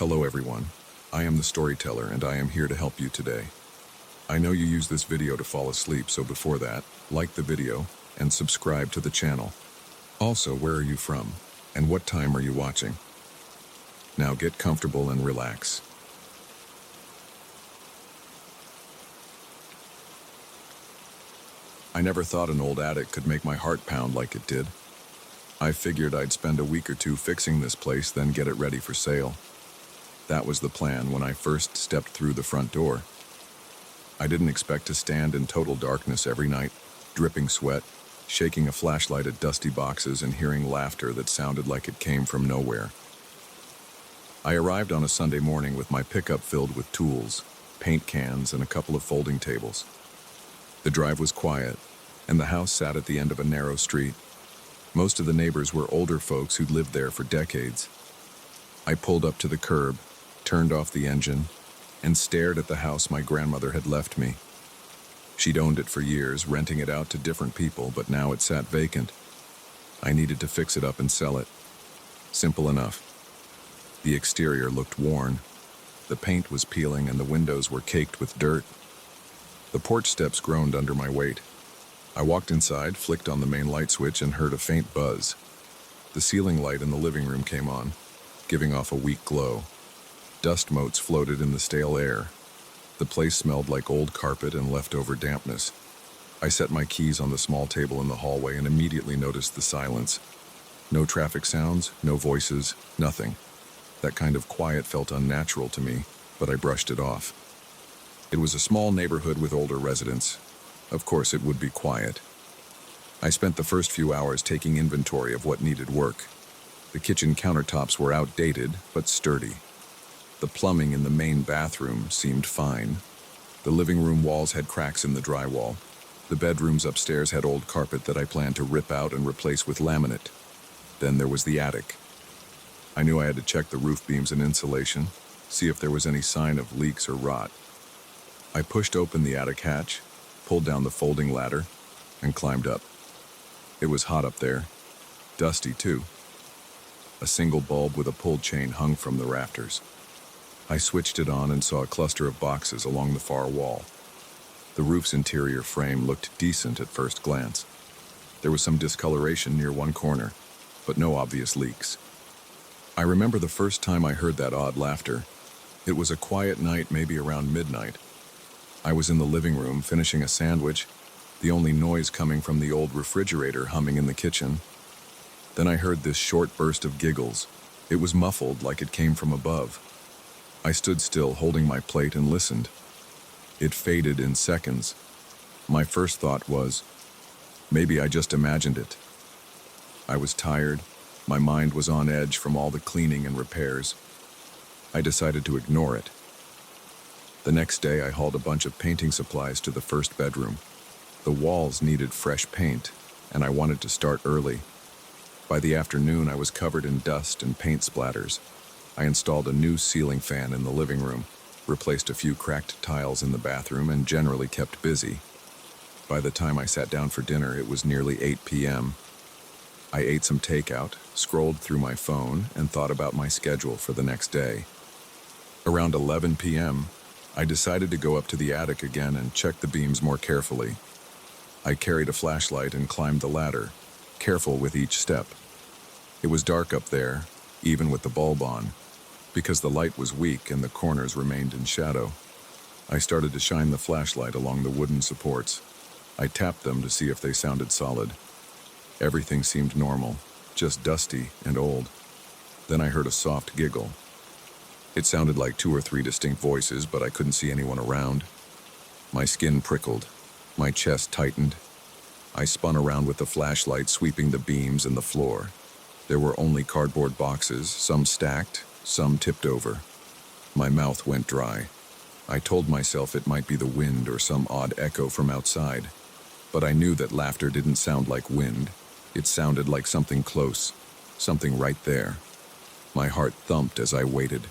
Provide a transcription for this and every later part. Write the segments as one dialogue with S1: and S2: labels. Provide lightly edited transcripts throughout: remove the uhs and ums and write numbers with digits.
S1: Hello everyone, I am the storyteller and I am here to help you today. I know you use this video to fall asleep, so before that, like the video and subscribe to the channel. Also, where are you from and what time are you watching? Now get comfortable and relax. I never thought an old attic could make my heart pound like it did. I figured I'd spend a week or two fixing this place, then get it ready for sale. That was the plan when I first stepped through the front door. I didn't expect to stand in total darkness every night, dripping sweat, shaking a flashlight at dusty boxes and hearing laughter that sounded like it came from nowhere. I arrived on a Sunday morning with my pickup filled with tools, paint cans, and a couple of folding tables. The drive was quiet, and the house sat at the end of a narrow street. Most of the neighbors were older folks who'd lived there for decades. I pulled up to the curb, turned off the engine, and stared at the house my grandmother had left me. She'd owned it for years, renting it out to different people, but now it sat vacant. I needed to fix it up and sell it. Simple enough. The exterior looked worn. The paint was peeling and the windows were caked with dirt. The porch steps groaned under my weight. I walked inside, flicked on the main light switch, and heard a faint buzz. The ceiling light in the living room came on, giving off a weak glow. Dust motes floated in the stale air. The place smelled like old carpet and leftover dampness. I set my keys on the small table in the hallway and immediately noticed the silence. No traffic sounds, no voices, nothing. That kind of quiet felt unnatural to me, but I brushed it off. It was a small neighborhood with older residents. Of course, it would be quiet. I spent the first few hours taking inventory of what needed work. The kitchen countertops were outdated, but sturdy. The plumbing in the main bathroom seemed fine. The living room walls had cracks in the drywall. The bedrooms upstairs had old carpet that I planned to rip out and replace with laminate. Then there was the attic. I knew I had to check the roof beams and insulation, see if there was any sign of leaks or rot. I pushed open the attic hatch, pulled down the folding ladder, and climbed up. It was hot up there. Dusty, too. A single bulb with a pull chain hung from the rafters. I switched it on and saw a cluster of boxes along the far wall. The roof's interior frame looked decent at first glance. There was some discoloration near one corner, but no obvious leaks. I remember the first time I heard that odd laughter. It was a quiet night, maybe around midnight. I was in the living room finishing a sandwich, the only noise coming from the old refrigerator humming in the kitchen. Then I heard this short burst of giggles. It was muffled, like it came from above. I stood still, holding my plate, and listened. It faded in seconds. My first thought was, maybe I just imagined it. I was tired. My mind was on edge from all the cleaning and repairs. I decided to ignore it. The next day, I hauled a bunch of painting supplies to the first bedroom. The walls needed fresh paint, and I wanted to start early. By the afternoon, I was covered in dust and paint splatters. I installed a new ceiling fan in the living room, replaced a few cracked tiles in the bathroom, and generally kept busy. By the time I sat down for dinner, it was nearly 8 p.m. I ate some takeout, scrolled through my phone, and thought about my schedule for the next day. Around 11 p.m., I decided to go up to the attic again and check the beams more carefully. I carried a flashlight and climbed the ladder, careful with each step. It was dark up there, even with the bulb on, because the light was weak and the corners remained in shadow. I started to shine the flashlight along the wooden supports. I tapped them to see if they sounded solid. Everything seemed normal, just dusty and old. Then I heard a soft giggle. It sounded like 2 or 3 distinct voices, but I couldn't see anyone around. My skin prickled. My chest tightened. I spun around with the flashlight, sweeping the beams and the floor. There were only cardboard boxes, some stacked, some tipped over. My mouth went dry. I told myself it might be the wind or some odd echo from outside. But I knew that laughter didn't sound like wind. It sounded like something close, something right there. My heart thumped as I waited.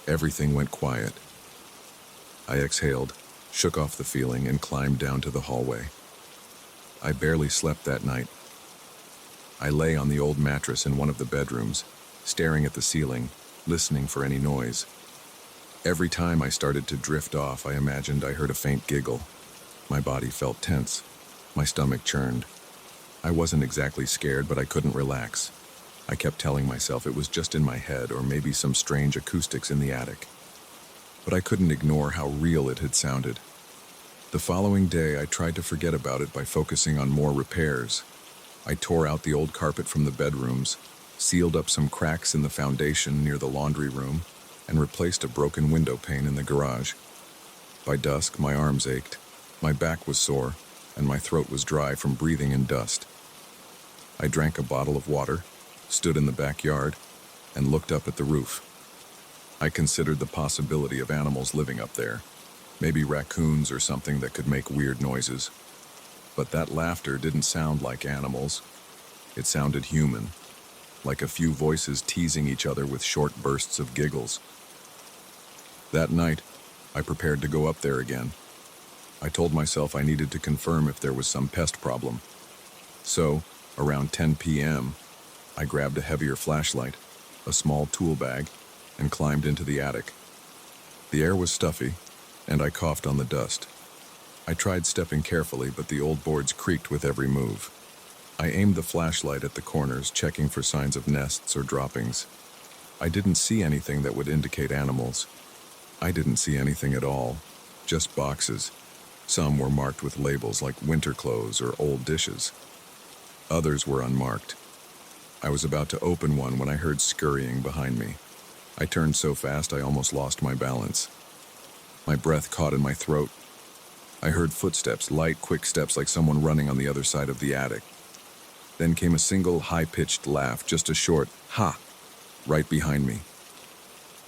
S1: Everything went quiet. I exhaled, shook off the feeling, and climbed down to the hallway. I barely slept that night. I lay on the old mattress in one of the bedrooms, staring at the ceiling, listening for any noise. Every time I started to drift off, I imagined I heard a faint giggle. My body felt tense. My stomach churned. I wasn't exactly scared, but I couldn't relax. I kept telling myself it was just in my head or maybe some strange acoustics in the attic. But I couldn't ignore how real it had sounded. The following day, I tried to forget about it by focusing on more repairs. I tore out the old carpet from the bedrooms, sealed up some cracks in the foundation near the laundry room, and replaced a broken window pane in the garage. By dusk, my arms ached, my back was sore, and my throat was dry from breathing in dust. I drank a bottle of water, stood in the backyard, and looked up at the roof. I considered the possibility of animals living up there, maybe raccoons or something that could make weird noises. But that laughter didn't sound like animals. It sounded human, like a few voices teasing each other with short bursts of giggles. That night, I prepared to go up there again. I told myself I needed to confirm if there was some pest problem. So, around 10 p.m., I grabbed a heavier flashlight, a small tool bag, and climbed into the attic. The air was stuffy, and I coughed on the dust. I tried stepping carefully, but the old boards creaked with every move. I aimed the flashlight at the corners, checking for signs of nests or droppings. I didn't see anything that would indicate animals. I didn't see anything at all, just boxes. Some were marked with labels like winter clothes or old dishes. Others were unmarked. I was about to open one when I heard scurrying behind me. I turned so fast I almost lost my balance. My breath caught in my throat. I heard footsteps, light, quick steps like someone running on the other side of the attic. Then came a single, high-pitched laugh, just a short, "Ha!" right behind me.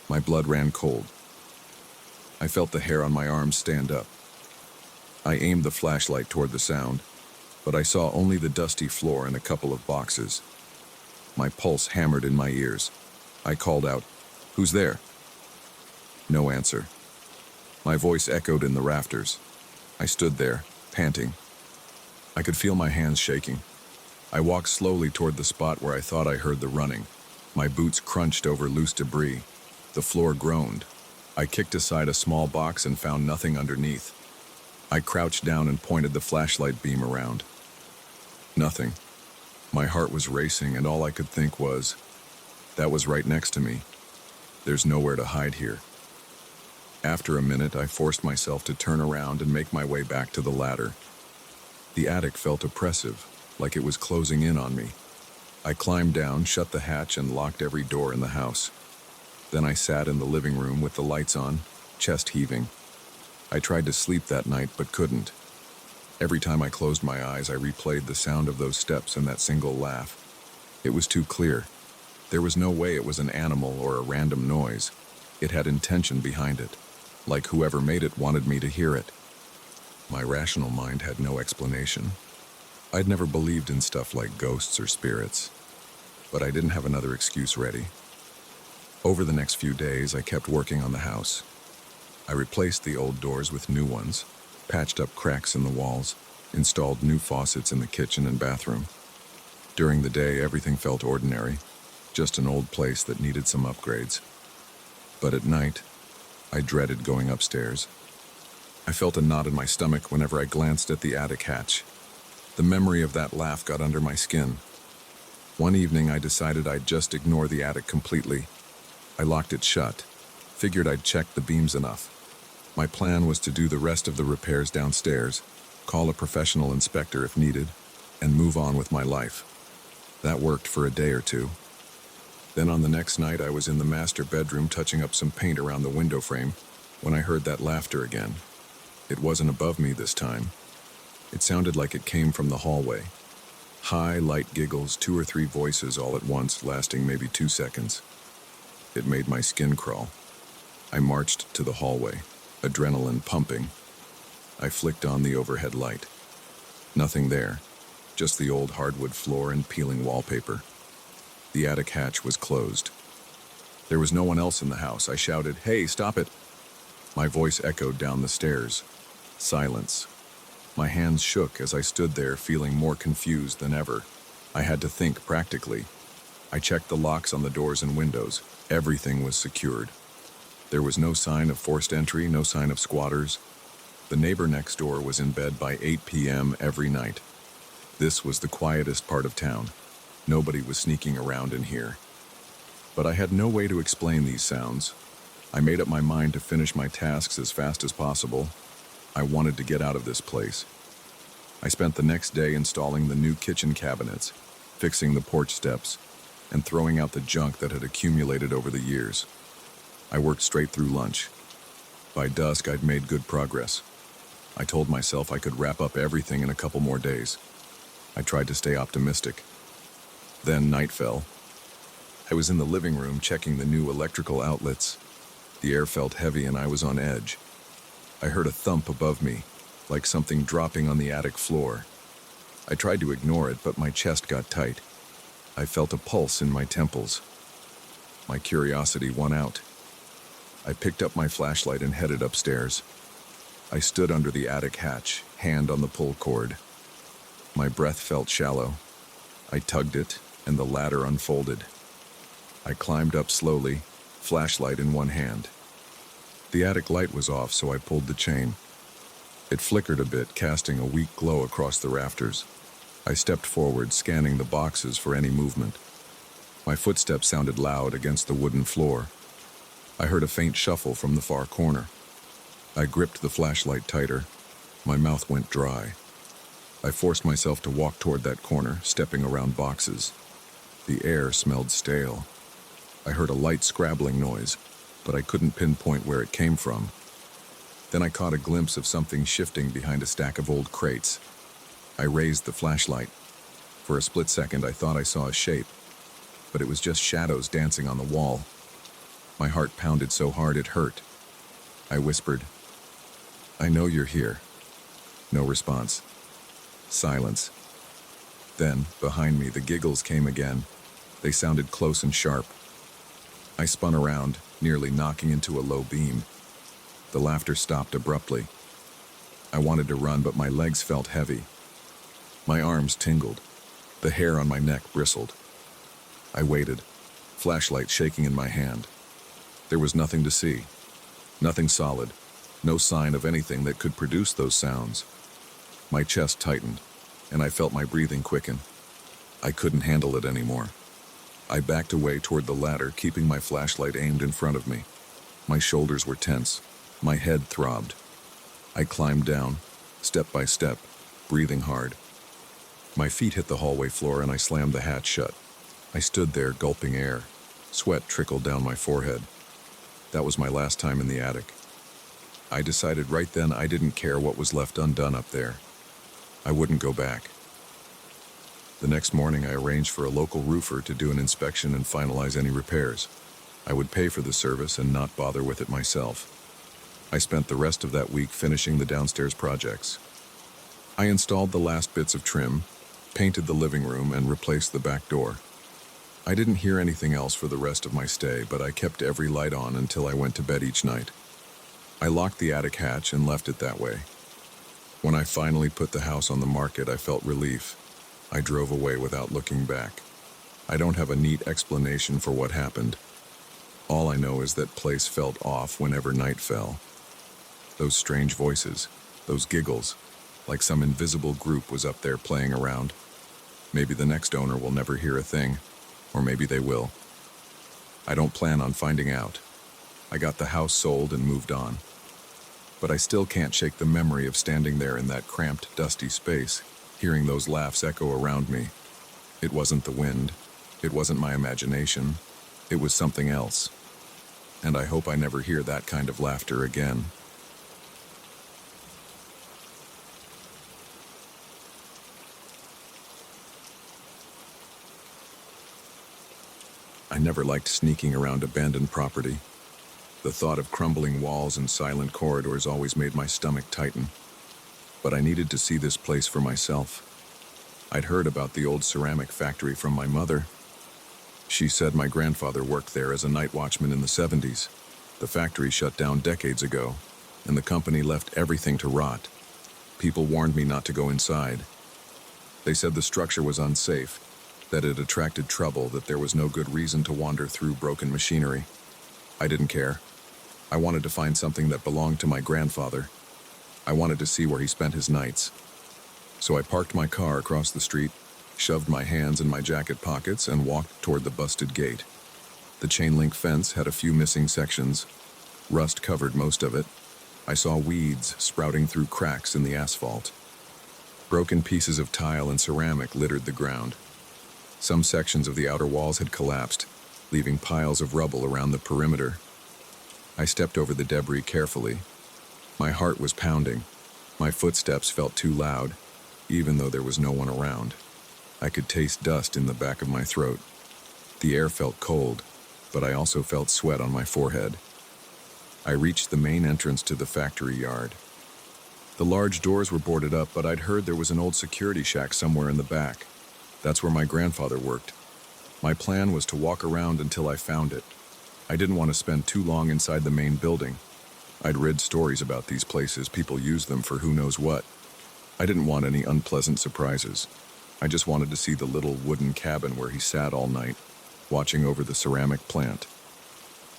S1: My blood ran cold. I felt the hair on my arms stand up. I aimed the flashlight toward the sound, but I saw only the dusty floor and a couple of boxes. My pulse hammered in my ears. I called out, "Who's there?" No answer. My voice echoed in the rafters. I stood there, panting. I could feel my hands shaking. I walked slowly toward the spot where I thought I heard the running. My boots crunched over loose debris. The floor groaned. I kicked aside a small box and found nothing underneath. I crouched down and pointed the flashlight beam around. Nothing. My heart was racing, and all I could think was, that was right next to me. There's nowhere to hide here. After a minute, I forced myself to turn around and make my way back to the ladder. The attic felt oppressive, like it was closing in on me. I climbed down, shut the hatch, and locked every door in the house. Then I sat in the living room with the lights on, chest heaving. I tried to sleep that night, but couldn't. Every time I closed my eyes, I replayed the sound of those steps and that single laugh. It was too clear. There was no way it was an animal or a random noise. It had intention behind it, like whoever made it wanted me to hear it. My rational mind had no explanation. I'd never believed in stuff like ghosts or spirits, but I didn't have another excuse ready. Over the next few days, I kept working on the house. I replaced the old doors with new ones, patched up cracks in the walls, installed new faucets in the kitchen and bathroom. During the day, everything felt ordinary, just an old place that needed some upgrades. But at night, I dreaded going upstairs. I felt a knot in my stomach whenever I glanced at the attic hatch. The memory of that laugh got under my skin. One evening, I decided I'd just ignore the attic completely. I locked it shut, figured I'd checked the beams enough. My plan was to do the rest of the repairs downstairs, call a professional inspector if needed, and move on with my life. That worked for a day or two. Then on the next night, I was in the master bedroom touching up some paint around the window frame when I heard that laughter again. It wasn't above me this time. It sounded like it came from the hallway. High, light giggles, 2 or 3 voices all at once, lasting maybe 2 seconds. It made my skin crawl. I marched to the hallway, adrenaline pumping. I flicked on the overhead light. Nothing there, just the old hardwood floor and peeling wallpaper. The attic hatch was closed. There was no one else in the house. I shouted, "Hey, stop it!" My voice echoed down the stairs. Silence. My hands shook as I stood there feeling more confused than ever. I had to think practically. I checked the locks on the doors and windows. Everything was secured. There was no sign of forced entry, no sign of squatters. The neighbor next door was in bed by 8 p.m. every night. This was the quietest part of town. Nobody was sneaking around in here. But I had no way to explain these sounds. I made up my mind to finish my tasks as fast as possible. I wanted to get out of this place. I spent the next day installing the new kitchen cabinets, fixing the porch steps, and throwing out the junk that had accumulated over the years. I worked straight through lunch. By dusk, I'd made good progress. I told myself I could wrap up everything in a couple more days. I tried to stay optimistic. Then night fell. I was in the living room checking the new electrical outlets. The air felt heavy and I was on edge. I heard a thump above me, like something dropping on the attic floor. I tried to ignore it, but my chest got tight. I felt a pulse in my temples. My curiosity won out. I picked up my flashlight and headed upstairs. I stood under the attic hatch, hand on the pull cord. My breath felt shallow. I tugged it, and the ladder unfolded. I climbed up slowly, flashlight in one hand. The attic light was off, so I pulled the chain. It flickered a bit, casting a weak glow across the rafters. I stepped forward, scanning the boxes for any movement. My footsteps sounded loud against the wooden floor. I heard a faint shuffle from the far corner. I gripped the flashlight tighter. My mouth went dry. I forced myself to walk toward that corner, stepping around boxes. The air smelled stale. I heard a light scrabbling noise, but I couldn't pinpoint where it came from. Then I caught a glimpse of something shifting behind a stack of old crates. I raised the flashlight. For a split second, I thought I saw a shape, but it was just shadows dancing on the wall. My heart pounded so hard it hurt. I whispered, "I know you're here." No response. Silence. Then, behind me, the giggles came again. They sounded close and sharp. I spun around, nearly knocking into a low beam. The laughter stopped abruptly. I wanted to run, but my legs felt heavy. My arms tingled. The hair on my neck bristled. I waited, flashlight shaking in my hand. There was nothing to see. Nothing solid. No sign of anything that could produce those sounds. My chest tightened, and I felt my breathing quicken. I couldn't handle it anymore. I backed away toward the ladder, keeping my flashlight aimed in front of me. My shoulders were tense. My head throbbed. I climbed down, step by step, breathing hard. My feet hit the hallway floor and I slammed the hatch shut. I stood there, gulping air. Sweat trickled down my forehead. That was my last time in the attic. I decided right then I didn't care what was left undone up there. I wouldn't go back. The next morning, I arranged for a local roofer to do an inspection and finalize any repairs. I would pay for the service and not bother with it myself. I spent the rest of that week finishing the downstairs projects. I installed the last bits of trim, painted the living room, and replaced the back door. I didn't hear anything else for the rest of my stay, but I kept every light on until I went to bed each night. I locked the attic hatch and left it that way. When I finally put the house on the market, I felt relief. I drove away without looking back. I don't have a neat explanation for what happened. All I know is that place felt off whenever night fell. Those strange voices, those giggles, like some invisible group was up there playing around. Maybe the next owner will never hear a thing, or maybe they will. I don't plan on finding out. I got the house sold and moved on. But I still can't shake the memory of standing there in that cramped, dusty space, hearing those laughs echo around me. It wasn't the wind. It wasn't my imagination. It was something else. And I hope I never hear that kind of laughter again. I never liked sneaking around abandoned property. The thought of crumbling walls and silent corridors always made my stomach tighten. But I needed to see this place for myself. I'd heard about the old ceramic factory from my mother. She said my grandfather worked there as a night watchman in the 70s. The factory shut down decades ago, and the company left everything to rot. People warned me not to go inside. They said the structure was unsafe, that it attracted trouble, that there was no good reason to wander through broken machinery. I didn't care. I wanted to find something that belonged to my grandfather. I wanted to see where he spent his nights. So I parked my car across the street, shoved my hands in my jacket pockets, and walked toward the busted gate. The chain-link fence had a few missing sections. Rust covered most of it. I saw weeds sprouting through cracks in the asphalt. Broken pieces of tile and ceramic littered the ground. Some sections of the outer walls had collapsed, leaving piles of rubble around the perimeter. I stepped over the debris carefully. My heart was pounding. My footsteps felt too loud, even though there was no one around. I could taste dust in the back of my throat. The air felt cold, but I also felt sweat on my forehead. I reached the main entrance to the factory yard. The large doors were boarded up, but I'd heard there was an old security shack somewhere in the back. That's where my grandfather worked. My plan was to walk around until I found it. I didn't want to spend too long inside the main building. I'd read stories about these places. People use them for who knows what. I didn't want any unpleasant surprises. I just wanted to see the little wooden cabin where he sat all night, watching over the ceramic plant.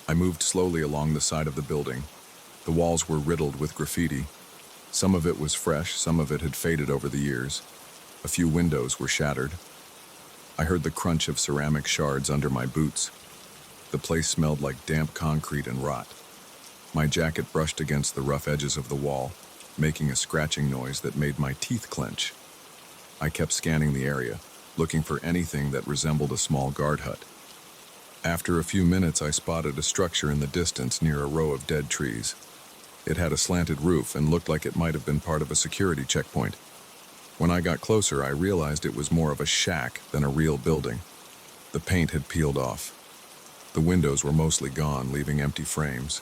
S1: I moved slowly along the side of the building. The walls were riddled with graffiti. Some of it was fresh, some of it had faded over the years. A few windows were shattered. I heard the crunch of ceramic shards under my boots. The place smelled like damp concrete and rot. My jacket brushed against the rough edges of the wall, making a scratching noise that made my teeth clench. I kept scanning the area, looking for anything that resembled a small guard hut. After a few minutes, I spotted a structure in the distance near a row of dead trees. It had a slanted roof and looked like it might have been part of a security checkpoint. When I got closer, I realized it was more of a shack than a real building. The paint had peeled off. The windows were mostly gone, leaving empty frames.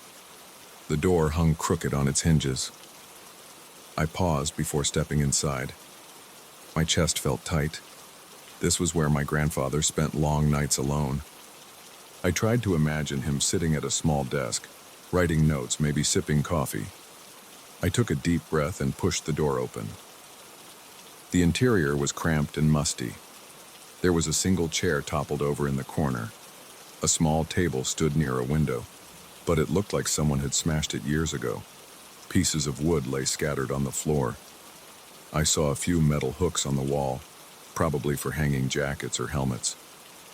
S1: The door hung crooked on its hinges. I paused before stepping inside. My chest felt tight. This was where my grandfather spent long nights alone. I tried to imagine him sitting at a small desk, writing notes, maybe sipping coffee. I took a deep breath and pushed the door open. The interior was cramped and musty. There was a single chair toppled over in the corner. A small table stood near a window, but it looked like someone had smashed it years ago. Pieces of wood lay scattered on the floor. I saw a few metal hooks on the wall, probably for hanging jackets or helmets.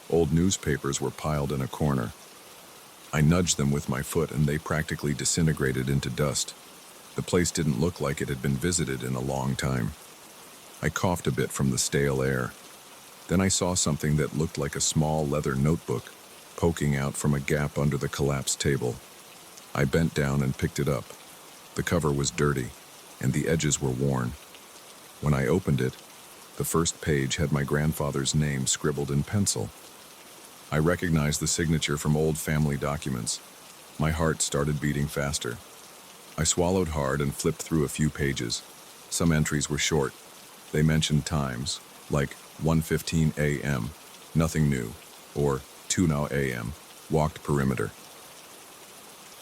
S1: Old newspapers were piled in a corner. I nudged them with my foot and they practically disintegrated into dust. The place didn't look like it had been visited in a long time. I coughed a bit from the stale air. Then I saw something that looked like a small leather notebook poking out from a gap under the collapsed table. I bent down and picked it up. The cover was dirty, and the edges were worn. When I opened it, the first page had my grandfather's name scribbled in pencil. I recognized the signature from old family documents. My heart started beating faster. I swallowed hard and flipped through a few pages. Some entries were short. They mentioned times, like 1:15 a.m., nothing new, or 2 now a.m., walked perimeter.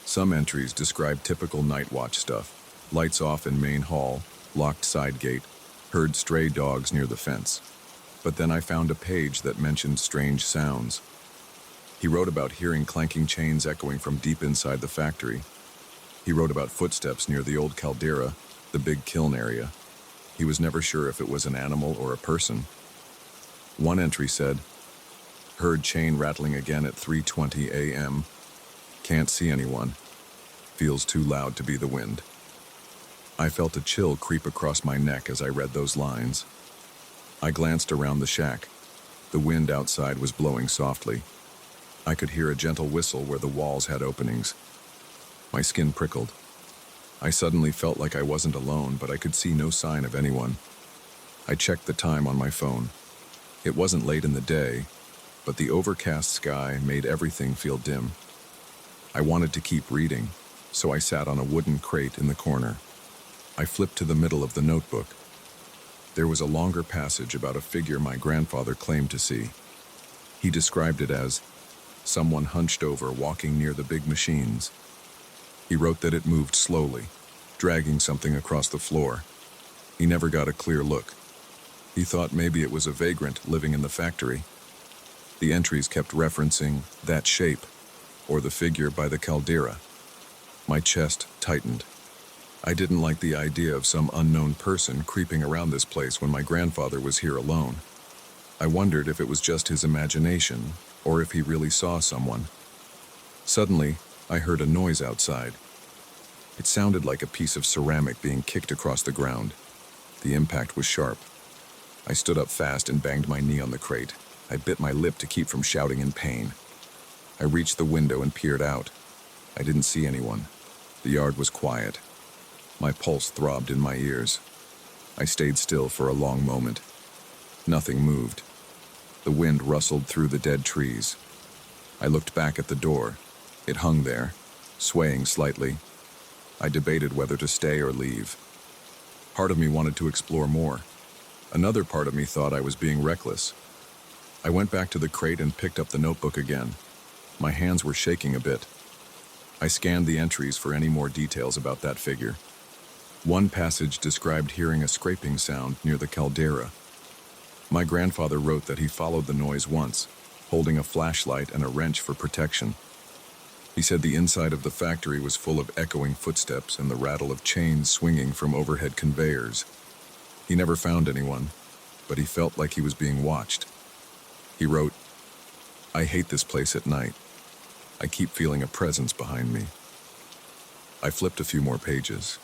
S1: Some entries described typical night watch stuff. Lights off in main hall, locked side gate, heard stray dogs near the fence. But then I found a page that mentioned strange sounds. He wrote about hearing clanking chains echoing from deep inside the factory. He wrote about footsteps near the old caldera, the big kiln area. He was never sure if it was an animal or a person. One entry said, "Heard chain rattling again at 3:20 a.m. Can't see anyone. Feels too loud to be the wind." I felt a chill creep across my neck as I read those lines. I glanced around the shack. The wind outside was blowing softly. I could hear a gentle whistle where the walls had openings. My skin prickled. I suddenly felt like I wasn't alone, but I could see no sign of anyone. I checked the time on my phone. It wasn't late in the day, but the overcast sky made everything feel dim. I wanted to keep reading, so I sat on a wooden crate in the corner. I flipped to the middle of the notebook. There was a longer passage about a figure my grandfather claimed to see. He described it as someone hunched over walking near the big machines. He wrote that it moved slowly, dragging something across the floor. He never got a clear look. He thought maybe it was a vagrant living in the factory. The entries kept referencing that shape, or the figure by the caldera. My chest tightened. I didn't like the idea of some unknown person creeping around this place when my grandfather was here alone. I wondered if it was just his imagination, or if he really saw someone. Suddenly, I heard a noise outside. It sounded like a piece of ceramic being kicked across the ground. The impact was sharp. I stood up fast and banged my knee on the crate. I bit my lip to keep from shouting in pain. I reached the window and peered out. I didn't see anyone. The yard was quiet. My pulse throbbed in my ears. I stayed still for a long moment. Nothing moved. The wind rustled through the dead trees. I looked back at the door. It hung there, swaying slightly. I debated whether to stay or leave. Part of me wanted to explore more. Another part of me thought I was being reckless. I went back to the crate and picked up the notebook again. My hands were shaking a bit. I scanned the entries for any more details about that figure. One passage described hearing a scraping sound near the caldera. My grandfather wrote that he followed the noise once, holding a flashlight and a wrench for protection. He said the inside of the factory was full of echoing footsteps and the rattle of chains swinging from overhead conveyors. He never found anyone, but he felt like he was being watched. He wrote, "I hate this place at night. I keep feeling a presence behind me." I flipped a few more pages.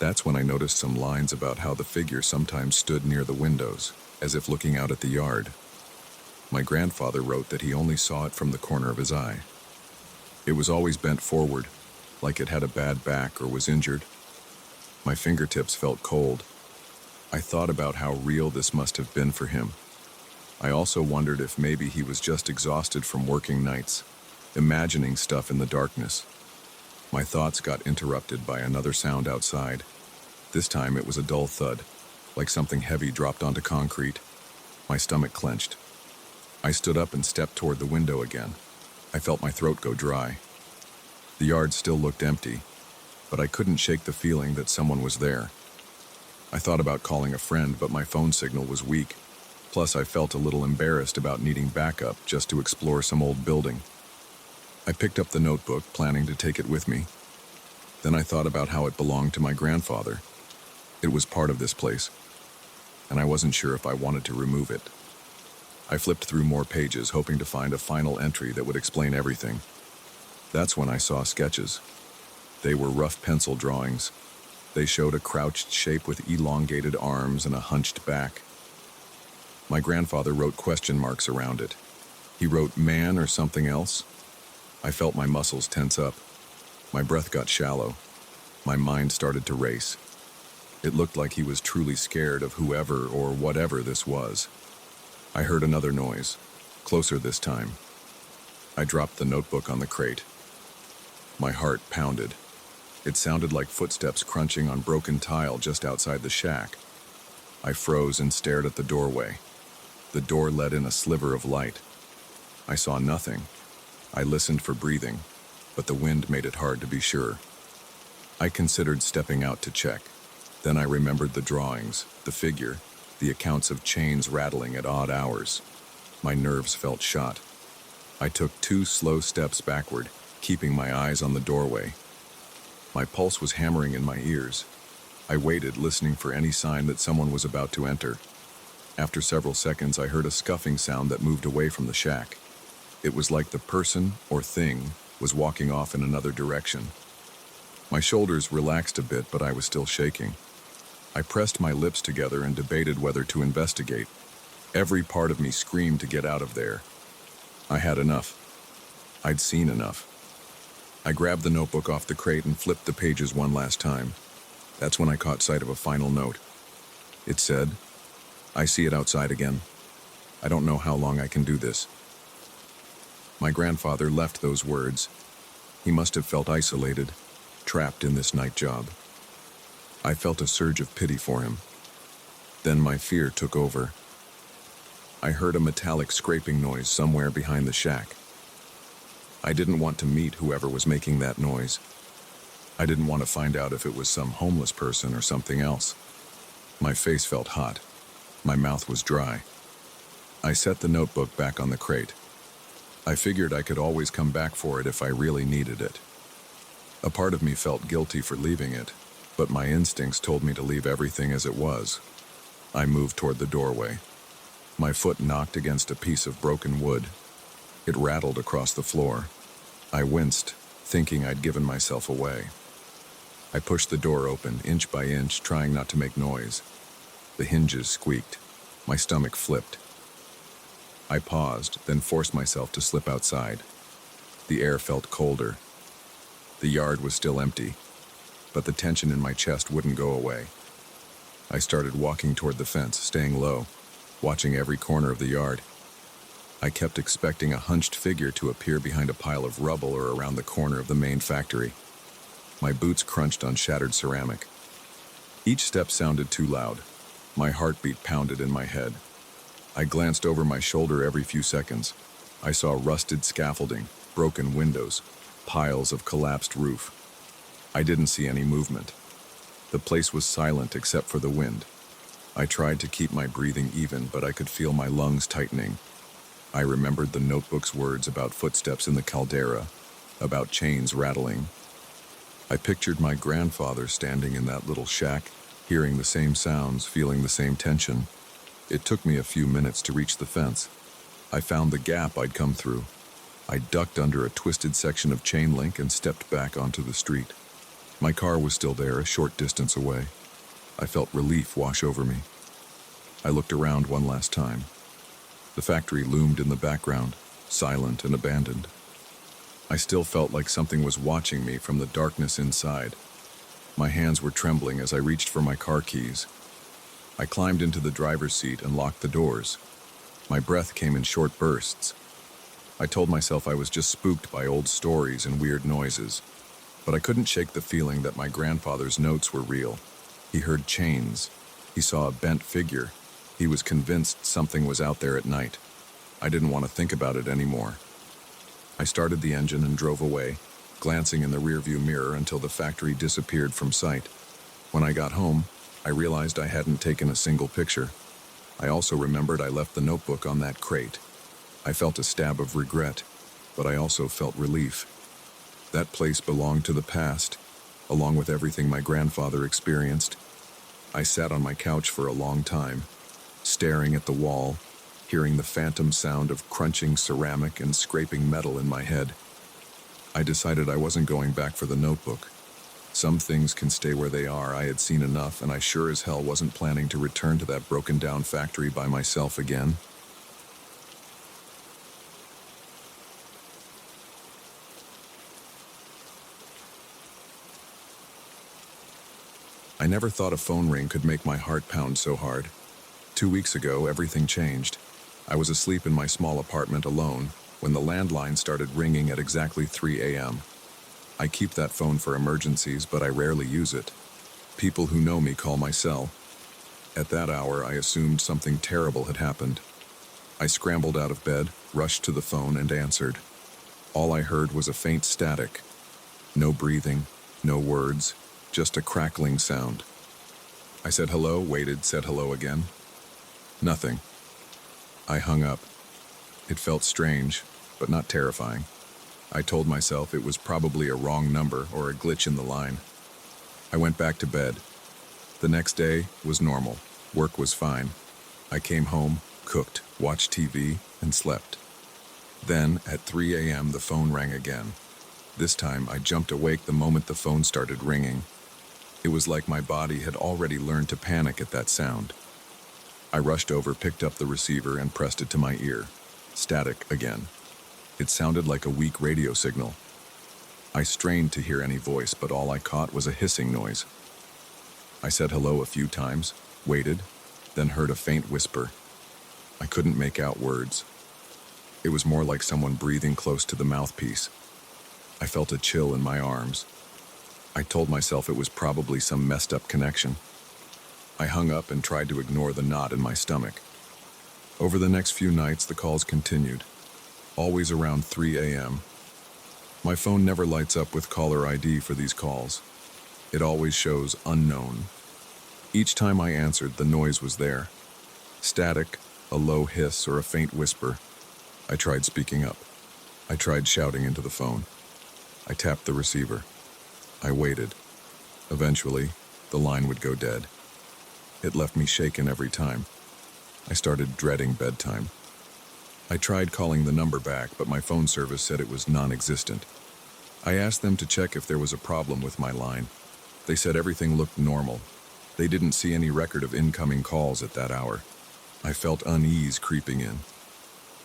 S1: That's when I noticed some lines about how the figure sometimes stood near the windows, as if looking out at the yard. My grandfather wrote that he only saw it from the corner of his eye. It was always bent forward, like it had a bad back or was injured. My fingertips felt cold. I thought about how real this must have been for him. I also wondered if maybe he was just exhausted from working nights, imagining stuff in the darkness. My thoughts got interrupted by another sound outside. This time it was a dull thud, like something heavy dropped onto concrete. My stomach clenched. I stood up and stepped toward the window again. I felt my throat go dry. The yard still looked empty, but I couldn't shake the feeling that someone was there. I thought about calling a friend, but my phone signal was weak. Plus, I felt a little embarrassed about needing backup just to explore some old building. I picked up the notebook, planning to take it with me. Then I thought about how it belonged to my grandfather. It was part of this place, and I wasn't sure if I wanted to remove it. I flipped through more pages, hoping to find a final entry that would explain everything. That's when I saw sketches. They were rough pencil drawings. They showed a crouched shape with elongated arms and a hunched back. My grandfather wrote question marks around it. He wrote man or something else. I felt my muscles tense up. My breath got shallow. My mind started to race. It looked like he was truly scared of whoever or whatever this was. I heard another noise, closer this time. I dropped the notebook on the crate. My heart pounded. It sounded like footsteps crunching on broken tile just outside the shack. I froze and stared at the doorway. The door let in a sliver of light. I saw nothing. I listened for breathing, but the wind made it hard to be sure. I considered stepping out to check. Then I remembered the drawings, the figure, the accounts of chains rattling at odd hours. My nerves felt shot. I took 2 slow steps backward, keeping my eyes on the doorway. My pulse was hammering in my ears. I waited, listening for any sign that someone was about to enter. After several seconds, I heard a scuffing sound that moved away from the shack. It was like the person, or thing, was walking off in another direction. My shoulders relaxed a bit, but I was still shaking. I pressed my lips together and debated whether to investigate. Every part of me screamed to get out of there. I had enough. I'd seen enough. I grabbed the notebook off the crate and flipped the pages one last time. That's when I caught sight of a final note. It said, "I see it outside again. I don't know how long I can do this." My grandfather left those words. He must have felt isolated, trapped in this night job. I felt a surge of pity for him. Then my fear took over. I heard a metallic scraping noise somewhere behind the shack. I didn't want to meet whoever was making that noise. I didn't want to find out if it was some homeless person or something else. My face felt hot. My mouth was dry. I set the notebook back on the crate. I figured I could always come back for it if I really needed it. A part of me felt guilty for leaving it, but my instincts told me to leave everything as it was. I moved toward the doorway. My foot knocked against a piece of broken wood. It rattled across the floor. I winced, thinking I'd given myself away. I pushed the door open, inch by inch, trying not to make noise. The hinges squeaked. My stomach flipped. I paused, then forced myself to slip outside. The air felt colder. The yard was still empty, but the tension in my chest wouldn't go away. I started walking toward the fence, staying low, watching every corner of the yard. I kept expecting a hunched figure to appear behind a pile of rubble or around the corner of the main factory. My boots crunched on shattered ceramic. Each step sounded too loud. My heartbeat pounded in my head. I glanced over my shoulder every few seconds. I saw rusted scaffolding, broken windows, piles of collapsed roof. I didn't see any movement. The place was silent except for the wind. I tried to keep my breathing even, but I could feel my lungs tightening. I remembered the notebook's words about footsteps in the caldera, about chains rattling. I pictured my grandfather standing in that little shack, hearing the same sounds, feeling the same tension. It took me a few minutes to reach the fence. I found the gap I'd come through. I ducked under a twisted section of chain link and stepped back onto the street. My car was still there, a short distance away. I felt relief wash over me. I looked around one last time. The factory loomed in the background, silent and abandoned. I still felt like something was watching me from the darkness inside. My hands were trembling as I reached for my car keys. I climbed into the driver's seat and locked the doors. My breath came in short bursts. I told myself I was just spooked by old stories and weird noises, but I couldn't shake the feeling that my grandfather's notes were real. He heard chains. He saw a bent figure. He was convinced something was out there at night. I didn't want to think about it anymore. I started the engine and drove away, glancing in the rearview mirror until the factory disappeared from sight. When I got home, I realized I hadn't taken a single picture. I also remembered I left the notebook on that crate. I felt a stab of regret, but I also felt relief. That place belonged to the past, along with everything my grandfather experienced. I sat on my couch for a long time, staring at the wall, hearing the phantom sound of crunching ceramic and scraping metal in my head. I decided I wasn't going back for the notebook. Some things can stay where they are. I had seen enough, and I sure as hell wasn't planning to return to that broken-down factory by myself again. I never thought a phone ring could make my heart pound so hard. 2 weeks ago, everything changed. I was asleep in my small apartment alone when the landline started ringing at exactly 3 a.m. I keep that phone for emergencies, but I rarely use it. People who know me call my cell. At that hour, I assumed something terrible had happened. I scrambled out of bed, rushed to the phone, and answered. All I heard was a faint static. No breathing, no words, just a crackling sound. I said hello, waited, said hello again. Nothing. I hung up. It felt strange, but not terrifying. I told myself it was probably a wrong number or a glitch in the line. I went back to bed. The next day was normal. Work was fine. I came home, cooked, watched TV, and slept. Then, at 3 a.m., the phone rang again. This time, I jumped awake the moment the phone started ringing. It was like my body had already learned to panic at that sound. I rushed over, picked up the receiver, and pressed it to my ear. Static again. It sounded like a weak radio signal. I strained to hear any voice, but all I caught was a hissing noise. I said hello a few times, waited, then heard a faint whisper. I couldn't make out words. It was more like someone breathing close to the mouthpiece. I felt a chill in my arms. I told myself it was probably some messed up connection. I hung up and tried to ignore the knot in my stomach. Over the next few nights, the calls continued. Always around 3 a.m. My phone never lights up with caller ID for these calls. It always shows unknown. Each time I answered, the noise was there. Static, A low hiss or a faint whisper. I tried speaking up. I tried shouting into the phone. I tapped the receiver. I waited. Eventually, the line would go dead. It left me shaken every time. I started dreading bedtime. I tried calling the number back, but my phone service said it was non-existent. I asked them to check if there was a problem with my line. They said everything looked normal. They didn't see any record of incoming calls at that hour. I felt unease creeping in.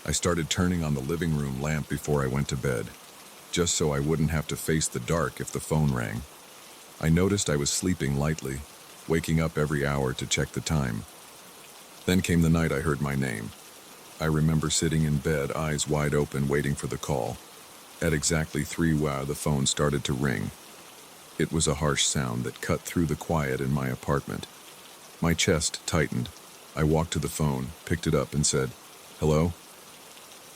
S1: I started turning on the living room lamp before I went to bed, just so I wouldn't have to face the dark if the phone rang. I noticed I was sleeping lightly, waking up every hour to check the time. Then came the night I heard my name. I remember sitting in bed, eyes wide open, waiting for the call. At exactly 3 the phone started to ring. It was a harsh sound that cut through the quiet in my apartment. My chest tightened. I walked to the phone, picked it up, and said, "Hello?"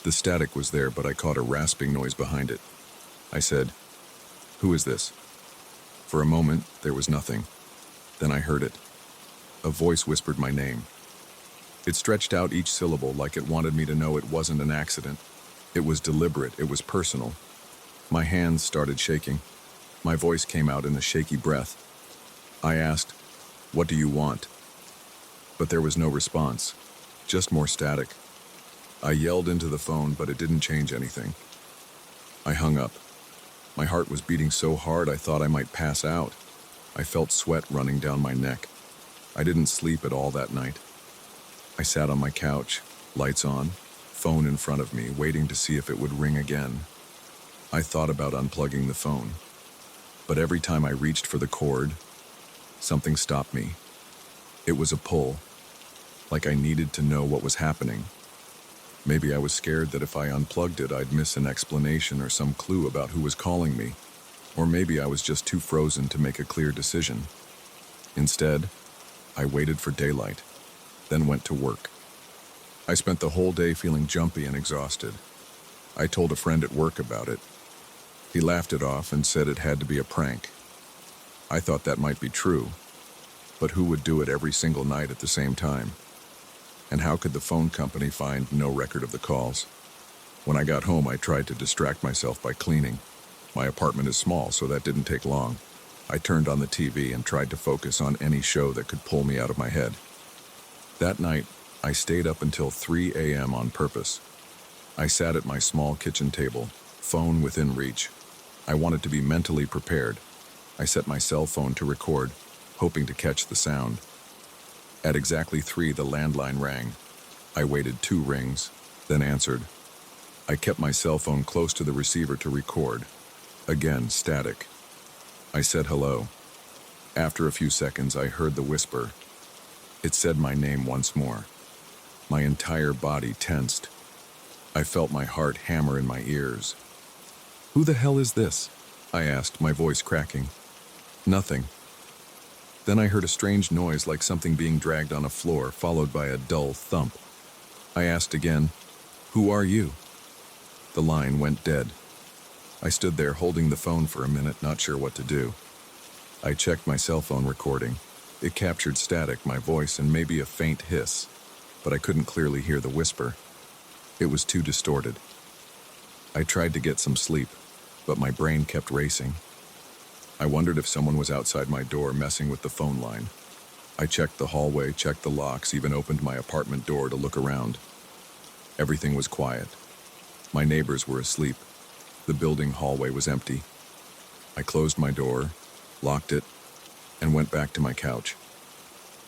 S1: The static was there, but I caught a rasping noise behind it. I said, "Who is this?" For a moment, there was nothing. Then I heard it. A voice whispered my name. It stretched out each syllable like it wanted me to know it wasn't an accident. It was deliberate, it was personal. My hands started shaking. My voice came out in a shaky breath. I asked, "What do you want?" But there was no response, just more static. I yelled into the phone, but it didn't change anything. I hung up. My heart was beating so hard I thought I might pass out. I felt sweat running down my neck. I didn't sleep at all that night. I sat on my couch, lights on, phone in front of me, waiting to see if it would ring again. I thought about unplugging the phone, but every time I reached for the cord, something stopped me. It was a pull, like I needed to know what was happening. Maybe I was scared that if I unplugged it, I'd miss an explanation or some clue about who was calling me. Or maybe I was just too frozen to make a clear decision. Instead, I waited for daylight, then went to work. I spent the whole day feeling jumpy and exhausted. I told a friend at work about it. He laughed it off and said it had to be a prank. I thought that might be true, but who would do it every single night at the same time? And how could the phone company find no record of the calls? When I got home, I tried to distract myself by cleaning. My apartment is small, so that didn't take long. I turned on the TV and tried to focus on any show that could pull me out of my head. That night, I stayed up until 3 a.m. on purpose. I sat at my small kitchen table, phone within reach. I wanted to be mentally prepared. I set my cell phone to record, hoping to catch the sound. At exactly 3, the landline rang. I waited 2 rings, then answered. I kept my cell phone close to the receiver to record. Again, static. I said hello. After a few seconds, I heard the whisper. It said my name once more. My entire body tensed. I felt my heart hammer in my ears. "Who the hell is this?" I asked, my voice cracking. "Nothing." Then I heard a strange noise like something being dragged on a floor, followed by a dull thump. I asked again, "Who are you?" The line went dead. I stood there holding the phone for a minute, not sure what to do. I checked my cell phone recording. It captured static, my voice, and maybe a faint hiss, but I couldn't clearly hear the whisper. It was too distorted. I tried to get some sleep, but my brain kept racing. I wondered if someone was outside my door messing with the phone line. I checked the hallway, checked the locks, even opened my apartment door to look around. Everything was quiet. My neighbors were asleep. The building hallway was empty. I closed my door, locked it, and went back to my couch.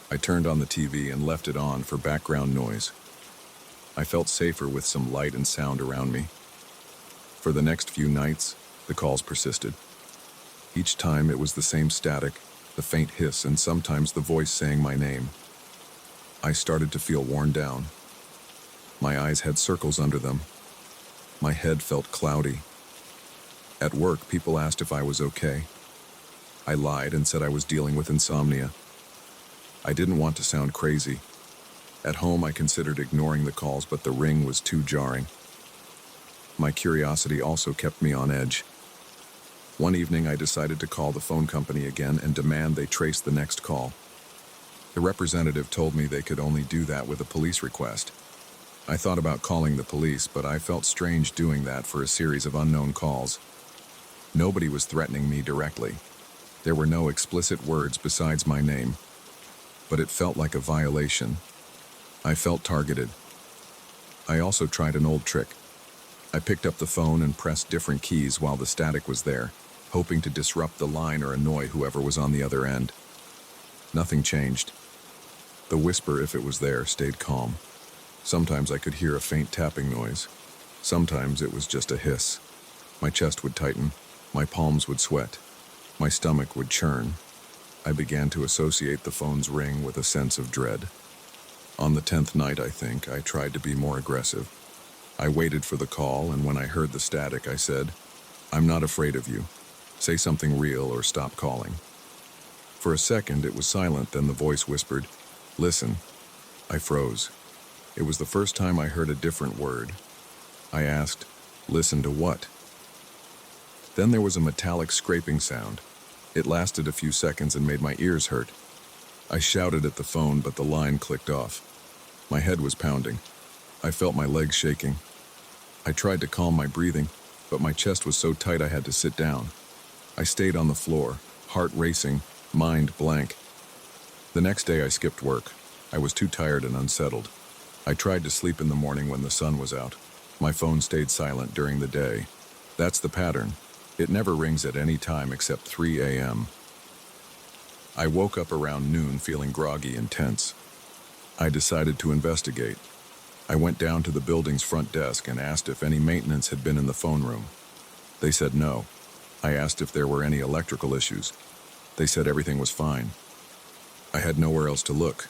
S1: I turned on the TV and left it on for background noise. I felt safer with some light and sound around me. For the next few nights, the calls persisted. Each time it was the same static, the faint hiss, and sometimes the voice saying my name. I started to feel worn down. My eyes had circles under them. My head felt cloudy. At work, people asked if I was okay. I lied and said I was dealing with insomnia. I didn't want to sound crazy. At home, I considered ignoring the calls, but the ring was too jarring. My curiosity also kept me on edge. One evening, I decided to call the phone company again and demand they trace the next call. The representative told me they could only do that with a police request. I thought about calling the police, but I felt strange doing that for a series of unknown calls. Nobody was threatening me directly. There were no explicit words besides my name, but it felt like a violation. I felt targeted. I also tried an old trick. I picked up the phone and pressed different keys while the static was there, hoping to disrupt the line or annoy whoever was on the other end. Nothing changed. The whisper, if it was there, stayed calm. Sometimes I could hear a faint tapping noise. Sometimes it was just a hiss. My chest would tighten. My palms would sweat. My stomach would churn. I began to associate the phone's ring with a sense of dread. On the 10th night, I think, I tried to be more aggressive. I waited for the call, and when I heard the static, I said, "I'm not afraid of you. Say something real or stop calling." For a second, it was silent, then the voice whispered, "Listen." I froze. It was the first time I heard a different word. I asked, "Listen to what?" Then there was a metallic scraping sound. It lasted a few seconds and made my ears hurt. I shouted at the phone, but the line clicked off. My head was pounding. I felt my legs shaking. I tried to calm my breathing, but my chest was so tight I had to sit down. I stayed on the floor, heart racing, mind blank. The next day I skipped work. I was too tired and unsettled. I tried to sleep in the morning when the sun was out. My phone stayed silent during the day. That's the pattern. It never rings at any time except 3 a.m. I woke up around noon feeling groggy and tense. I decided to investigate. I went down to the building's front desk and asked if any maintenance had been in the phone room. They said no. I asked if there were any electrical issues. They said everything was fine. I had nowhere else to look.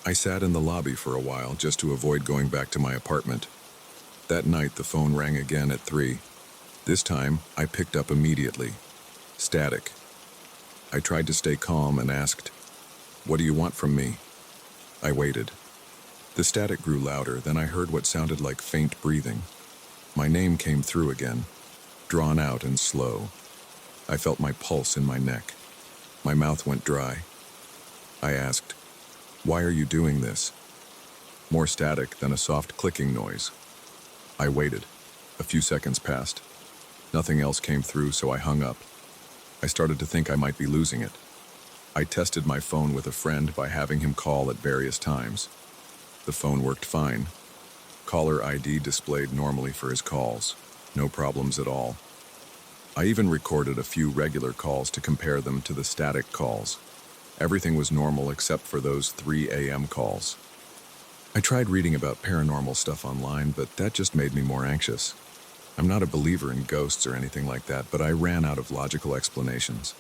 S1: I sat in the lobby for a while just to avoid going back to my apartment. That night the phone rang again at 3. This time I picked up immediately. Static. I tried to stay calm and asked, "What do you want from me?" I waited. The static grew louder, then I heard what sounded like faint breathing. My name came through again, drawn out and slow. I felt my pulse in my neck. My mouth went dry. I asked, "Why are you doing this?" More static, then a soft clicking noise. I waited. A few seconds passed. Nothing else came through, so I hung up. I started to think I might be losing it. I tested my phone with a friend by having him call at various times. The phone worked fine. Caller ID displayed normally for his calls. No problems at all. I even recorded a few regular calls to compare them to the static calls. Everything was normal except for those 3 a.m. calls. I tried reading about paranormal stuff online, but that just made me more anxious. I'm not a believer in ghosts or anything like that, but I ran out of logical explanations.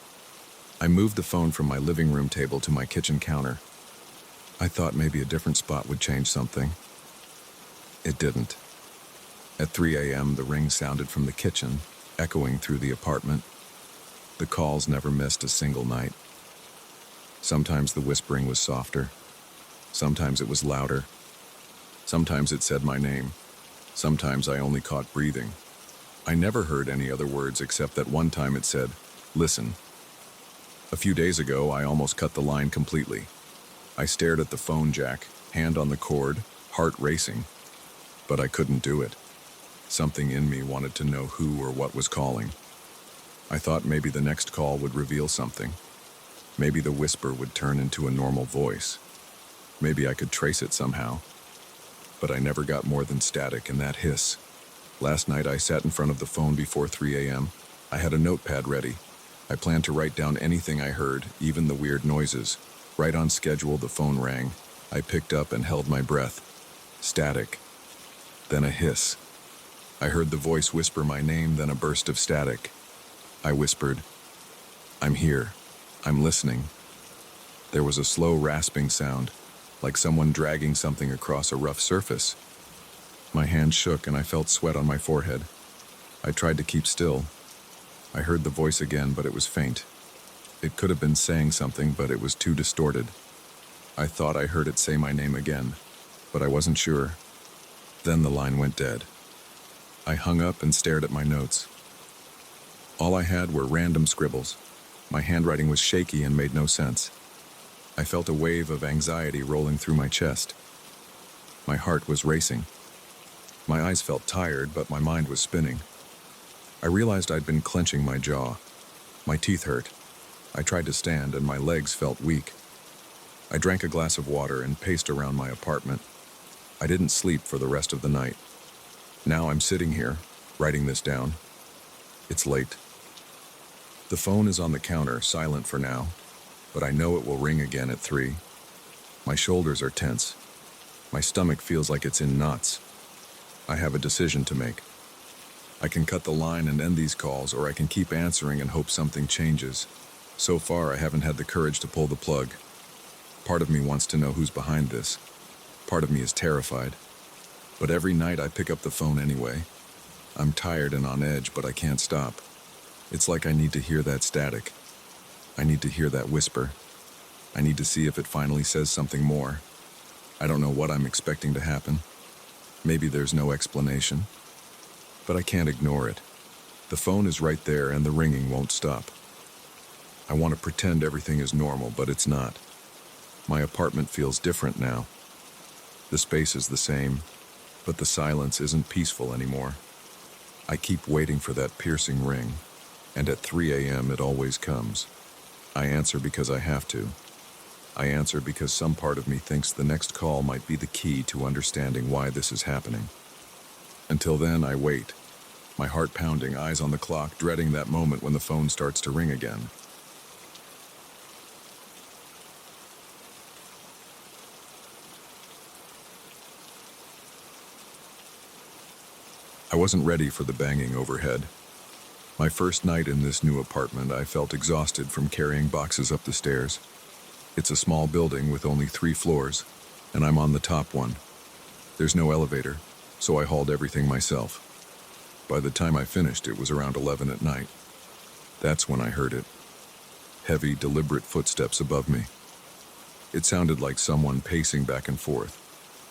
S1: I moved the phone from my living room table to my kitchen counter. I thought maybe a different spot would change something. It didn't. At 3 a.m., the ring sounded from the kitchen, echoing through the apartment. The calls never missed a single night. Sometimes the whispering was softer. Sometimes it was louder. Sometimes it said my name. Sometimes I only caught breathing. I never heard any other words except that one time it said, "Listen." A few days ago, I almost cut the line completely. I stared at the phone jack, hand on the cord, heart racing. But I couldn't do it. Something in me wanted to know who or what was calling. I thought maybe the next call would reveal something. Maybe the whisper would turn into a normal voice. Maybe I could trace it somehow. But I never got more than static and that hiss. Last night I sat in front of the phone before 3 a.m. I had a notepad ready. I planned to write down anything I heard, even the weird noises. Right on schedule, the phone rang. I picked up and held my breath. Static. Then a hiss. I heard the voice whisper my name, then a burst of static. I whispered, "I'm here. I'm listening." There was a slow rasping sound, like someone dragging something across a rough surface. My hand shook and I felt sweat on my forehead. I tried to keep still. I heard the voice again, but it was faint. It could have been saying something, but it was too distorted. I thought I heard it say my name again, but I wasn't sure. Then the line went dead. I hung up and stared at my notes. All I had were random scribbles. My handwriting was shaky and made no sense. I felt a wave of anxiety rolling through my chest. My heart was racing. My eyes felt tired, but my mind was spinning. I realized I'd been clenching my jaw. My teeth hurt. I tried to stand, and my legs felt weak. I drank a glass of water and paced around my apartment. I didn't sleep for the rest of the night. Now I'm sitting here, writing this down. It's late. The phone is on the counter, silent for now, but I know it will ring again at 3. My shoulders are tense. My stomach feels like it's in knots. I have a decision to make. I can cut the line and end these calls, or I can keep answering and hope something changes. So far, I haven't had the courage to pull the plug. Part of me wants to know who's behind this. Part of me is terrified. But every night I pick up the phone anyway. I'm tired and on edge, but I can't stop. It's like I need to hear that static. I need to hear that whisper. I need to see if it finally says something more. I don't know what I'm expecting to happen. Maybe there's no explanation. But I can't ignore it. The phone is right there and the ringing won't stop. I want to pretend everything is normal, but it's not. My apartment feels different now. The space is the same, but the silence isn't peaceful anymore. I keep waiting for that piercing ring, and at 3 a.m. it always comes. I answer because I have to. I answer because some part of me thinks the next call might be the key to understanding why this is happening. Until then, I wait, my heart pounding, eyes on the clock, dreading that moment when the phone starts to ring again. I wasn't ready for the banging overhead. My first night in this new apartment, I felt exhausted from carrying boxes up the stairs. It's a small building with only 3 floors, and I'm on the top one. There's no elevator, so I hauled everything myself. By the time I finished, it was around 11 at night. That's when I heard it. Heavy, deliberate footsteps above me. It sounded like someone pacing back and forth,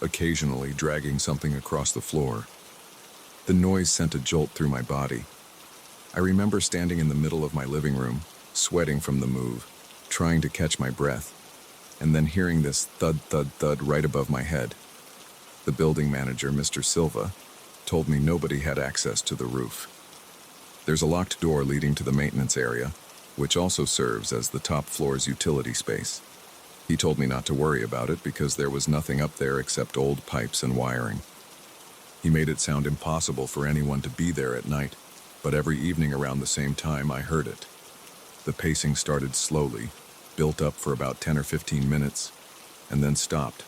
S1: occasionally dragging something across the floor. The noise sent a jolt through my body. I remember standing in the middle of my living room, sweating from the move, trying to catch my breath, and then hearing this thud, thud, thud right above my head. The building manager, Mr. Silva, told me nobody had access to the roof. There's a locked door leading to the maintenance area, which also serves as the top floor's utility space. He told me not to worry about it because there was nothing up there except old pipes and wiring. He made it sound impossible for anyone to be there at night, but every evening around the same time I heard it. The pacing started slowly, built up for about 10 or 15 minutes, and then stopped.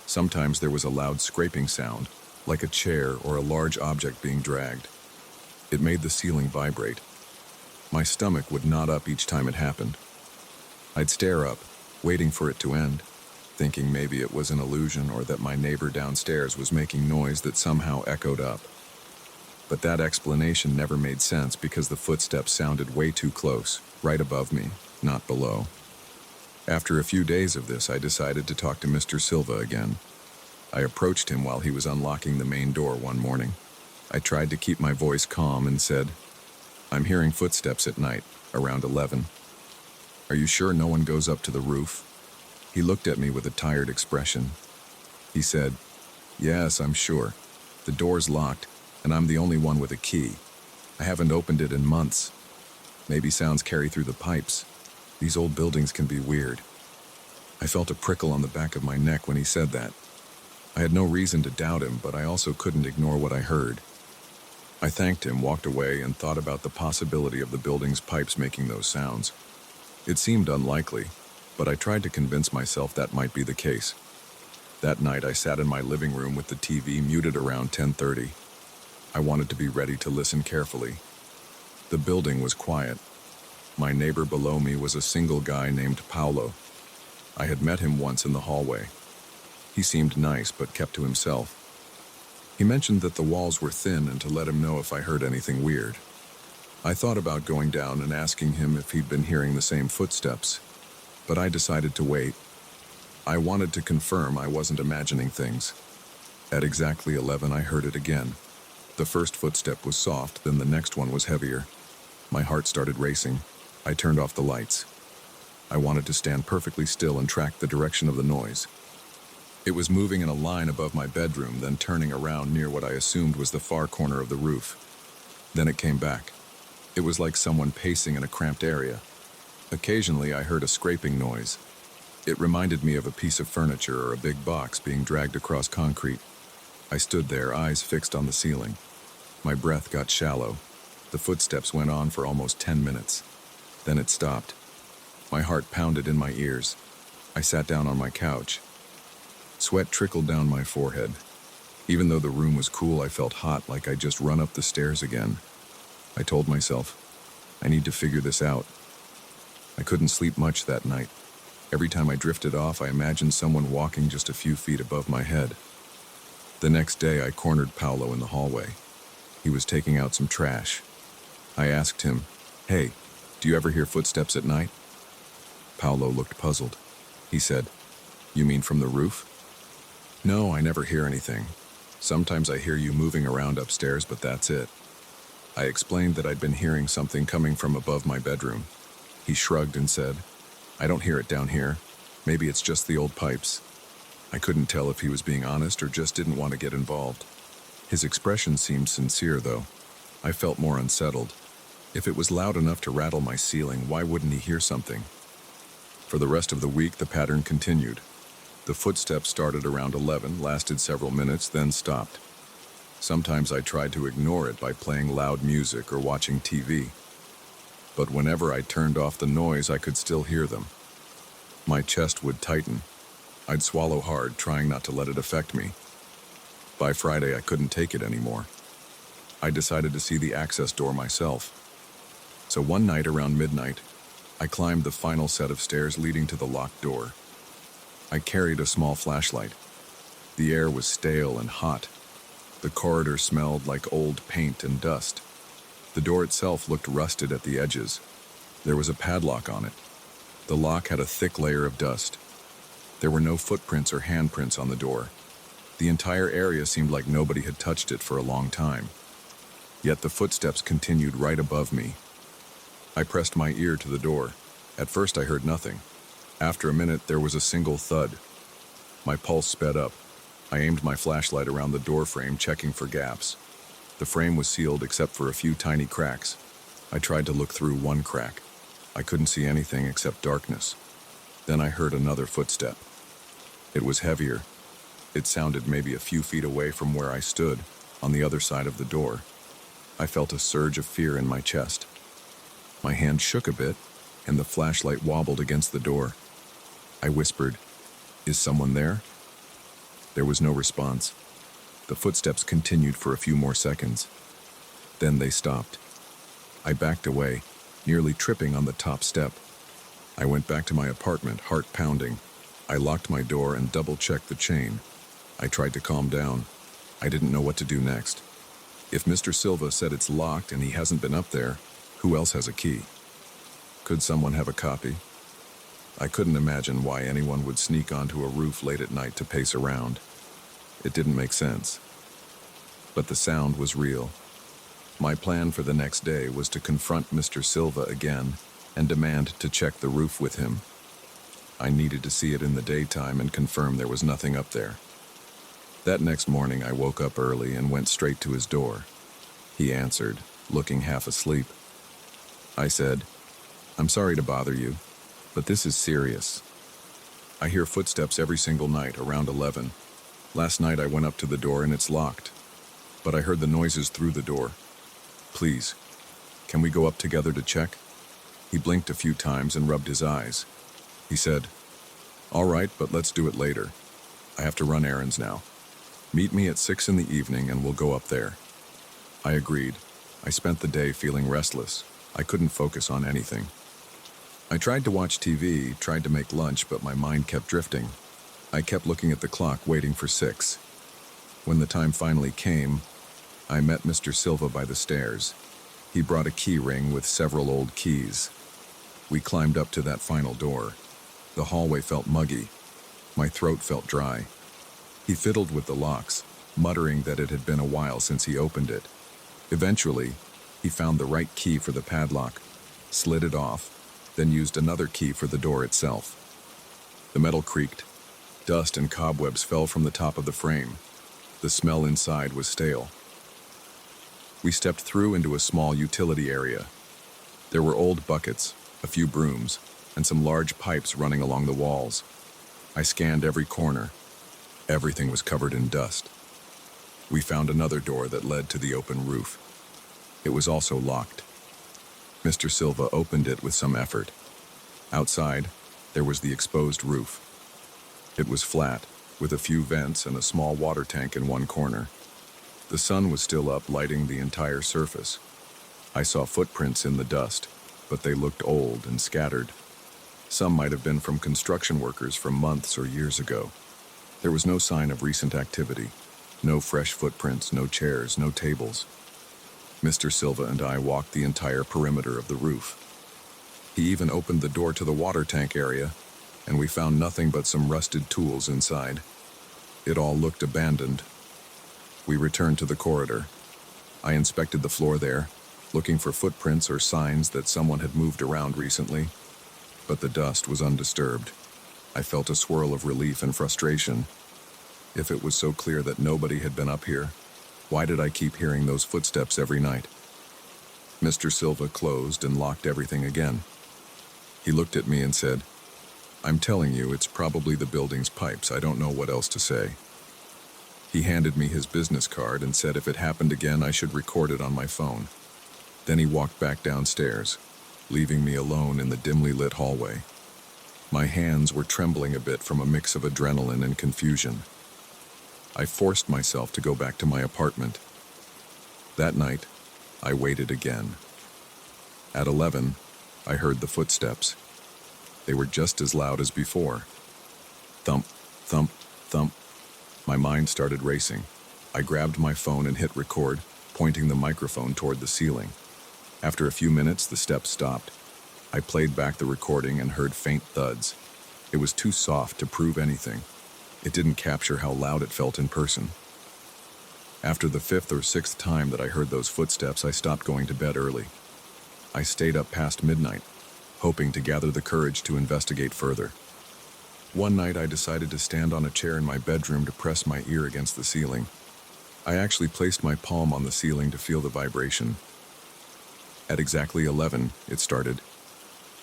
S1: Sometimes there was a loud scraping sound, like a chair or a large object being dragged. It made the ceiling vibrate. My stomach would knot up each time it happened. I'd stare up, waiting for it to end, thinking maybe it was an illusion or that my neighbor downstairs was making noise that somehow echoed up. But that explanation never made sense because the footsteps sounded way too close, right above me, not below. After a few days of this, I decided to talk to Mr. Silva again. I approached him while he was unlocking the main door one morning. I tried to keep my voice calm and said, "I'm hearing footsteps at night, around 11. Are you sure no one goes up to the roof?" He looked at me with a tired expression. He said, "Yes, I'm sure. The door's locked, and I'm the only one with a key. I haven't opened it in months. Maybe sounds carry through the pipes. These old buildings can be weird." I felt a prickle on the back of my neck when he said that. I had no reason to doubt him, but I also couldn't ignore what I heard. I thanked him, walked away, and thought about the possibility of the building's pipes making those sounds. It seemed unlikely, but I tried to convince myself that might be the case. That night, I sat in my living room with the TV muted around 10:30. I wanted to be ready to listen carefully. The building was quiet. My neighbor below me was a single guy named Paulo. I had met him once in the hallway. He seemed nice, but kept to himself. He mentioned that the walls were thin and to let him know if I heard anything weird. I thought about going down and asking him if he'd been hearing the same footsteps, but I decided to wait. I wanted to confirm I wasn't imagining things. At exactly 11, I heard it again. The first footstep was soft, then the next one was heavier. My heart started racing. I turned off the lights. I wanted to stand perfectly still and track the direction of the noise. It was moving in a line above my bedroom, then turning around near what I assumed was the far corner of the roof. Then it came back. It was like someone pacing in a cramped area. Occasionally, I heard a scraping noise. It reminded me of a piece of furniture or a big box being dragged across concrete. I stood there, eyes fixed on the ceiling. My breath got shallow. The footsteps went on for almost 10 minutes. Then it stopped. My heart pounded in my ears. I sat down on my couch. Sweat trickled down my forehead. Even though the room was cool, I felt hot, like I'd just run up the stairs again. I told myself, I need to figure this out. I couldn't sleep much that night. Every time I drifted off, I imagined someone walking just a few feet above my head. The next day, I cornered Paolo in the hallway. He was taking out some trash. I asked him, "Hey, do you ever hear footsteps at night?" Paolo looked puzzled. He said, "You mean from the roof?" "No, I never hear anything. Sometimes I hear you moving around upstairs, but that's it." I explained that I'd been hearing something coming from above my bedroom. He shrugged and said, "I don't hear it down here. Maybe it's just the old pipes." I couldn't tell if he was being honest or just didn't want to get involved. His expression seemed sincere, though. I felt more unsettled. If it was loud enough to rattle my ceiling, why wouldn't he hear something? For the rest of the week, the pattern continued. The footsteps started around 11, lasted several minutes, then stopped. Sometimes I tried to ignore it by playing loud music or watching TV. But whenever I turned off the noise, I could still hear them. My chest would tighten. I'd swallow hard, trying not to let it affect me. By Friday, I couldn't take it anymore. I decided to see the access door myself. So one night around midnight, I climbed the final set of stairs leading to the locked door. I carried a small flashlight. The air was stale and hot. The corridor smelled like old paint and dust. The door itself looked rusted at the edges. There was a padlock on it. The lock had a thick layer of dust. There were no footprints or handprints on the door. The entire area seemed like nobody had touched it for a long time. Yet the footsteps continued right above me. I pressed my ear to the door. At first I heard nothing. After a minute, there was a single thud. My pulse sped up. I aimed my flashlight around the door frame, checking for gaps. The frame was sealed except for a few tiny cracks. I tried to look through one crack. I couldn't see anything except darkness. Then I heard another footstep. It was heavier. It sounded maybe a few feet away from where I stood, on the other side of the door. I felt a surge of fear in my chest. My hand shook a bit, and the flashlight wobbled against the door. I whispered, "Is someone there?" There was no response. The footsteps continued for a few more seconds. Then they stopped. I backed away, nearly tripping on the top step. I went back to my apartment, heart pounding. I locked my door and double-checked the chain. I tried to calm down. I didn't know what to do next. If Mr. Silva said it's locked and he hasn't been up there, who else has a key? Could someone have a copy? I couldn't imagine why anyone would sneak onto a roof late at night to pace around. It didn't make sense. But the sound was real. My plan for the next day was to confront Mr. Silva again and demand to check the roof with him. I needed to see it in the daytime and confirm there was nothing up there. That next morning, I woke up early and went straight to his door. He answered, looking half asleep. I said, "I'm sorry to bother you, but this is serious. I hear footsteps every single night around 11. Last night I went up to the door and it's locked, but I heard the noises through the door. Please, can we go up together to check?" He blinked a few times and rubbed his eyes. He said, "All right, but let's do it later. I have to run errands now. Meet me at 6 in the evening and we'll go up there." I agreed. I spent the day feeling restless. I couldn't focus on anything. I tried to watch TV, tried to make lunch, but my mind kept drifting. I kept looking at the clock, waiting for 6. When the time finally came, I met Mr. Silva by the stairs. He brought a key ring with several old keys. We climbed up to that final door. The hallway felt muggy. My throat felt dry. He fiddled with the locks, muttering that it had been a while since he opened it. Eventually, he found the right key for the padlock, slid it off, then used another key for the door itself. The metal creaked. Dust and cobwebs fell from the top of the frame. The smell inside was stale. We stepped through into a small utility area. There were old buckets, a few brooms, and some large pipes running along the walls. I scanned every corner. Everything was covered in dust. We found another door that led to the open roof. It was also locked. Mr. Silva opened it with some effort. Outside, there was the exposed roof. It was flat, with a few vents and a small water tank in one corner. The sun was still up, lighting the entire surface. I saw footprints in the dust, but they looked old and scattered. Some might have been from construction workers from months or years ago. There was no sign of recent activity. No fresh footprints, no chairs, no tables. Mr. Silva and I walked the entire perimeter of the roof. He even opened the door to the water tank area, and we found nothing but some rusted tools inside. It all looked abandoned. We returned to the corridor. I inspected the floor there, looking for footprints or signs that someone had moved around recently, but the dust was undisturbed. I felt a swirl of relief and frustration. If it was so clear that nobody had been up here, why did I keep hearing those footsteps every night? Mr. Silva closed and locked everything again. He looked at me and said, "I'm telling you, it's probably the building's pipes. I don't know what else to say." He handed me his business card and said if it happened again, I should record it on my phone. Then he walked back downstairs, leaving me alone in the dimly lit hallway. My hands were trembling a bit from a mix of adrenaline and confusion. I forced myself to go back to my apartment. That night, I waited again. At 11, I heard the footsteps. They were just as loud as before. Thump, thump, thump. My mind started racing. I grabbed my phone and hit record, pointing the microphone toward the ceiling. After a few minutes, the steps stopped. I played back the recording and heard faint thuds. It was too soft to prove anything. It didn't capture how loud it felt in person. After the 5th or 6th time that I heard those footsteps, I stopped going to bed early. I stayed up past midnight, hoping to gather the courage to investigate further. One night I decided to stand on a chair in my bedroom to press my ear against the ceiling. I actually placed my palm on the ceiling to feel the vibration. At exactly 11, it started.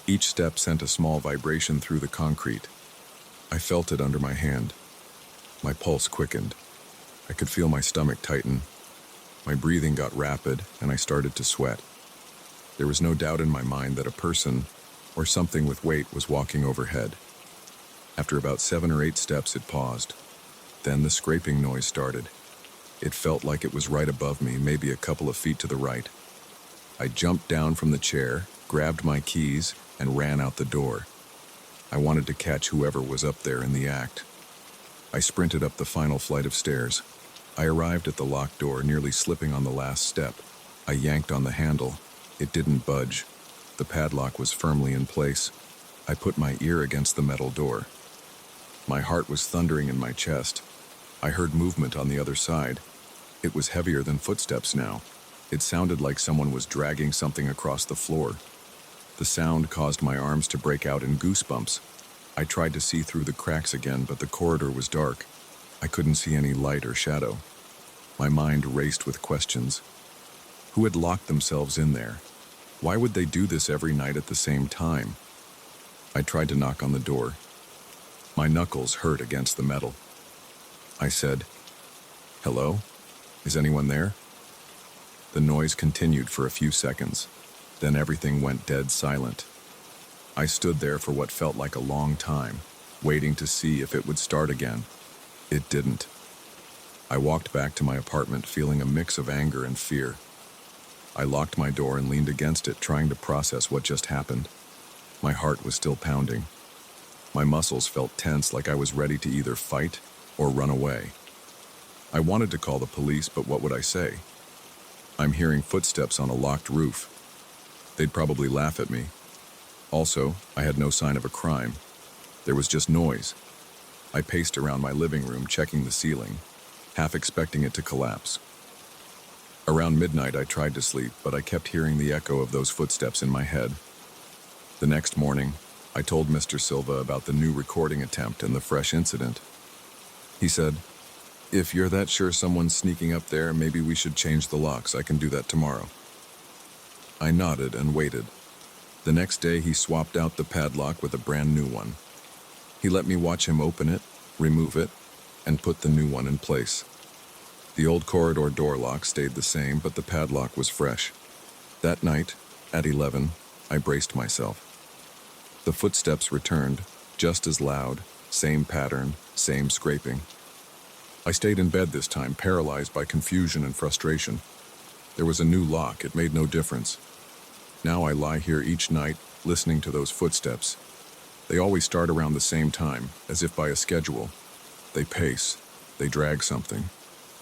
S1: Each step sent a small vibration through the concrete. I felt it under my hand. My pulse quickened. I could feel my stomach tighten. My breathing got rapid, and I started to sweat. There was no doubt in my mind that a person, or something with weight, was walking overhead. After about 7 or 8 steps, it paused. Then the scraping noise started. It felt like it was right above me, maybe a couple of feet to the right. I jumped down from the chair, grabbed my keys, and ran out the door. I wanted to catch whoever was up there in the act. I sprinted up the final flight of stairs. I arrived at the locked door, nearly slipping on the last step. I yanked on the handle. It didn't budge. The padlock was firmly in place. I put my ear against the metal door. My heart was thundering in my chest. I heard movement on the other side. It was heavier than footsteps now. It sounded like someone was dragging something across the floor. The sound caused my arms to break out in goosebumps. I tried to see through the cracks again, but the corridor was dark. I couldn't see any light or shadow. My mind raced with questions. Who had locked themselves in there? Why would they do this every night at the same time? I tried to knock on the door. My knuckles hurt against the metal. I said, "Hello? Is anyone there?" The noise continued for a few seconds. Then everything went dead silent. I stood there for what felt like a long time, waiting to see if it would start again. It didn't. I walked back to my apartment feeling a mix of anger and fear. I locked my door and leaned against it, trying to process what just happened. My heart was still pounding. My muscles felt tense, like I was ready to either fight or run away. I wanted to call the police, but what would I say? I'm hearing footsteps on a locked roof. They'd probably laugh at me. Also, I had no sign of a crime. There was just noise. I paced around my living room, checking the ceiling, half expecting it to collapse. Around midnight, I tried to sleep, but I kept hearing the echo of those footsteps in my head. The next morning, I told Mr. Silva about the new recording attempt and the fresh incident. He said, "If you're that sure someone's sneaking up there, maybe we should change the locks. I can do that tomorrow." I nodded and waited. The next day, he swapped out the padlock with a brand new one. He let me watch him open it, remove it, and put the new one in place. The old corridor door lock stayed the same, but the padlock was fresh. That night, at 11, I braced myself. The footsteps returned, just as loud, same pattern, same scraping. I stayed in bed this time, paralyzed by confusion and frustration. There was a new lock, it made no difference. Now I lie here each night, listening to those footsteps. They always start around the same time, as if by a schedule. They pace, they drag something,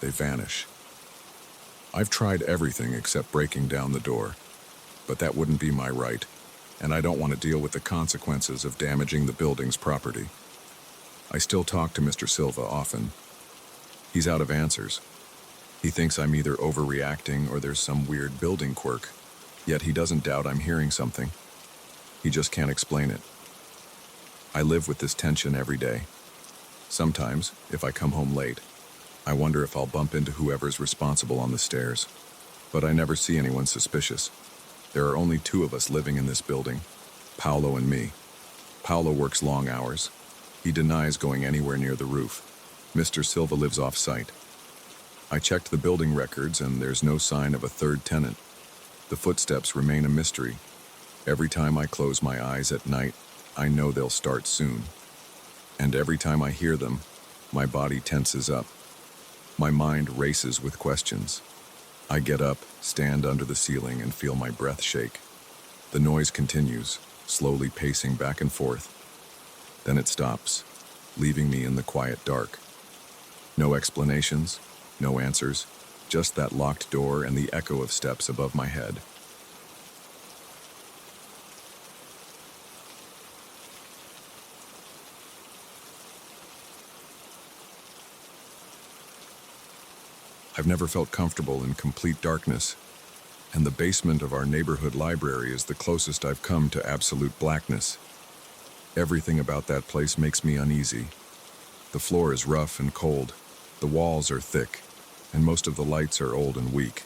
S1: they vanish. I've tried everything except breaking down the door, but that wouldn't be my right, and I don't want to deal with the consequences of damaging the building's property. I still talk to Mr. Silva often. He's out of answers. He thinks I'm either overreacting or there's some weird building quirk, yet he doesn't doubt I'm hearing something. He just can't explain it. I live with this tension every day. Sometimes, if I come home late, I wonder if I'll bump into whoever's responsible on the stairs. But I never see anyone suspicious. There are only two of us living in this building, Paolo and me. Paolo works long hours. He denies going anywhere near the roof. Mr. Silva lives off-site. I checked the building records and there's no sign of a third tenant. The footsteps remain a mystery. Every time I close my eyes at night, I know they'll start soon. And every time I hear them, my body tenses up. My mind races with questions. I get up, stand under the ceiling, and feel my breath shake. The noise continues, slowly pacing back and forth. Then it stops, leaving me in the quiet dark. No explanations, no answers, just that locked door and the echo of steps above my head. I've never felt comfortable in complete darkness, and the basement of our neighborhood library is the closest I've come to absolute blackness. Everything about that place makes me uneasy. The floor is rough and cold, the walls are thick, and most of the lights are old and weak.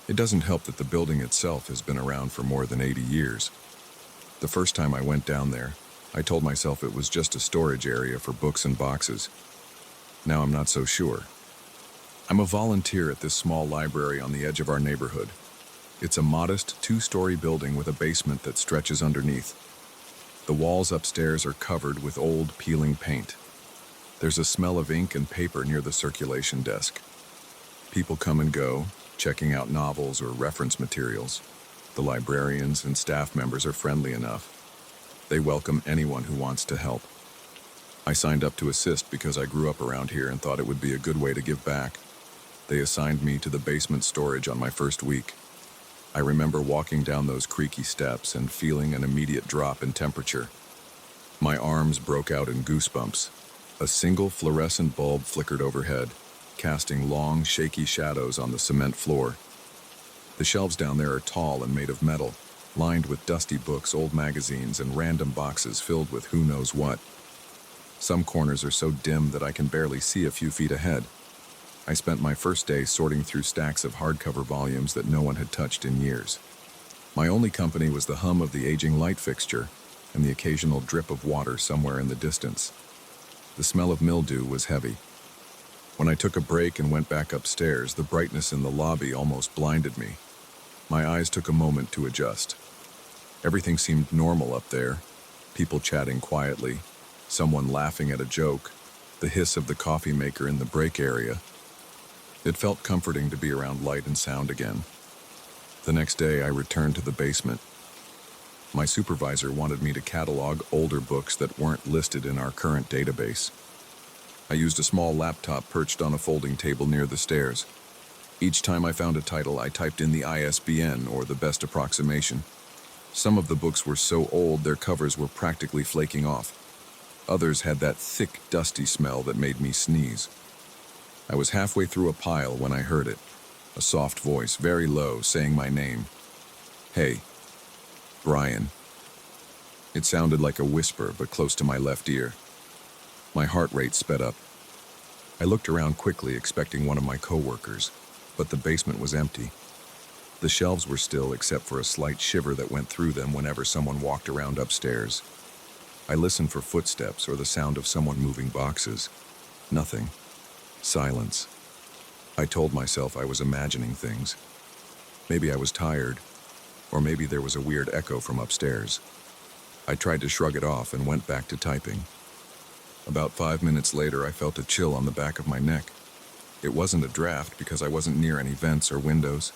S1: It doesn't help that the building itself has been around for more than 80 years. The first time I went down there, I told myself it was just a storage area for books and boxes. Now I'm not so sure. I'm a volunteer at this small library on the edge of our neighborhood. It's a modest 2-story building with a basement that stretches underneath. The walls upstairs are covered with old, peeling paint. There's a smell of ink and paper near the circulation desk. People come and go, checking out novels or reference materials. The librarians and staff members are friendly enough. They welcome anyone who wants to help. I signed up to assist because I grew up around here and thought it would be a good way to give back. They assigned me to the basement storage on my first week. I remember walking down those creaky steps and feeling an immediate drop in temperature. My arms broke out in goosebumps. A single fluorescent bulb flickered overhead, casting long, shaky shadows on the cement floor. The shelves down there are tall and made of metal, lined with dusty books, old magazines, and random boxes filled with who knows what. Some corners are so dim that I can barely see a few feet ahead. I spent my first day sorting through stacks of hardcover volumes that no one had touched in years. My only company was the hum of the aging light fixture and the occasional drip of water somewhere in the distance. The smell of mildew was heavy. When I took a break and went back upstairs, the brightness in the lobby almost blinded me. My eyes took a moment to adjust. Everything seemed normal up there. People chatting quietly, someone laughing at a joke, the hiss of the coffee maker in the break area. It felt comforting to be around light and sound again. The next day, I returned to the basement. My supervisor wanted me to catalog older books that weren't listed in our current database. I used a small laptop perched on a folding table near the stairs. Each time I found a title, I typed in the ISBN or the best approximation. Some of the books were so old their covers were practically flaking off. Others had that thick, dusty smell that made me sneeze. I was halfway through a pile when I heard it, a soft voice, very low, saying my name. "Hey, Brian." It sounded like a whisper, but close to my left ear. My heart rate sped up. I looked around quickly, expecting one of my coworkers, but the basement was empty. The shelves were still, except for a slight shiver that went through them whenever someone walked around upstairs. I listened for footsteps or the sound of someone moving boxes. Nothing. Silence. I told myself I was imagining things. Maybe I was tired, or maybe there was a weird echo from upstairs. I tried to shrug it off and went back to typing. About 5 minutes later, I felt a chill on the back of my neck. It wasn't a draft because I wasn't near any vents or windows.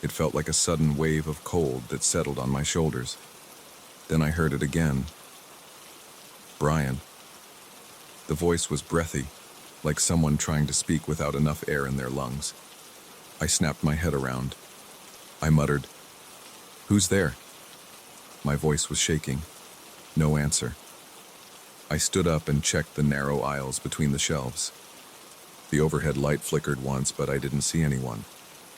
S1: It felt like a sudden wave of cold that settled on my shoulders. Then I heard it again. Brian. The voice was breathy, like someone trying to speak without enough air in their lungs. I snapped my head around. I muttered, "Who's there?" My voice was shaking. No answer. I stood up and checked the narrow aisles between the shelves. The overhead light flickered once, but I didn't see anyone.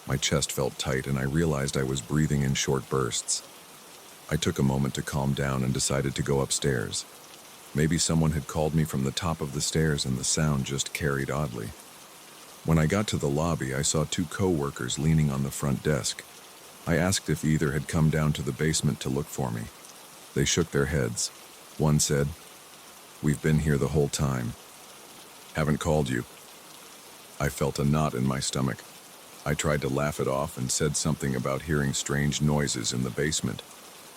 S1: My chest felt tight, and I realized I was breathing in short bursts. I took a moment to calm down and decided to go upstairs. Maybe someone had called me from the top of the stairs and the sound just carried oddly. When I got to the lobby, I saw 2 co-workers leaning on the front desk. I asked if either had come down to the basement to look for me. They shook their heads. One said, "We've been here the whole time. Haven't called you." I felt a knot in my stomach. I tried to laugh it off and said something about hearing strange noises in the basement.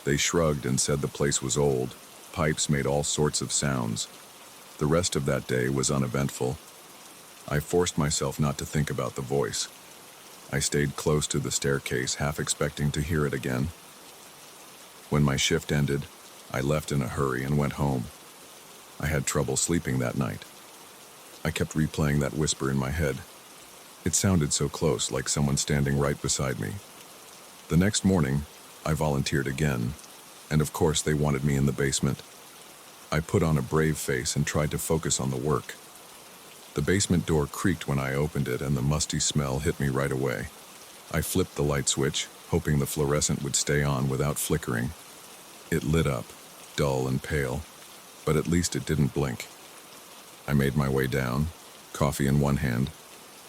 S1: They shrugged and said the place was old. Pipes made all sorts of sounds. The rest of that day was uneventful. I forced myself not to think about the voice. I stayed close to the staircase, half expecting to hear it again. When my shift ended, I left in a hurry and went home. I had trouble sleeping that night. I kept replaying that whisper in my head. It sounded so close, like someone standing right beside me. The next morning, I volunteered again, and of course they wanted me in the basement. I put on a brave face and tried to focus on the work. The basement door creaked when I opened it, and the musty smell hit me right away. I flipped the light switch, hoping the fluorescent would stay on without flickering. It lit up, dull and pale, but at least it didn't blink. I made my way down, coffee in one hand,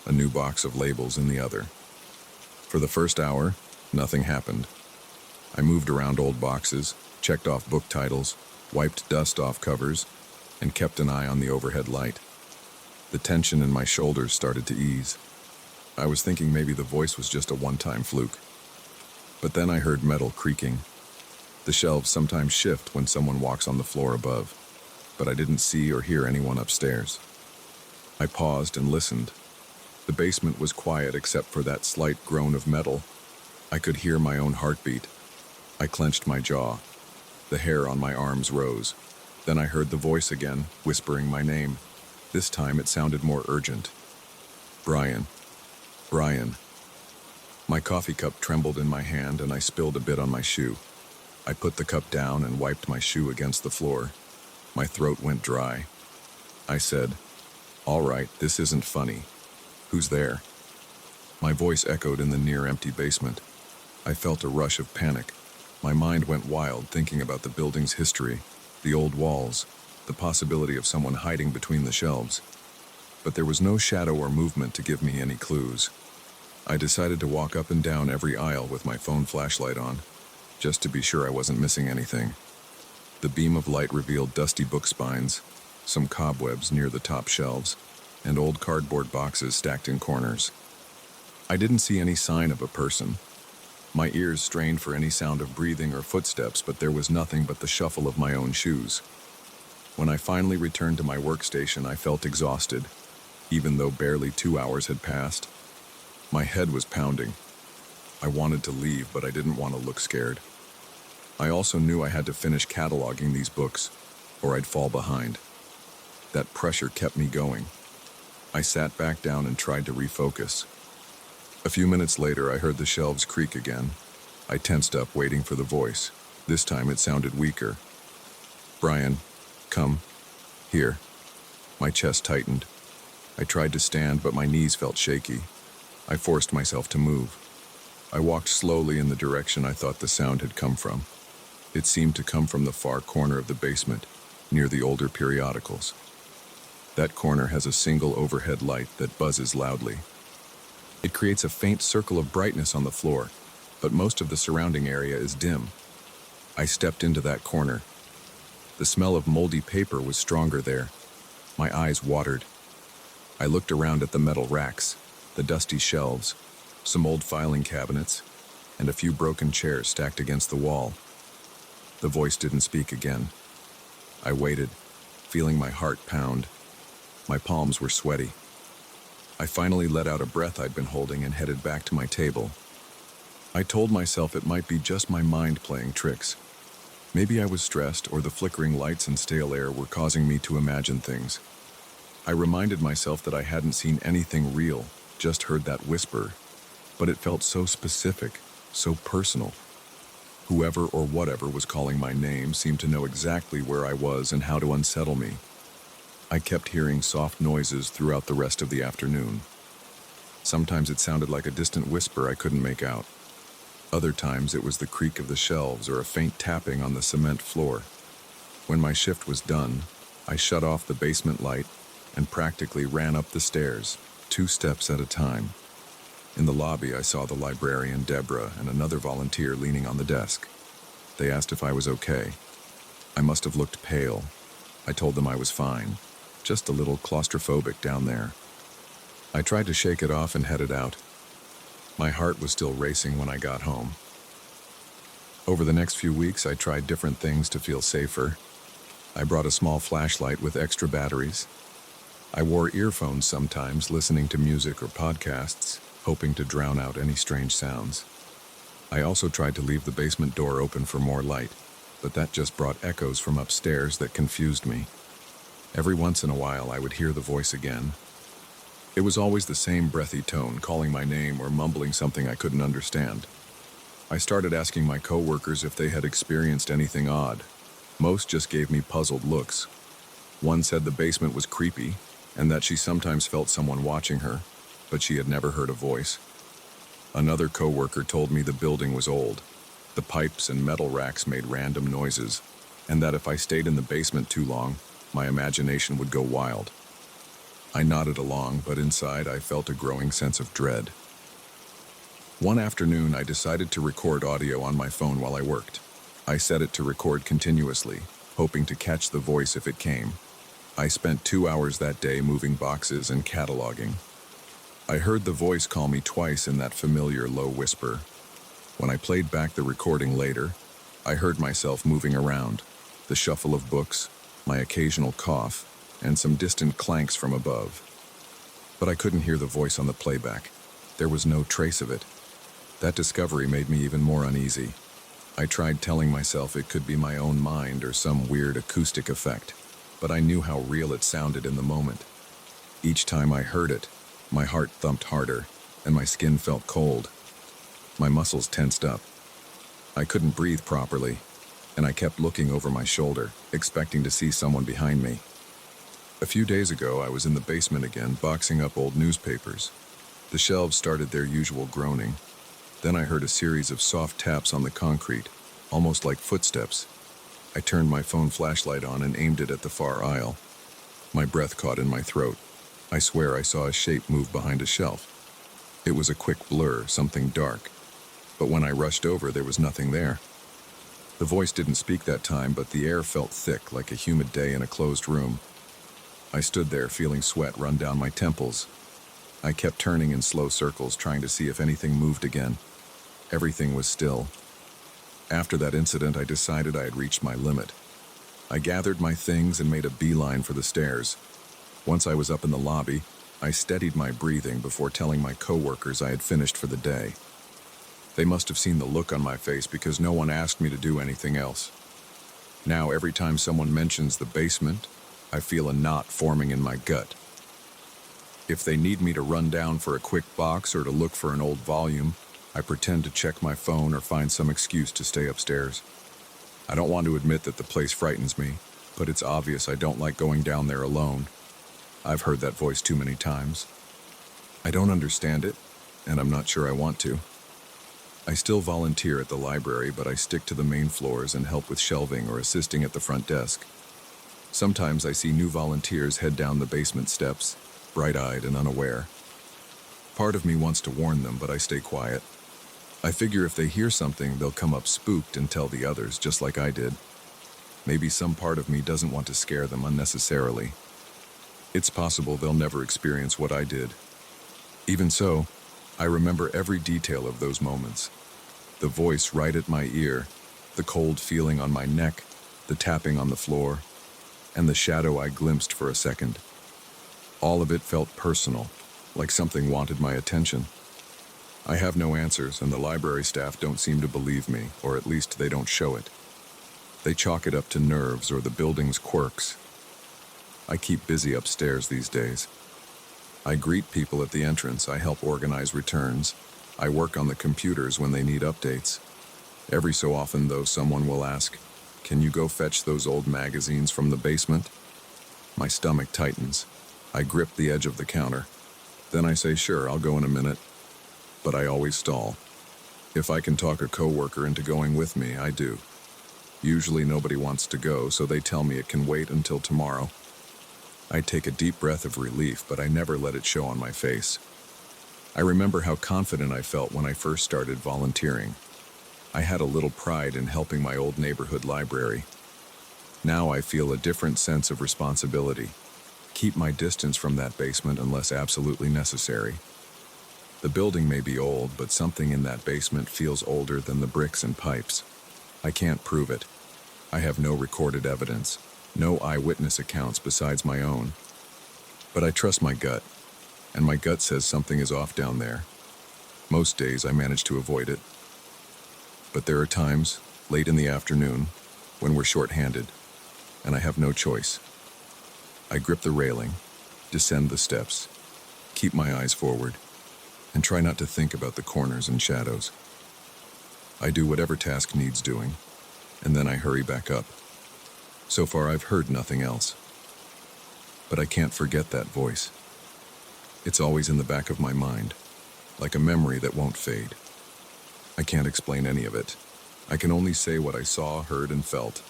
S1: a new box of labels in the other. For the first hour, nothing happened. I moved around old boxes, checked off book titles, wiped dust off covers, and kept an eye on the overhead light. The tension in my shoulders started to ease. I was thinking maybe the voice was just a one-time fluke. But then I heard metal creaking. The shelves sometimes shift when someone walks on the floor above, but I didn't see or hear anyone upstairs. I paused and listened. The basement was quiet except for that slight groan of metal. I could hear my own heartbeat. I clenched my jaw. The hair on my arms rose. Then I heard the voice again, whispering my name. This time it sounded more urgent. "Brian. Brian." My coffee cup trembled in my hand and I spilled a bit on my shoe. I put the cup down and wiped my shoe against the floor. My throat went dry. I said, "All right, this isn't funny. Who's there?" My voice echoed in the near-empty basement. I felt a rush of panic. My mind went wild thinking about the building's history, the old walls, the possibility of someone hiding between the shelves. But there was no shadow or movement to give me any clues. I decided to walk up and down every aisle with my phone flashlight on, just to be sure I wasn't missing anything. The beam of light revealed dusty book spines, some cobwebs near the top shelves, and old cardboard boxes stacked in corners. I didn't see any sign of a person. My ears strained for any sound of breathing or footsteps, but there was nothing but the shuffle of my own shoes. When I finally returned to my workstation, I felt exhausted, even though barely 2 hours had passed. My head was pounding. I wanted to leave, but I didn't want to look scared. I also knew I had to finish cataloging these books, or I'd fall behind. That pressure kept me going. I sat back down and tried to refocus. A few minutes later, I heard the shelves creak again. I tensed up, waiting for the voice. This time it sounded weaker. "Brian, come. Here." My chest tightened. I tried to stand, but my knees felt shaky. I forced myself to move. I walked slowly in the direction I thought the sound had come from. It seemed to come from the far corner of the basement, near the older periodicals. That corner has a single overhead light that buzzes loudly. It creates a faint circle of brightness on the floor, but most of the surrounding area is dim. I stepped into that corner. The smell of moldy paper was stronger there. My eyes watered. I looked around at the metal racks, the dusty shelves, some old filing cabinets, and a few broken chairs stacked against the wall. The voice didn't speak again. I waited, feeling my heart pound. My palms were sweaty. I finally let out a breath I'd been holding and headed back to my table. I told myself it might be just my mind playing tricks. Maybe I was stressed, or the flickering lights and stale air were causing me to imagine things. I reminded myself that I hadn't seen anything real, just heard that whisper. But it felt so specific, so personal. Whoever or whatever was calling my name seemed to know exactly where I was and how to unsettle me. I kept hearing soft noises throughout the rest of the afternoon. Sometimes it sounded like a distant whisper I couldn't make out. Other times it was the creak of the shelves or a faint tapping on the cement floor. When my shift was done, I shut off the basement light and practically ran up the stairs, 2 steps at a time. In the lobby, I saw the librarian, Deborah, and another volunteer leaning on the desk. They asked if I was okay. I must have looked pale. I told them I was fine, just a little claustrophobic down there. I tried to shake it off and headed out. My heart was still racing when I got home. Over the next few weeks, I tried different things to feel safer. I brought a small flashlight with extra batteries. I wore earphones sometimes, listening to music or podcasts, hoping to drown out any strange sounds. I also tried to leave the basement door open for more light, but that just brought echoes from upstairs that confused me. Every once in a while, I would hear the voice again. It was always the same breathy tone, calling my name or mumbling something I couldn't understand. I started asking my coworkers if they had experienced anything odd. Most just gave me puzzled looks. One said the basement was creepy, and that she sometimes felt someone watching her, but she had never heard a voice. Another coworker told me the building was old. The pipes and metal racks made random noises, and that if I stayed in the basement too long, my imagination would go wild. I nodded along, but inside I felt a growing sense of dread. One afternoon, I decided to record audio on my phone while I worked. I set it to record continuously, hoping to catch the voice if it came. I spent 2 hours that day moving boxes and cataloging. I heard the voice call me twice in that familiar low whisper. When I played back the recording later, I heard myself moving around, the shuffle of books, my occasional cough, and some distant clanks from above. But I couldn't hear the voice on the playback. There was no trace of it. That discovery made me even more uneasy. I tried telling myself it could be my own mind or some weird acoustic effect, but I knew how real it sounded in the moment. Each time I heard it, my heart thumped harder, and my skin felt cold. My muscles tensed up. I couldn't breathe properly, and I kept looking over my shoulder, expecting to see someone behind me. A few days ago, I was in the basement again, boxing up old newspapers. The shelves started their usual groaning. Then I heard a series of soft taps on the concrete, almost like footsteps. I turned my phone flashlight on and aimed it at the far aisle. My breath caught in my throat. I swear I saw a shape move behind a shelf. It was a quick blur, something dark. But when I rushed over, there was nothing there. The voice didn't speak that time, but the air felt thick, like a humid day in a closed room. I stood there, feeling sweat run down my temples. I kept turning in slow circles, trying to see if anything moved again. Everything was still. After that incident, I decided I had reached my limit. I gathered my things and made a beeline for the stairs. Once I was up in the lobby, I steadied my breathing before telling my coworkers I had finished for the day. They must have seen the look on my face because no one asked me to do anything else. Now, every time someone mentions the basement, I feel a knot forming in my gut. If they need me to run down for a quick box or to look for an old volume, I pretend to check my phone or find some excuse to stay upstairs. I don't want to admit that the place frightens me, but it's obvious I don't like going down there alone. I've heard that voice too many times. I don't understand it, and I'm not sure I want to. I still volunteer at the library, but I stick to the main floors and help with shelving or assisting at the front desk. Sometimes I see new volunteers head down the basement steps, bright-eyed and unaware. Part of me wants to warn them, but I stay quiet. I figure if they hear something, they'll come up spooked and tell the others, just like I did. Maybe some part of me doesn't want to scare them unnecessarily. It's possible they'll never experience what I did. Even so, I remember every detail of those moments. The voice right at my ear, the cold feeling on my neck, the tapping on the floor, and the shadow I glimpsed for a second. All of it felt personal, like something wanted my attention. I have no answers, and the library staff don't seem to believe me, or at least they don't show it. They chalk it up to nerves or the building's quirks. I keep busy upstairs these days. I greet people at the entrance, I help organize returns, I work on the computers when they need updates. Every so often, though, someone will ask, "Can you go fetch those old magazines from the basement?" My stomach tightens. I grip the edge of the counter. Then I say, "Sure, I'll go in a minute." But I always stall. If I can talk a coworker into going with me, I do. Usually nobody wants to go, so they tell me it can wait until tomorrow. I take a deep breath of relief, but I never let it show on my face. I remember how confident I felt when I first started volunteering. I had a little pride in helping my old neighborhood library. Now I feel a different sense of responsibility. Keep my distance from that basement unless absolutely necessary. The building may be old, but something in that basement feels older than the bricks and pipes. I can't prove it. I have no recorded evidence, no eyewitness accounts besides my own. But I trust my gut, and my gut says something is off down there. Most days I manage to avoid it. But there are times, late in the afternoon, when we're short-handed, and I have no choice. I grip the railing, descend the steps, keep my eyes forward, and try not to think about the corners and shadows. I do whatever task needs doing, and then I hurry back up. So far, I've heard nothing else. But I can't forget that voice. It's always in the back of my mind, like a memory that won't fade. I can't explain any of it. I can only say what I saw, heard, and felt.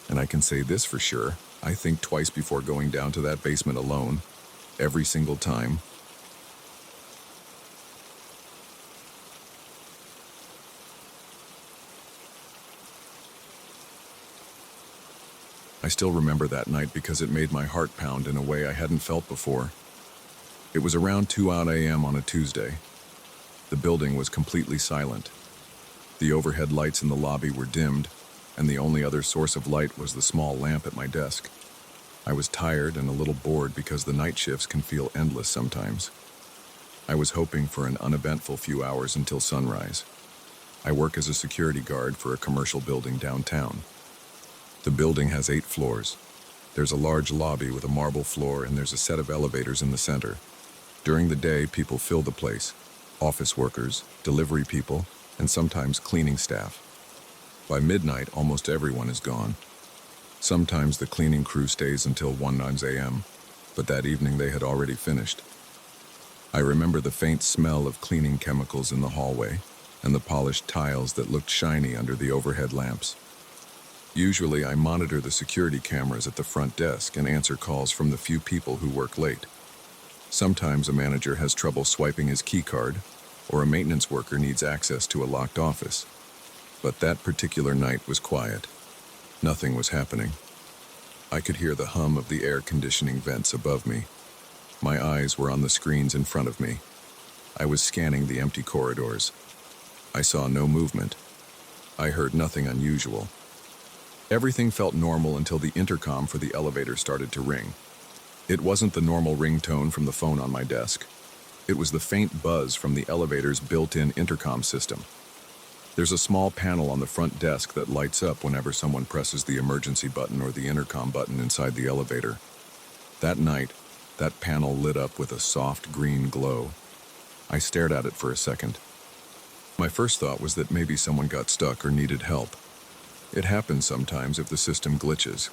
S1: And I can say this for sure: I think twice before going down to that basement alone, every single time. I still remember that night because it made my heart pound in a way I hadn't felt before. It was around 2 a.m. on a Tuesday. The building was completely silent. The overhead lights in the lobby were dimmed, and the only other source of light was the small lamp at my desk. I was tired and a little bored because the night shifts can feel endless sometimes. I was hoping for an uneventful few hours until sunrise. I work as a security guard for a commercial building downtown. The building has 8 floors. There's a large lobby with a marble floor, and there's a set of elevators in the center. During the day, people fill the place: office workers, delivery people, and sometimes cleaning staff. By midnight, almost everyone is gone. Sometimes the cleaning crew stays until 1 a.m., but that evening they had already finished. I remember the faint smell of cleaning chemicals in the hallway, and the polished tiles that looked shiny under the overhead lamps. Usually, I monitor the security cameras at the front desk and answer calls from the few people who work late. Sometimes a manager has trouble swiping his key card, or a maintenance worker needs access to a locked office. But that particular night was quiet. Nothing was happening. I could hear the hum of the air conditioning vents above me. My eyes were on the screens in front of me. I was scanning the empty corridors. I saw no movement. I heard nothing unusual. Everything felt normal until the intercom for the elevator started to ring. It wasn't the normal ringtone from the phone on my desk. It was the faint buzz from the elevator's built-in intercom system. There's a small panel on the front desk that lights up whenever someone presses the emergency button or the intercom button inside the elevator. That night, that panel lit up with a soft green glow. I stared at it for a second. My first thought was that maybe someone got stuck or needed help. It happens sometimes if the system glitches.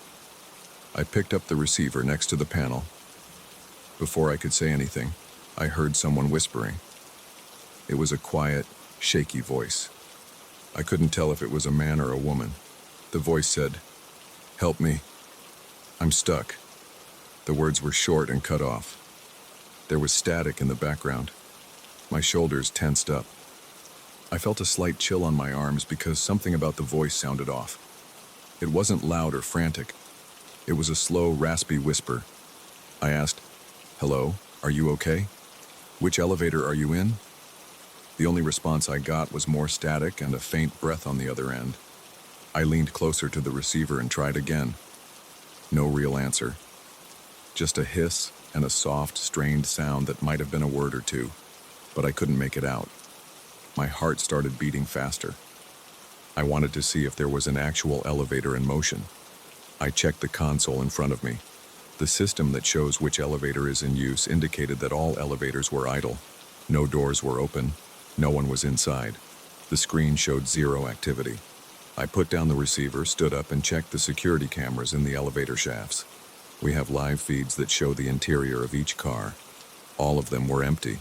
S1: I picked up the receiver next to the panel. Before I could say anything, I heard someone whispering. It was a quiet, shaky voice. I couldn't tell if it was a man or a woman. The voice said, "Help me." I'm stuck. The words were short and cut off. There was static in the background. My shoulders tensed up. I felt a slight chill on my arms because something about the voice sounded off. It wasn't loud or frantic. It was a slow, raspy whisper. I asked, "Hello, are you okay? Which elevator are you in?" The only response I got was more static and a faint breath on the other end. I leaned closer to the receiver and tried again. No real answer. Just a hiss and a soft, strained sound that might have been a word or two, but I couldn't make it out. My heart started beating faster. I wanted to see if there was an actual elevator in motion. I checked the console in front of me. The system that shows which elevator is in use indicated that all elevators were idle. No doors were open. No one was inside. The screen showed zero activity. I put down the receiver, stood up, and checked the security cameras in the elevator shafts. We have live feeds that show the interior of each car. All of them were empty.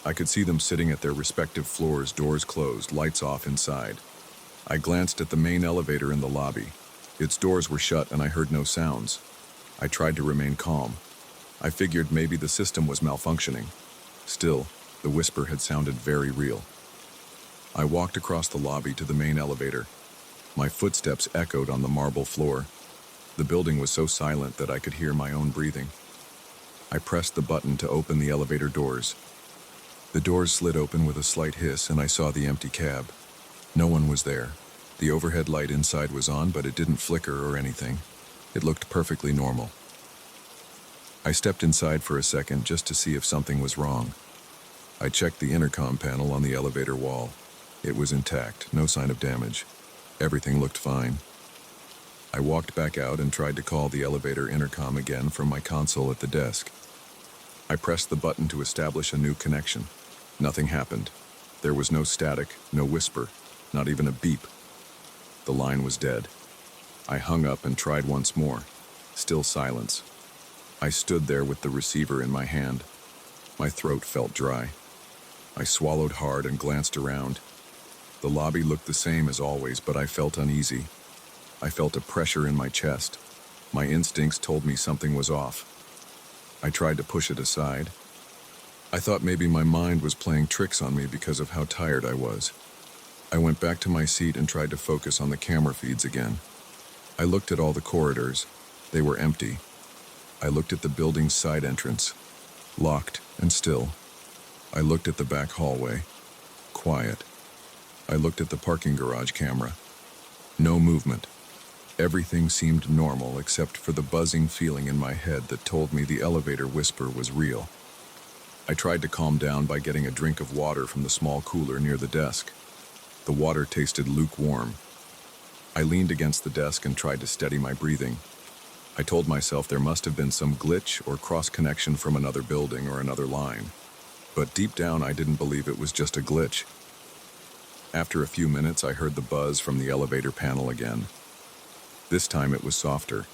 S1: I could see them sitting at their respective floors, doors closed, lights off inside. I glanced at the main elevator in the lobby. Its doors were shut and I heard no sounds. I tried to remain calm. I figured maybe the system was malfunctioning. Still, the whisper had sounded very real. I walked across the lobby to the main elevator. My footsteps echoed on the marble floor. The building was so silent that I could hear my own breathing. I pressed the button to open the elevator doors. The doors slid open with a slight hiss and I saw the empty cab. No one was there. The overhead light inside was on, but it didn't flicker or anything. It looked perfectly normal. I stepped inside for a second just to see if something was wrong. I checked the intercom panel on the elevator wall. It was intact, no sign of damage. Everything looked fine. I walked back out and tried to call the elevator intercom again from my console at the desk. I pressed the button to establish a new connection. Nothing happened. There was no static, no whisper, not even a beep. The line was dead. I hung up and tried once more. Still silence. I stood there with the receiver in my hand. My throat felt dry. I swallowed hard and glanced around. The lobby looked the same as always, but I felt uneasy. I felt a pressure in my chest. My instincts told me something was off. I tried to push it aside. I thought maybe my mind was playing tricks on me because of how tired I was. I went back to my seat and tried to focus on the camera feeds again. I looked at all the corridors. They were empty. I looked at the building's side entrance. Locked and still. I looked at the back hallway. Quiet. I looked at the parking garage camera. No movement. Everything seemed normal except for the buzzing feeling in my head that told me the elevator whisper was real. I tried to calm down by getting a drink of water from the small cooler near the desk. The water tasted lukewarm. I leaned against the desk and tried to steady my breathing. I told myself there must have been some glitch or cross-connection from another building or another line. But deep down, I didn't believe it was just a glitch. After a few minutes, I heard the buzz from the elevator panel again. This time it was softer.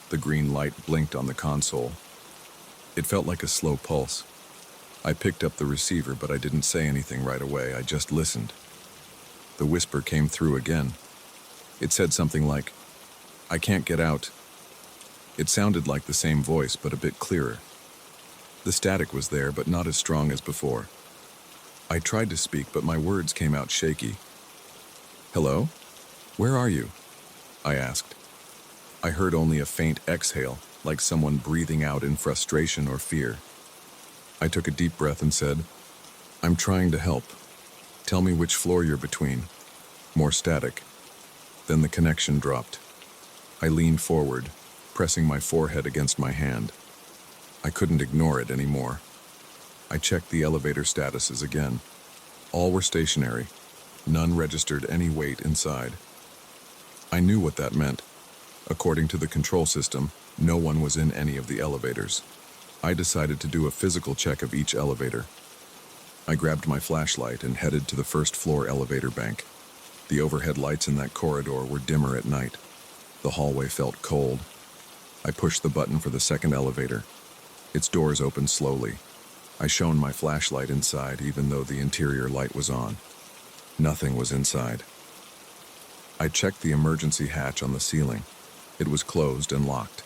S1: The green light blinked on the console. It felt like a slow pulse. I picked up the receiver, but I didn't say anything right away. I just listened. The whisper came through again. It said something like, "I can't get out." It sounded like the same voice, but a bit clearer. The static was there, but not as strong as before. I tried to speak, but my words came out shaky. "Hello? Where are you?" I asked. I heard only a faint exhale, like someone breathing out in frustration or fear. I took a deep breath and said, "I'm trying to help. Tell me which floor you're between." More static. Then the connection dropped. I leaned forward, pressing my forehead against my hand. I couldn't ignore it anymore. I checked the elevator statuses again. All were stationary. None registered any weight inside. I knew what that meant. According to the control system, no one was in any of the elevators. I decided to do a physical check of each elevator. I grabbed my flashlight and headed to the first floor elevator bank. The overhead lights in that corridor were dimmer at night. The hallway felt cold. I pushed the button for the second elevator. Its doors opened slowly. I shone my flashlight inside, even though the interior light was on. Nothing was inside. I checked the emergency hatch on the ceiling. It was closed and locked.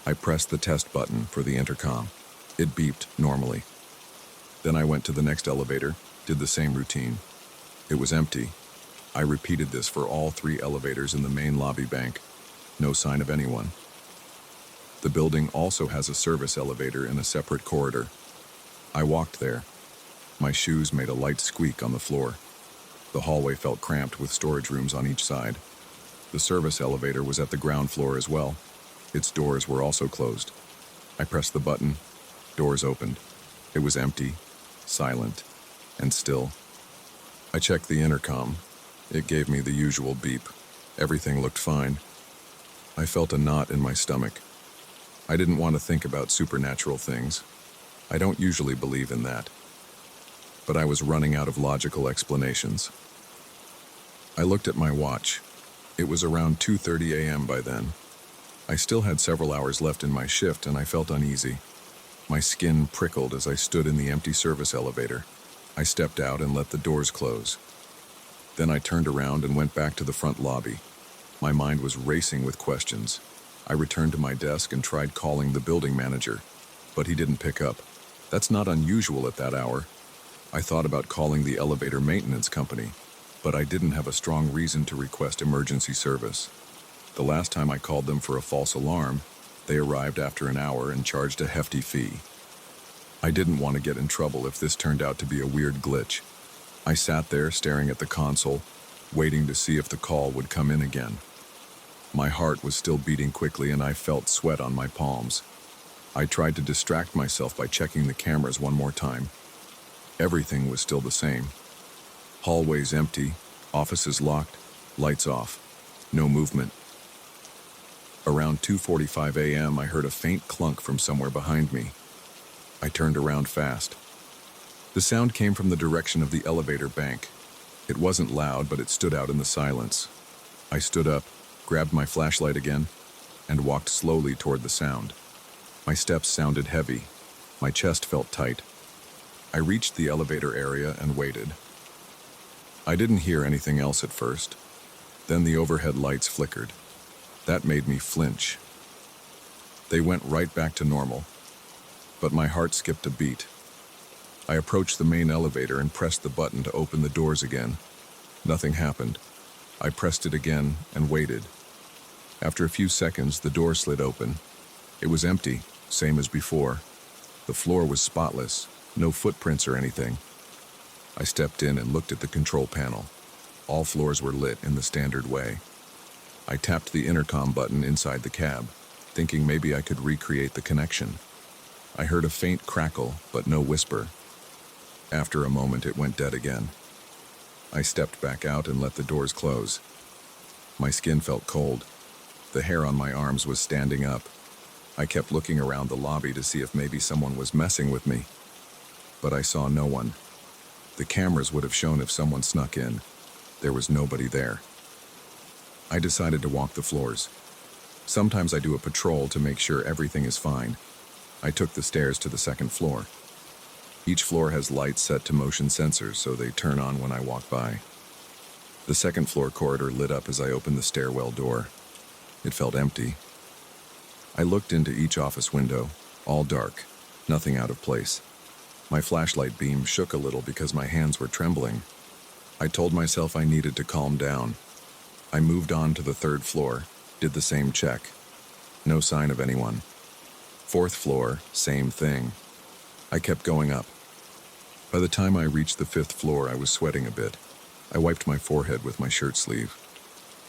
S1: I pressed the test button for the intercom. It beeped normally. Then I went to the next elevator, did the same routine. It was empty. I repeated this for all 3 elevators in the main lobby bank. No sign of anyone. The building also has a service elevator in a separate corridor. I walked there. My shoes made a light squeak on the floor. The hallway felt cramped with storage rooms on each side. The service elevator was at the ground floor as well. Its doors were also closed. I pressed the button. Doors opened. It was empty, silent, and still. I checked the intercom. It gave me the usual beep. Everything looked fine. I felt a knot in my stomach. I didn't want to think about supernatural things. I don't usually believe in that. But I was running out of logical explanations. I looked at my watch. It was around 2:30 a.m. by then. I still had several hours left in my shift and I felt uneasy. My skin prickled as I stood in the empty service elevator. I stepped out and let the doors close. Then I turned around and went back to the front lobby. My mind was racing with questions. I returned to my desk and tried calling the building manager, but he didn't pick up. That's not unusual at that hour. I thought about calling the elevator maintenance company, but I didn't have a strong reason to request emergency service. The last time I called them for a false alarm, they arrived after an hour and charged a hefty fee. I didn't want to get in trouble if this turned out to be a weird glitch. I sat there staring at the console, waiting to see if the call would come in again. My heart was still beating quickly and I felt sweat on my palms. I tried to distract myself by checking the cameras one more time. Everything was still the same. Hallways empty, offices locked, lights off. No movement. Around 2:45 a.m., I heard a faint clunk from somewhere behind me. I turned around fast. The sound came from the direction of the elevator bank. It wasn't loud, but it stood out in the silence. I stood up, grabbed my flashlight again, and walked slowly toward the sound. My steps sounded heavy. My chest felt tight. I reached the elevator area and waited. I didn't hear anything else at first. Then the overhead lights flickered. That made me flinch. They went right back to normal, but my heart skipped a beat. I approached the main elevator and pressed the button to open the doors again. Nothing happened. I pressed it again and waited. After a few seconds, the door slid open. It was empty, same as before. The floor was spotless, no footprints or anything. I stepped in and looked at the control panel. All floors were lit in the standard way. I tapped the intercom button inside the cab, thinking maybe I could recreate the connection. I heard a faint crackle, but no whisper. After a moment, it went dead again. I stepped back out and let the doors close. My skin felt cold. The hair on my arms was standing up. I kept looking around the lobby to see if maybe someone was messing with me. But I saw no one. The cameras would have shown if someone snuck in. There was nobody there. I decided to walk the floors. Sometimes I do a patrol to make sure everything is fine. I took the stairs to the second floor. Each floor has lights set to motion sensors, so they turn on when I walk by. The second floor corridor lit up as I opened the stairwell door. It felt empty. I looked into each office window, all dark, nothing out of place. My flashlight beam shook a little because my hands were trembling. I told myself I needed to calm down. I moved on to the third floor, did the same check. No sign of anyone. Fourth floor, same thing. I kept going up. By the time I reached the fifth floor, I was sweating a bit. I wiped my forehead with my shirt sleeve.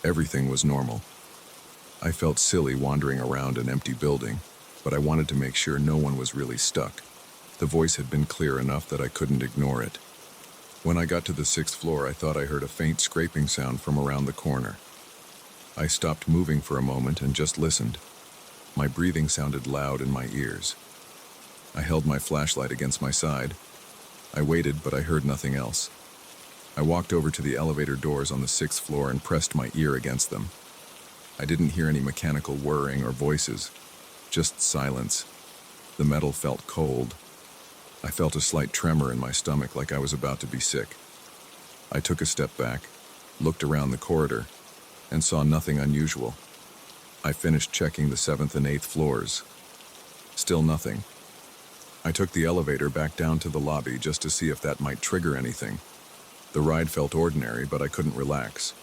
S1: Everything was normal. I felt silly wandering around an empty building, but I wanted to make sure no one was really stuck. The voice had been clear enough that I couldn't ignore it. When I got to the sixth floor, I thought I heard a faint scraping sound from around the corner. I stopped moving for a moment and just listened. My breathing sounded loud in my ears. I held my flashlight against my side. I waited, but I heard nothing else. I walked over to the elevator doors on the sixth floor and pressed my ear against them. I didn't hear any mechanical whirring or voices, just silence. The metal felt cold. I felt a slight tremor in my stomach, like I was about to be sick. I took a step back, looked around the corridor, and saw nothing unusual. I finished checking the 7th and 8th floors. Still nothing. I took the elevator back down to the lobby just to see if that might trigger anything. The ride felt ordinary, but I couldn't relax.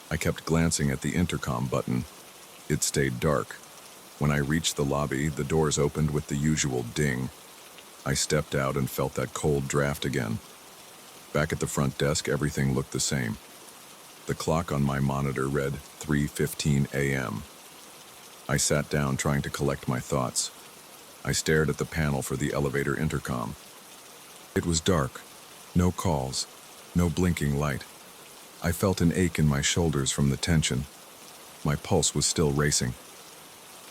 S1: I kept glancing at the intercom button. It stayed dark. When I reached the lobby, the doors opened with the usual ding. I stepped out and felt that cold draft again. Back at the front desk, everything looked the same. The clock on my monitor read 3:15 a.m. I sat down trying to collect my thoughts. I stared at the panel for the elevator intercom. It was dark. No calls. No blinking light. I felt an ache in my shoulders from the tension. My pulse was still racing.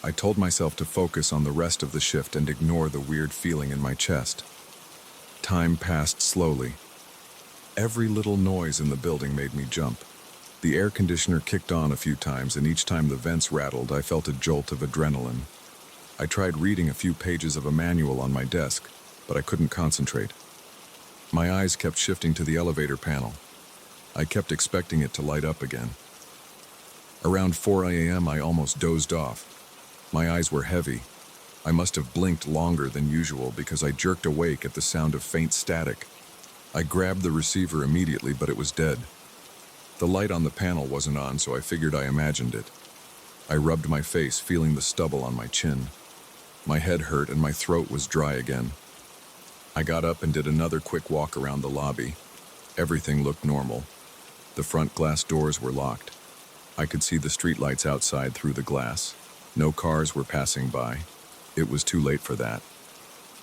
S1: I told myself to focus on the rest of the shift and ignore the weird feeling in my chest. Time passed slowly. Every little noise in the building made me jump. The air conditioner kicked on a few times, and each time the vents rattled, I felt a jolt of adrenaline. I tried reading a few pages of a manual on my desk, but I couldn't concentrate. My eyes kept shifting to the elevator panel. I kept expecting it to light up again. Around 4 a.m., I almost dozed off. My eyes were heavy. I must have blinked longer than usual because I jerked awake at the sound of faint static. I grabbed the receiver immediately, but it was dead. The light on the panel wasn't on, so I figured I imagined it. I rubbed my face, feeling the stubble on my chin. My head hurt and my throat was dry again. I got up and did another quick walk around the lobby. Everything looked normal. The front glass doors were locked. I could see the streetlights outside through the glass. No cars were passing by. It was too late for that.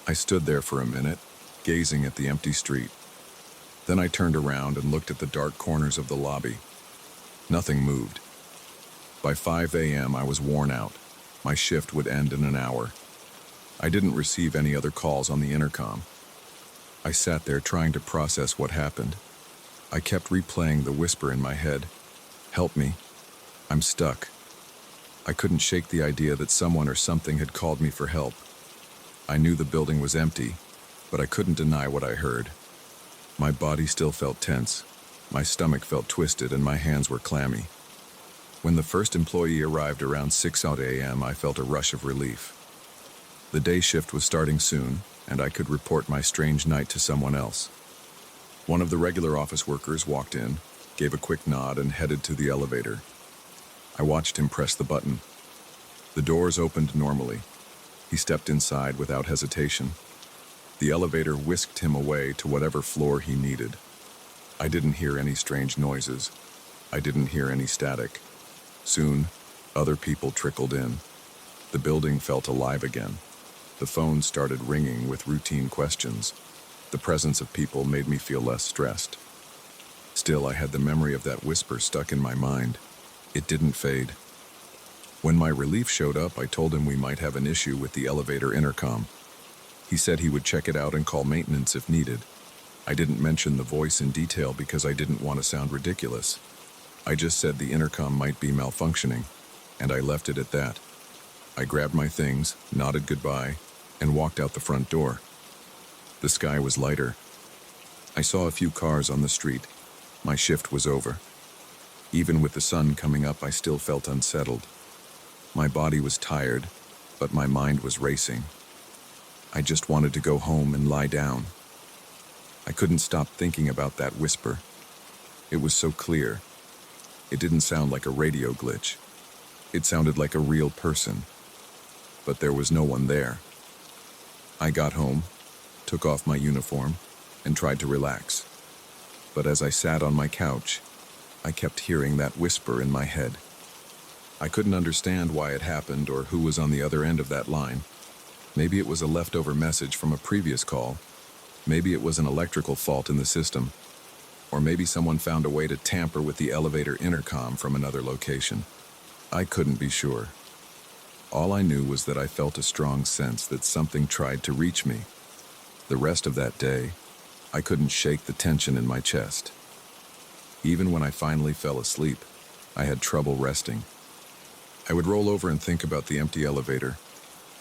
S1: I stood there for a minute, gazing at the empty street. Then I turned around and looked at the dark corners of the lobby. Nothing moved. By 5 a.m., I was worn out. My shift would end in an hour. I didn't receive any other calls on the intercom. I sat there trying to process what happened. I kept replaying the whisper in my head. Help me. I'm stuck. I couldn't shake the idea that someone or something had called me for help. I knew the building was empty, but I couldn't deny what I heard. My body still felt tense. My stomach felt twisted and my hands were clammy. When the first employee arrived around 6 a.m., I felt a rush of relief. The day shift was starting soon, and I could report my strange night to someone else. One of the regular office workers walked in, gave a quick nod, and headed to the elevator. I watched him press the button. The doors opened normally. He stepped inside without hesitation. The elevator whisked him away to whatever floor he needed. I didn't hear any strange noises. I didn't hear any static. Soon, other people trickled in. The building felt alive again. The phone started ringing with routine questions. The presence of people made me feel less stressed. Still, I had the memory of that whisper stuck in my mind. It didn't fade. When my relief showed up, I told him we might have an issue with the elevator intercom. He said he would check it out and call maintenance if needed. I didn't mention the voice in detail because I didn't want to sound ridiculous. I just said the intercom might be malfunctioning, and I left it at that. I grabbed my things, nodded goodbye, and walked out the front door. The sky was lighter. I saw a few cars on the street. My shift was over. Even with the sun coming up, I still felt unsettled. My body was tired, but my mind was racing. I just wanted to go home and lie down. I couldn't stop thinking about that whisper. It was so clear. It didn't sound like a radio glitch. It sounded like a real person. But there was no one there. I got home, took off my uniform, and tried to relax. But as I sat on my couch, I kept hearing that whisper in my head. I couldn't understand why it happened or who was on the other end of that line. Maybe it was a leftover message from a previous call. Maybe it was an electrical fault in the system. Or maybe someone found a way to tamper with the elevator intercom from another location. I couldn't be sure. All I knew was that I felt a strong sense that something tried to reach me. The rest of that day, I couldn't shake the tension in my chest. Even when I finally fell asleep, I had trouble resting. I would roll over and think about the empty elevator,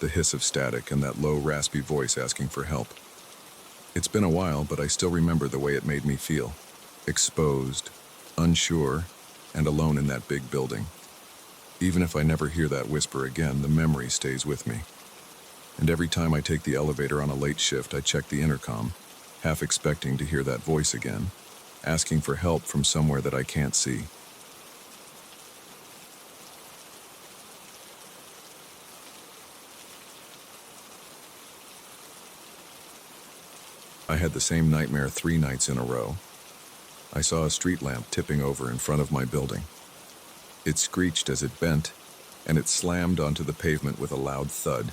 S1: the hiss of static, and that low, raspy voice asking for help. It's been a while, but I still remember the way it made me feel. Exposed, unsure, and alone in that big building. Even if I never hear that whisper again, the memory stays with me. And every time I take the elevator on a late shift, I check the intercom, half expecting to hear that voice again, asking for help from somewhere that I can't see. I had the same nightmare 3 nights in a row. I saw a street lamp tipping over in front of my building. It screeched as it bent, and it slammed onto the pavement with a loud thud.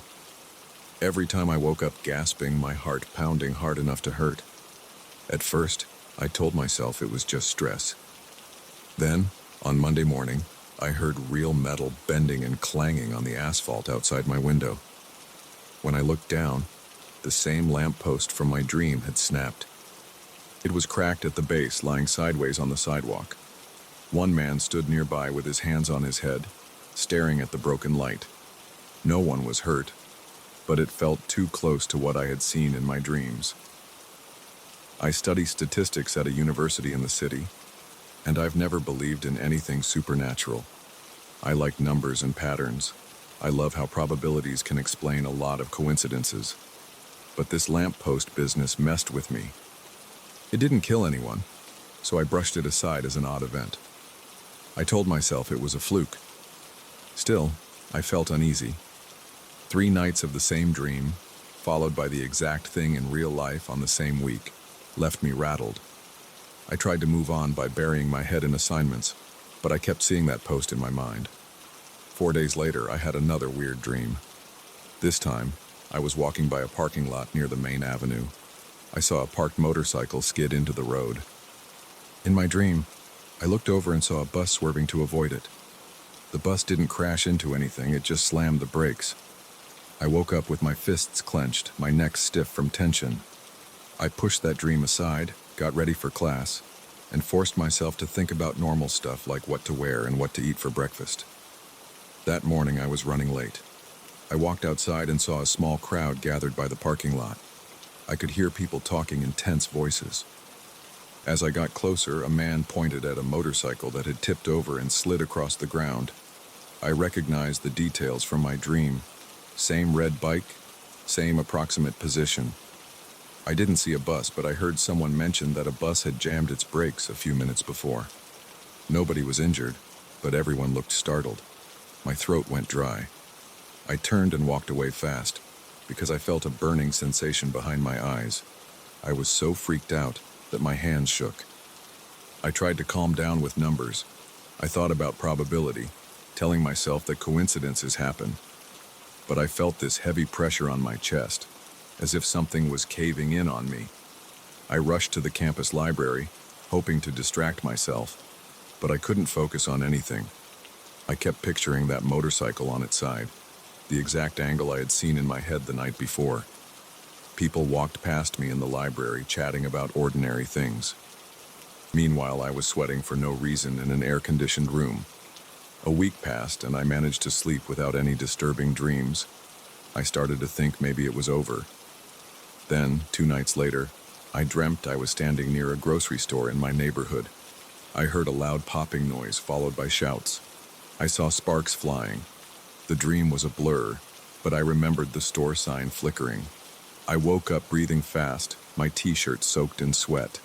S1: Every time I woke up gasping, my heart pounding hard enough to hurt. At first, I told myself it was just stress. Then, on Monday morning, I heard real metal bending and clanging on the asphalt outside my window. When I looked down, the same lamppost from my dream had snapped. It was cracked at the base, lying sideways on the sidewalk. One man stood nearby with his hands on his head, staring at the broken light. No one was hurt, but it felt too close to what I had seen in my dreams. I study statistics at a university in the city, and I've never believed in anything supernatural. I like numbers and patterns. I love how probabilities can explain a lot of coincidences. But this lamppost business messed with me. It didn't kill anyone, so I brushed it aside as an odd event. I told myself it was a fluke. Still, I felt uneasy. 3 nights of the same dream, followed by the exact thing in real life on the same week, left me rattled. I tried to move on by burying my head in assignments, but I kept seeing that post in my mind. 4 days later, I had another weird dream. This time, I was walking by a parking lot near the main avenue. I saw a parked motorcycle skid into the road. In my dream, I looked over and saw a bus swerving to avoid it. The bus didn't crash into anything, it just slammed the brakes. I woke up with my fists clenched, my neck stiff from tension. I pushed that dream aside, got ready for class, and forced myself to think about normal stuff like what to wear and what to eat for breakfast. That morning I was running late. I walked outside and saw a small crowd gathered by the parking lot. I could hear people talking in tense voices. As I got closer, a man pointed at a motorcycle that had tipped over and slid across the ground. I recognized the details from my dream. Same red bike, same approximate position. I didn't see a bus, but I heard someone mention that a bus had jammed its brakes a few minutes before. Nobody was injured, but everyone looked startled. My throat went dry. I turned and walked away fast, because I felt a burning sensation behind my eyes. I was so freaked out that my hands shook. I tried to calm down with numbers. I thought about probability, telling myself that coincidences happen. But I felt this heavy pressure on my chest, as if something was caving in on me. I rushed to the campus library, hoping to distract myself, but I couldn't focus on anything. I kept picturing that motorcycle on its side, the exact angle I had seen in my head the night before. People walked past me in the library, chatting about ordinary things. Meanwhile, I was sweating for no reason in an air-conditioned room. A week passed, and I managed to sleep without any disturbing dreams. I started to think maybe it was over. Then, 2 nights later, I dreamt I was standing near a grocery store in my neighborhood. I heard a loud popping noise followed by shouts. I saw sparks flying. The dream was a blur, but I remembered the store sign flickering. I woke up breathing fast, my t-shirt soaked in sweat.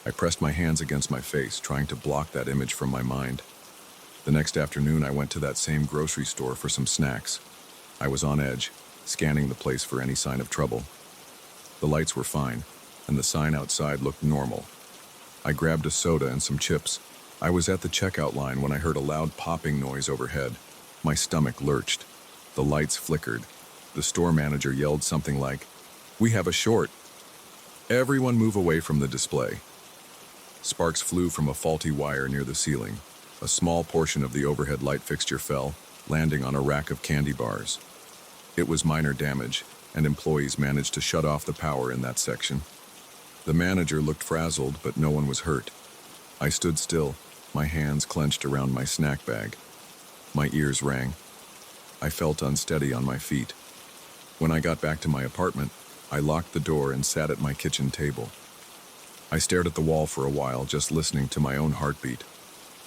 S1: I pressed my hands against my face, trying to block that image from my mind. The next afternoon, I went to that same grocery store for some snacks. I was on edge, scanning the place for any sign of trouble. The lights were fine, and the sign outside looked normal. I grabbed a soda and some chips. I was at the checkout line when I heard a loud popping noise overhead. My stomach lurched. The lights flickered. The store manager yelled something like, "We have a short. Everyone move away from the display." Sparks flew from a faulty wire near the ceiling. A small portion of the overhead light fixture fell, landing on a rack of candy bars. It was minor damage, and employees managed to shut off the power in that section. The manager looked frazzled, but no one was hurt. I stood still, my hands clenched around my snack bag. My ears rang. I felt unsteady on my feet. When I got back to my apartment, I locked the door and sat at my kitchen table. I stared at the wall for a while, just listening to my own heartbeat.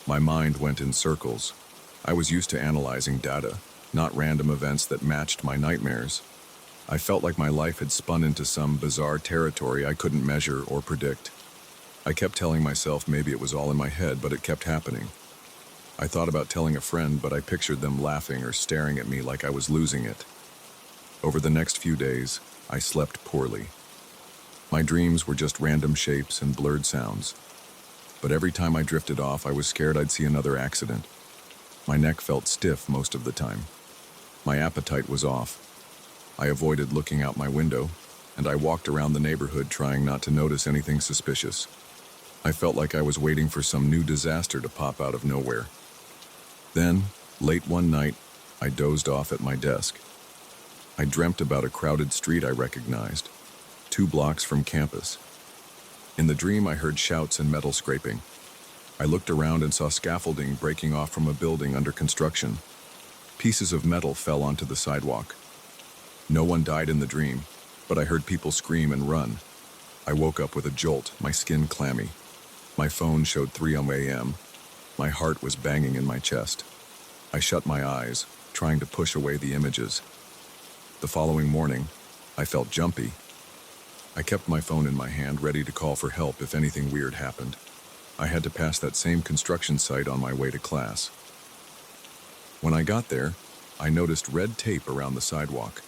S1: My mind went in circles. I was used to analyzing data, not random events that matched my nightmares. I felt like my life had spun into some bizarre territory I couldn't measure or predict. I kept telling myself maybe it was all in my head, but it kept happening. I thought about telling a friend, but I pictured them laughing or staring at me like I was losing it. Over the next few days, I slept poorly. My dreams were just random shapes and blurred sounds. But every time I drifted off, I was scared I'd see another accident. My neck felt stiff most of the time. My appetite was off. I avoided looking out my window, and I walked around the neighborhood trying not to notice anything suspicious. I felt like I was waiting for some new disaster to pop out of nowhere. Then, late one night, I dozed off at my desk. I dreamt about a crowded street I recognized, 2 blocks from campus. In the dream, I heard shouts and metal scraping. I looked around and saw scaffolding breaking off from a building under construction. Pieces of metal fell onto the sidewalk. No one died in the dream, but I heard people scream and run. I woke up with a jolt, my skin clammy. My phone showed 3 a.m. My heart was banging in my chest. I shut my eyes, trying to push away the images. The following morning, I felt jumpy. I kept my phone in my hand, ready to call for help if anything weird happened. I had to pass that same construction site on my way to class. When I got there, I noticed red tape around the sidewalk.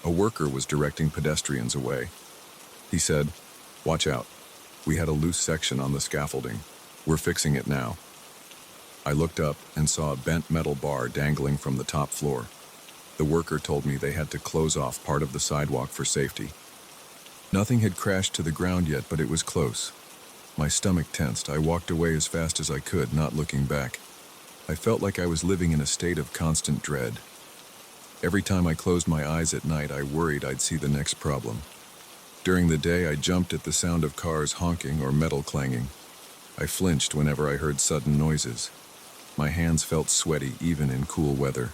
S1: A worker was directing pedestrians away. He said, "Watch out. We had a loose section on the scaffolding. We're fixing it now." I looked up and saw a bent metal bar dangling from the top floor. The worker told me they had to close off part of the sidewalk for safety. Nothing had crashed to the ground yet, but it was close. My stomach tensed. I walked away as fast as I could, not looking back. I felt like I was living in a state of constant dread. Every time I closed my eyes at night, I worried I'd see the next problem. During the day, I jumped at the sound of cars honking or metal clanging. I flinched whenever I heard sudden noises. My hands felt sweaty even in cool weather.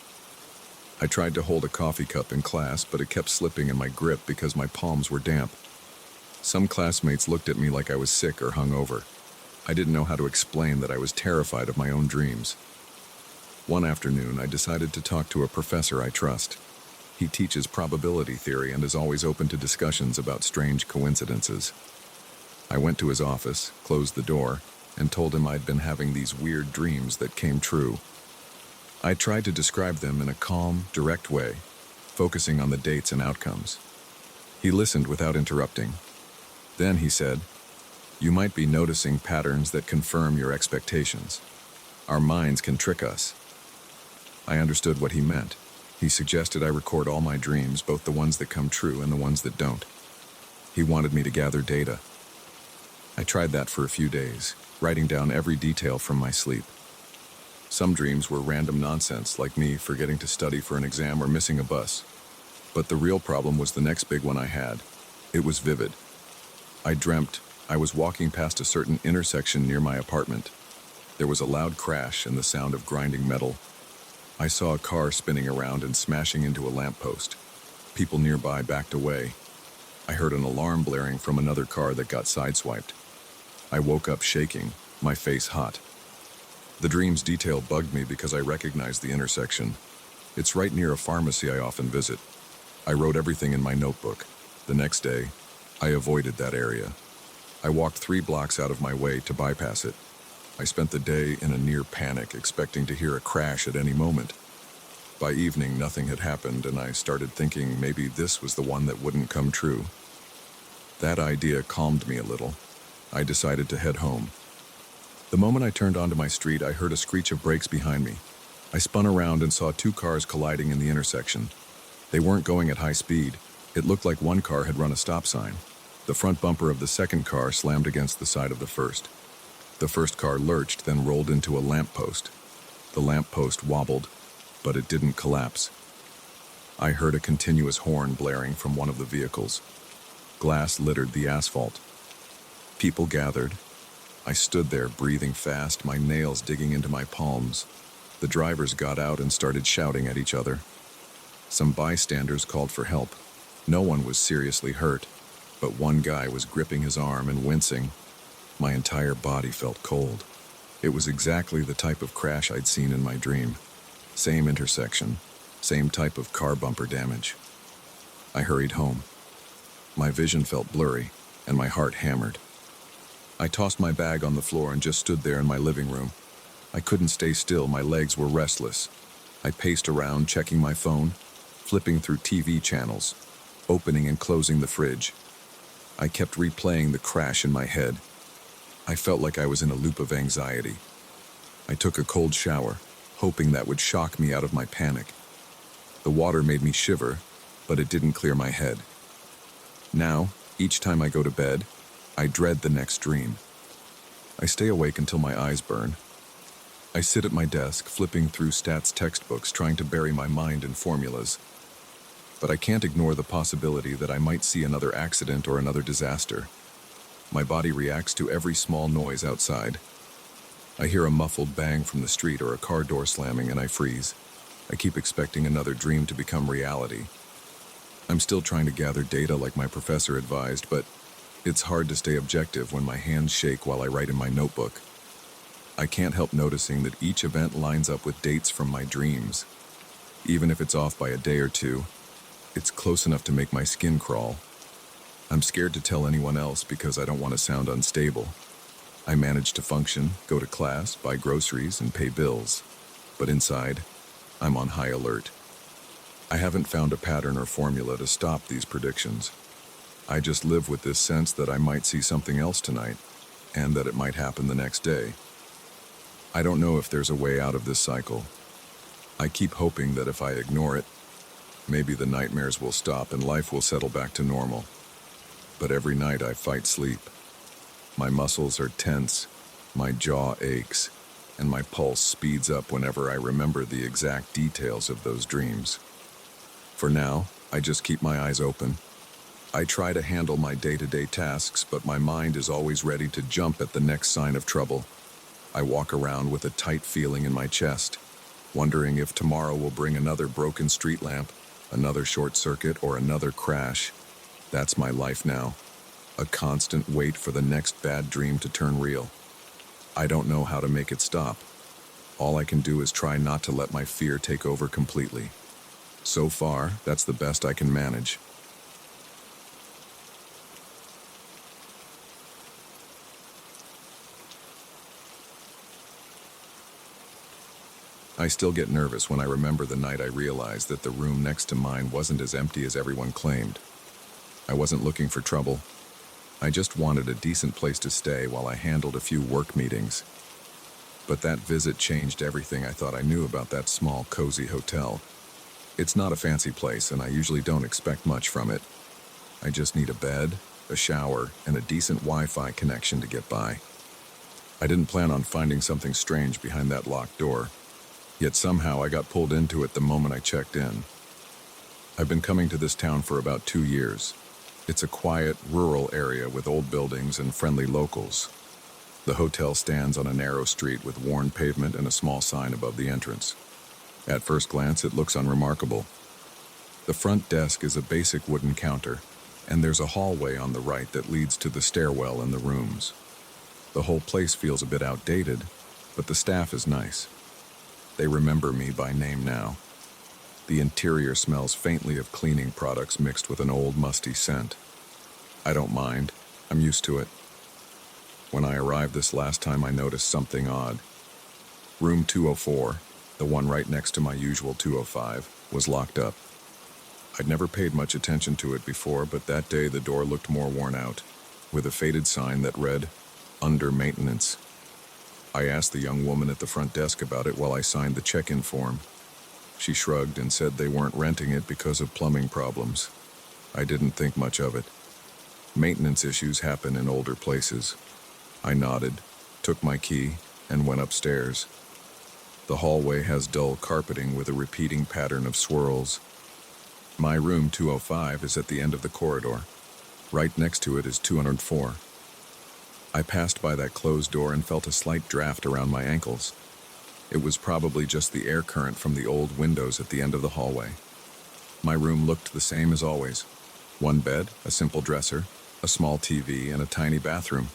S1: I tried to hold a coffee cup in class, but it kept slipping in my grip because my palms were damp. Some classmates looked at me like I was sick or hungover. I didn't know how to explain that I was terrified of my own dreams. One afternoon, I decided to talk to a professor I trust. He teaches probability theory and is always open to discussions about strange coincidences. I went to his office, closed the door, and told him I'd been having these weird dreams that came true. I tried to describe them in a calm, direct way, focusing on the dates and outcomes. He listened without interrupting. Then he said, "You might be noticing patterns that confirm your expectations. Our minds can trick us." I understood what he meant. He suggested I record all my dreams, both the ones that come true and the ones that don't. He wanted me to gather data. I tried that for a few days, writing down every detail from my sleep. Some dreams were random nonsense, like me forgetting to study for an exam or missing a bus. But the real problem was the next big one I had. It was vivid. I dreamt I was walking past a certain intersection near my apartment. There was a loud crash and the sound of grinding metal. I saw a car spinning around and smashing into a lamppost. People nearby backed away. I heard an alarm blaring from another car that got sideswiped. I woke up shaking, my face hot. The dream's detail bugged me because I recognized the intersection. It's right near a pharmacy I often visit. I wrote everything in my notebook. The next day, I avoided that area. I walked 3 blocks out of my way to bypass it. I spent the day in a near panic, expecting to hear a crash at any moment. By evening, nothing had happened, and I started thinking maybe this was the one that wouldn't come true. That idea calmed me a little. I decided to head home. The moment I turned onto my street, I heard a screech of brakes behind me. I spun around and saw 2 cars colliding in the intersection. They weren't going at high speed. It looked like one car had run a stop sign. The front bumper of the second car slammed against the side of the first. The first car lurched, then rolled into a lamppost. The lamppost wobbled, but it didn't collapse. I heard a continuous horn blaring from one of the vehicles. Glass littered the asphalt. People gathered. I stood there, breathing fast, my nails digging into my palms. The drivers got out and started shouting at each other. Some bystanders called for help. No one was seriously hurt, but one guy was gripping his arm and wincing. My entire body felt cold. It was exactly the type of crash I'd seen in my dream. Same intersection, same type of car bumper damage. I hurried home. My vision felt blurry, and my heart hammered. I tossed my bag on the floor and just stood there in my living room. I couldn't stay still, my legs were restless. I paced around, checking my phone, flipping through TV channels, opening and closing the fridge. I kept replaying the crash in my head. I felt like I was in a loop of anxiety. I took a cold shower, hoping that would shock me out of my panic. The water made me shiver, but it didn't clear my head. Now, each time I go to bed, I dread the next dream. I stay awake until my eyes burn. I sit at my desk, flipping through stats textbooks, trying to bury my mind in formulas. But I can't ignore the possibility that I might see another accident or another disaster. My body reacts to every small noise outside. I hear a muffled bang from the street or a car door slamming and I freeze. I keep expecting another dream to become reality. I'm still trying to gather data like my professor advised, but it's hard to stay objective when my hands shake while I write in my notebook. I can't help noticing that each event lines up with dates from my dreams. Even if it's off by a day or two, it's close enough to make my skin crawl. I'm scared to tell anyone else because I don't want to sound unstable. I manage to function, go to class, buy groceries, and pay bills. But inside, I'm on high alert. I haven't found a pattern or formula to stop these predictions. I just live with this sense that I might see something else tonight, and that it might happen the next day. I don't know if there's a way out of this cycle. I keep hoping that if I ignore it, maybe the nightmares will stop and life will settle back to normal. But every night I fight sleep. My muscles are tense, my jaw aches, and my pulse speeds up whenever I remember the exact details of those dreams. For now, I just keep my eyes open. I try to handle my day-to-day tasks, but my mind is always ready to jump at the next sign of trouble. I walk around with a tight feeling in my chest, wondering if tomorrow will bring another broken street lamp, another short circuit, or another crash. That's my life now. A constant wait for the next bad dream to turn real. I don't know how to make it stop. All I can do is try not to let my fear take over completely. So far, that's the best I can manage. I still get nervous when I remember the night I realized that the room next to mine wasn't as empty as everyone claimed. I wasn't looking for trouble. I just wanted a decent place to stay while I handled a few work meetings. But that visit changed everything I thought I knew about that small, cozy hotel. It's not a fancy place, and I usually don't expect much from it. I just need a bed, a shower, and a decent Wi-Fi connection to get by. I didn't plan on finding something strange behind that locked door. Yet somehow I got pulled into it the moment I checked in. I've been coming to this town for about 2 years. It's a quiet, rural area with old buildings and friendly locals. The hotel stands on a narrow street with worn pavement and a small sign above the entrance. At first glance, it looks unremarkable. The front desk is a basic wooden counter, and there's a hallway on the right that leads to the stairwell and the rooms. The whole place feels a bit outdated, but the staff is nice. They remember me by name now. The interior smells faintly of cleaning products mixed with an old, musty scent. I don't mind. I'm used to it. When I arrived this last time, I noticed something odd. Room 204, the one right next to my usual 205, was locked up. I'd never paid much attention to it before, but that day the door looked more worn out, with a faded sign that read, "Under Maintenance." I asked the young woman at the front desk about it while I signed the check-in form. She shrugged and said they weren't renting it because of plumbing problems. I didn't think much of it. Maintenance issues happen in older places. I nodded, took my key, and went upstairs. The hallway has dull carpeting with a repeating pattern of swirls. My room 205 is at the end of the corridor. Right next to it is 204. I passed by that closed door and felt a slight draft around my ankles. It was probably just the air current from the old windows at the end of the hallway. My room looked the same as always. One bed, a simple dresser, a small TV, and a tiny bathroom.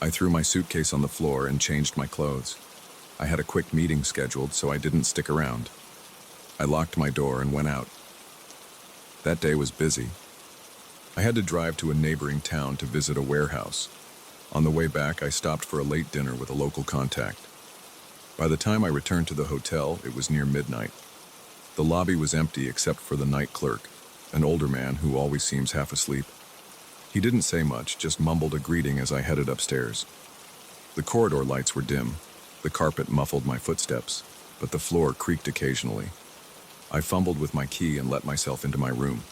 S1: I threw my suitcase on the floor and changed my clothes. I had a quick meeting scheduled, so I didn't stick around. I locked my door and went out. That day was busy. I had to drive to a neighboring town to visit a warehouse. On the way back, I stopped for a late dinner with a local contact. By the time I returned to the hotel, it was near midnight. The lobby was empty except for the night clerk, an older man who always seems half asleep. He didn't say much, just mumbled a greeting as I headed upstairs. The corridor lights were dim. The carpet muffled my footsteps, but the floor creaked occasionally. I fumbled with my key and let myself into my room.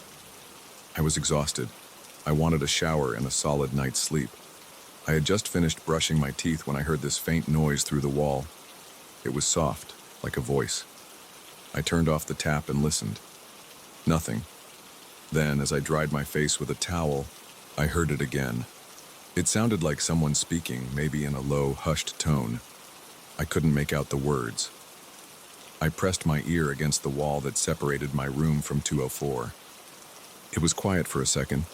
S1: I was exhausted. I wanted a shower and a solid night's sleep. I had just finished brushing my teeth when I heard this faint noise through the wall. It was soft, like a voice. I turned off the tap and listened. Nothing. Then, as I dried my face with a towel, I heard it again. It sounded like someone speaking, maybe in a low, hushed tone. I couldn't make out the words. I pressed my ear against the wall that separated my room from 204. It was quiet for a second.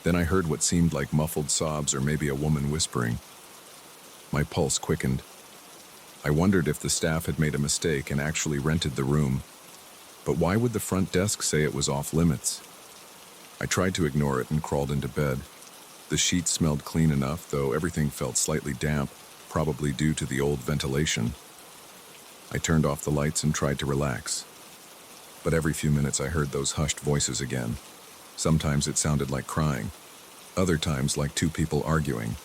S1: Then I heard what seemed like muffled sobs or maybe a woman whispering. My pulse quickened. I wondered if the staff had made a mistake and actually rented the room. But why would the front desk say it was off limits? I tried to ignore it and crawled into bed. The sheets smelled clean enough, though everything felt slightly damp, probably due to the old ventilation. I turned off the lights and tried to relax. But every few minutes I heard those hushed voices again. Sometimes it sounded like crying, other times like two people arguing.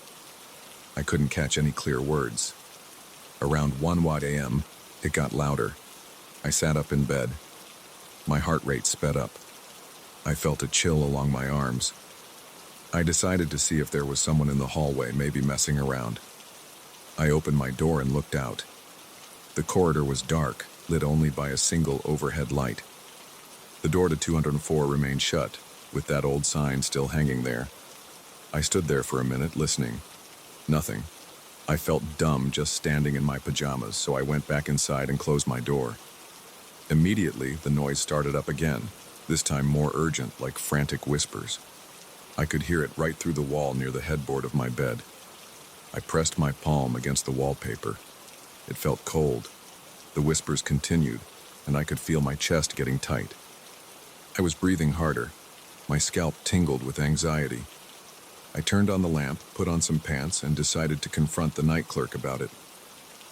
S1: I couldn't catch any clear words. Around 1 a.m., it got louder. I sat up in bed. My heart rate sped up. I felt a chill along my arms. I decided to see if there was someone in the hallway, maybe messing around. I opened my door and looked out. The corridor was dark, lit only by a single overhead light. The door to 204 remained shut, with that old sign still hanging there. I stood there for a minute, listening. Nothing. I felt dumb just standing in my pajamas, so I went back inside and closed my door. Immediately, the noise started up again, this time more urgent, like frantic whispers. I could hear it right through the wall near the headboard of my bed. I pressed my palm against the wallpaper. It felt cold. The whispers continued, and I could feel my chest getting tight. I was breathing harder. My scalp tingled with anxiety. I turned on the lamp, put on some pants, and decided to confront the night clerk about it.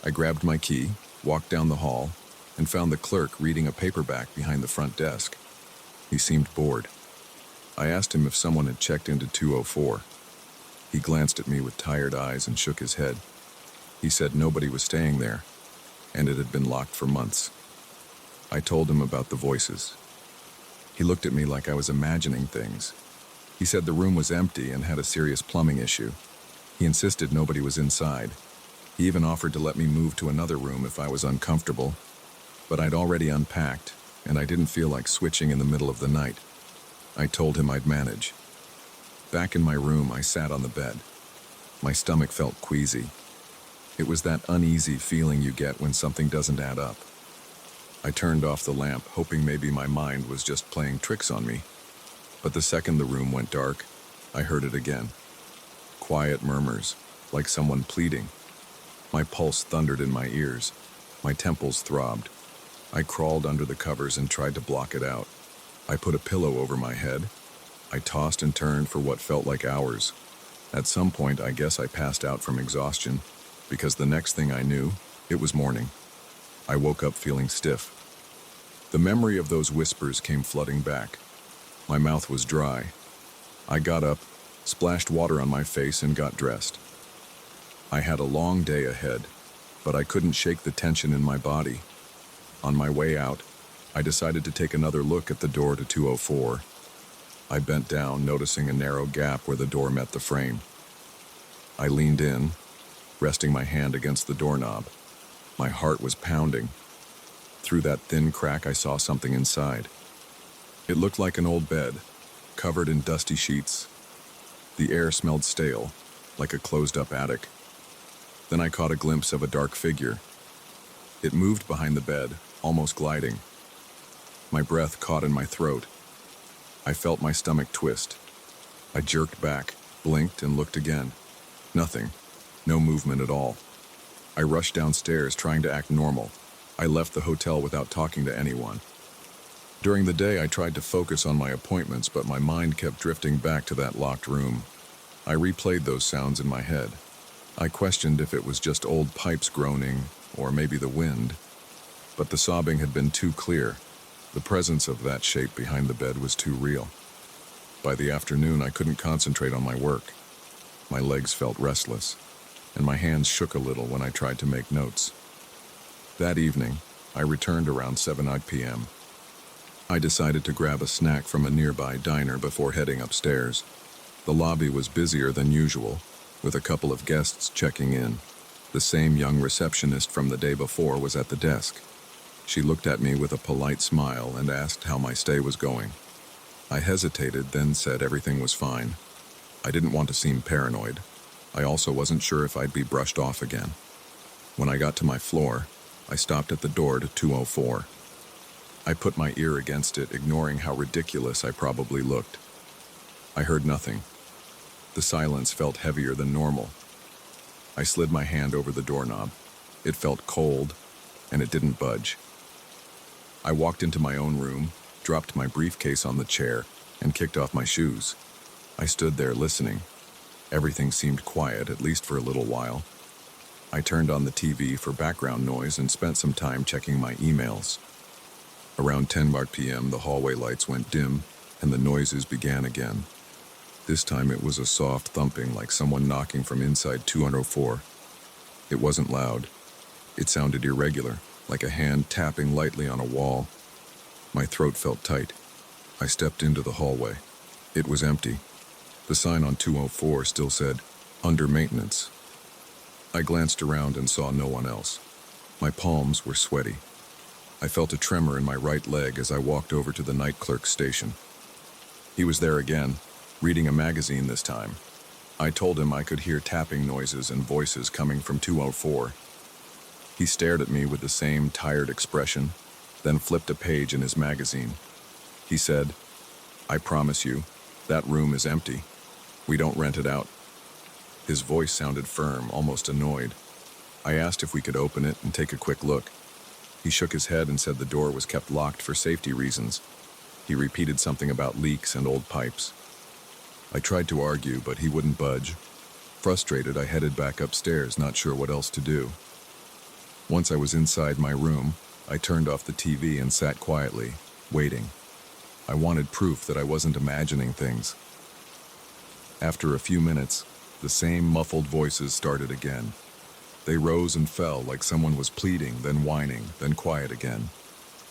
S1: I grabbed my key, walked down the hall, and found the clerk reading a paperback behind the front desk. He seemed bored. I asked him if someone had checked into 204. He glanced at me with tired eyes and shook his head. He said nobody was staying there, and it had been locked for months. I told him about the voices. He looked at me like I was imagining things. He said the room was empty and had a serious plumbing issue. He insisted nobody was inside. He even offered to let me move to another room if I was uncomfortable. But I'd already unpacked, and I didn't feel like switching in the middle of the night. I told him I'd manage. Back in my room, I sat on the bed. My stomach felt queasy. It was that uneasy feeling you get when something doesn't add up. I turned off the lamp, hoping maybe my mind was just playing tricks on me. But the second the room went dark, I heard it again. Quiet murmurs, like someone pleading. My pulse thundered in my ears. My temples throbbed. I crawled under the covers and tried to block it out. I put a pillow over my head. I tossed and turned for what felt like hours. At some point, I guess I passed out from exhaustion, because the next thing I knew, it was morning. I woke up feeling stiff. The memory of those whispers came flooding back. My mouth was dry. I got up, splashed water on my face, and got dressed. I had a long day ahead, but I couldn't shake the tension in my body. On my way out, I decided to take another look at the door to 204. I bent down, noticing a narrow gap where the door met the frame. I leaned in, resting my hand against the doorknob. My heart was pounding. Through that thin crack, I saw something inside. It looked like an old bed, covered in dusty sheets. The air smelled stale, like a closed-up attic. Then I caught a glimpse of a dark figure. It moved behind the bed, almost gliding. My breath caught in my throat. I felt my stomach twist. I jerked back, blinked, and looked again. Nothing. No movement at all. I rushed downstairs trying to act normal. I left the hotel without talking to anyone. During the day, I tried to focus on my appointments, but my mind kept drifting back to that locked room. I replayed those sounds in my head. I questioned if it was just old pipes groaning, or maybe the wind. But the sobbing had been too clear. The presence of that shape behind the bed was too real. By the afternoon, I couldn't concentrate on my work. My legs felt restless, and my hands shook a little when I tried to make notes. That evening, I returned around 7 p.m. I decided to grab a snack from a nearby diner before heading upstairs. The lobby was busier than usual, with a couple of guests checking in. The same young receptionist from the day before was at the desk. She looked at me with a polite smile and asked how my stay was going. I hesitated, then said everything was fine. I didn't want to seem paranoid. I also wasn't sure if I'd be brushed off again. When I got to my floor, I stopped at the door to 204. I put my ear against it, ignoring how ridiculous I probably looked. I heard nothing. The silence felt heavier than normal. I slid my hand over the doorknob. It felt cold, and it didn't budge. I walked into my own room, dropped my briefcase on the chair, and kicked off my shoes. I stood there listening. Everything seemed quiet, at least for a little while. I turned on the TV for background noise and spent some time checking my emails. Around 10 p.m., the hallway lights went dim, and the noises began again. This time it was a soft thumping, like someone knocking from inside 204. It wasn't loud. It sounded irregular, like a hand tapping lightly on a wall. My throat felt tight. I stepped into the hallway. It was empty. The sign on 204 still said, "Under maintenance." I glanced around and saw no one else. My palms were sweaty. I felt a tremor in my right leg as I walked over to the night clerk's station. He was there again, reading a magazine this time. I told him I could hear tapping noises and voices coming from 204. He stared at me with the same tired expression, then flipped a page in his magazine. He said, "I promise you, that room is empty. We don't rent it out." His voice sounded firm, almost annoyed. I asked if we could open it and take a quick look. He shook his head and said the door was kept locked for safety reasons. He repeated something about leaks and old pipes. I tried to argue, but he wouldn't budge. Frustrated, I headed back upstairs, not sure what else to do. Once I was inside my room, I turned off the TV and sat quietly, waiting. I wanted proof that I wasn't imagining things. After a few minutes, the same muffled voices started again. They rose and fell like someone was pleading, then whining, then quiet again.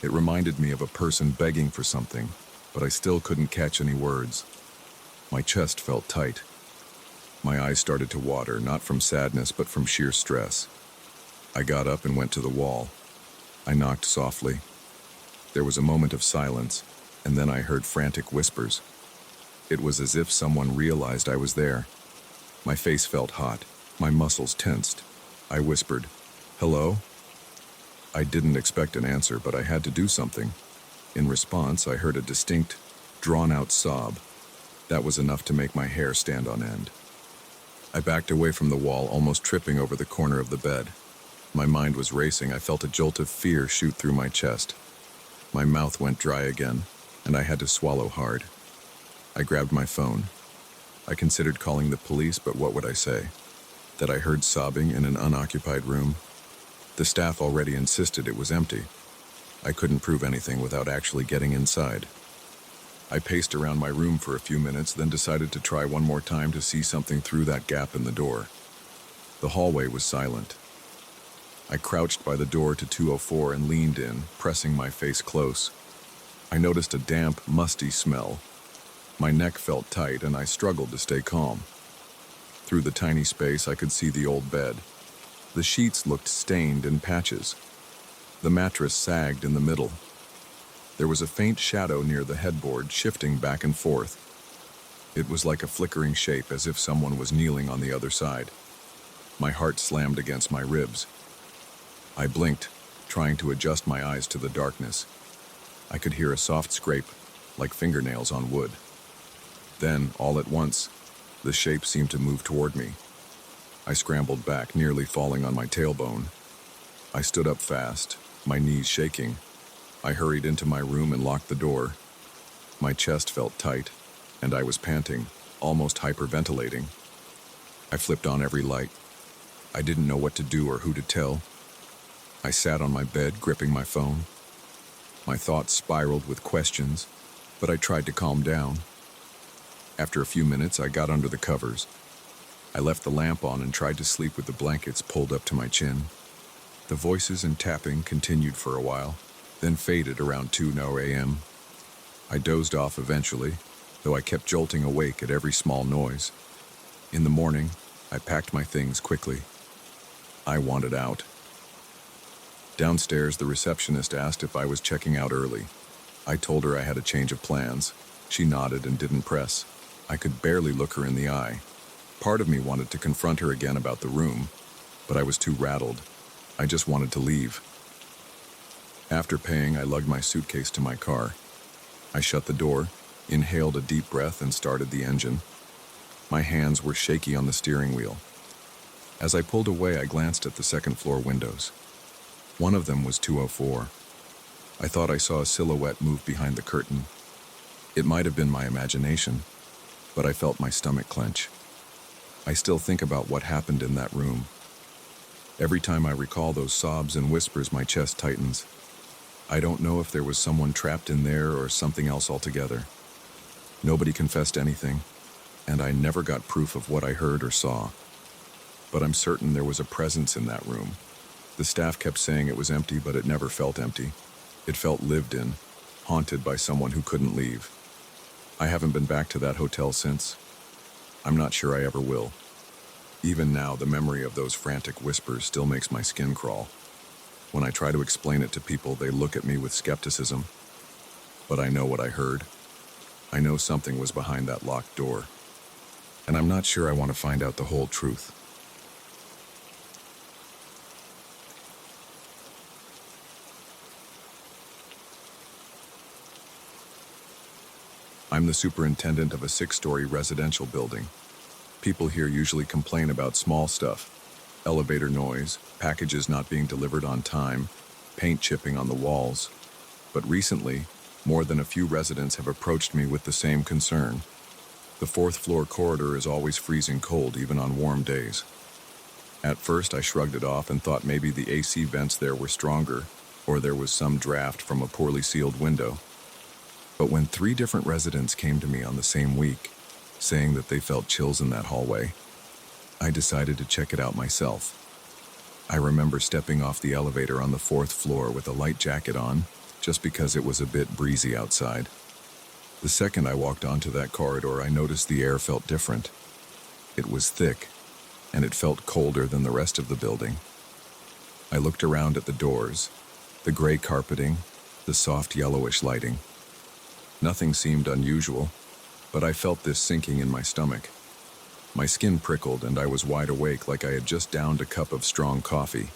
S1: It reminded me of a person begging for something, but I still couldn't catch any words. My chest felt tight. My eyes started to water, not from sadness, but from sheer stress. I got up and went to the wall. I knocked softly. There was a moment of silence, and then I heard frantic whispers. It was as if someone realized I was there. My face felt hot, my muscles tensed. I whispered, "Hello?" I didn't expect an answer, but I had to do something. In response, I heard a distinct, drawn-out sob. That was enough to make my hair stand on end. I backed away from the wall, almost tripping over the corner of the bed. My mind was racing. I felt a jolt of fear shoot through my chest. My mouth went dry again, and I had to swallow hard. I grabbed my phone. I considered calling the police, but what would I say? That I heard sobbing in an unoccupied room? The staff already insisted it was empty. I couldn't prove anything without actually getting inside. I paced around my room for a few minutes, then decided to try one more time to see something through that gap in the door. The hallway was silent. I crouched by the door to 204 and leaned in, pressing my face close. I noticed a damp, musty smell. My neck felt tight, and I struggled to stay calm. Through the tiny space, I could see the old bed. The sheets looked stained in patches. The mattress sagged in the middle. There was a faint shadow near the headboard, shifting back and forth. It was like a flickering shape, as if someone was kneeling on the other side. My heart slammed against my ribs. I blinked, trying to adjust my eyes to the darkness. I could hear a soft scrape, like fingernails on wood. Then, all at once, the shape seemed to move toward me. I scrambled back, nearly falling on my tailbone. I stood up fast, my knees shaking. I hurried into my room and locked the door. My chest felt tight, and I was panting, almost hyperventilating. I flipped on every light. I didn't know what to do or who to tell. I sat on my bed, gripping my phone. My thoughts spiraled with questions, but I tried to calm down. After a few minutes, I got under the covers. I left the lamp on and tried to sleep with the blankets pulled up to my chin. The voices and tapping continued for a while, then faded around 2 a.m. I dozed off eventually, though I kept jolting awake at every small noise. In the morning, I packed my things quickly. I wanted out. Downstairs, the receptionist asked if I was checking out early. I told her I had a change of plans. She nodded and didn't press. I could barely look her in the eye. Part of me wanted to confront her again about the room, but I was too rattled. I just wanted to leave. After paying, I lugged my suitcase to my car. I shut the door, inhaled a deep breath, and started the engine. My hands were shaky on the steering wheel. As I pulled away, I glanced at the second-floor windows. One of them was 204. I thought I saw a silhouette move behind the curtain. It might have been my imagination, but I felt my stomach clench. I still think about what happened in that room. Every time I recall those sobs and whispers, my chest tightens. I don't know if there was someone trapped in there or something else altogether. Nobody confessed anything, and I never got proof of what I heard or saw. But I'm certain there was a presence in that room. The staff kept saying it was empty, but it never felt empty. It felt lived in, haunted by someone who couldn't leave. I haven't been back to that hotel since. I'm not sure I ever will. Even now, the memory of those frantic whispers still makes my skin crawl. When I try to explain it to people, they look at me with skepticism. But I know what I heard. I know something was behind that locked door. And I'm not sure I want to find out the whole truth. I'm the superintendent of a 6-story residential building. People here usually complain about small stuff: elevator noise, packages not being delivered on time, paint chipping on the walls. But recently, more than a few residents have approached me with the same concern. The 4th-floor corridor is always freezing cold, even on warm days. At first, I shrugged it off and thought maybe the AC vents there were stronger, or there was some draft from a poorly sealed window. But when 3 different residents came to me on the same week, saying that they felt chills in that hallway, I decided to check it out myself. I remember stepping off the elevator on the 4th floor with a light jacket on, just because it was a bit breezy outside. The second I walked onto that corridor, I noticed the air felt different. It was thick, and it felt colder than the rest of the building. I looked around at the doors, the gray carpeting, the soft yellowish lighting. Nothing seemed unusual, but I felt this sinking in my stomach. My skin prickled and I was wide awake, like I had just downed a cup of strong coffee.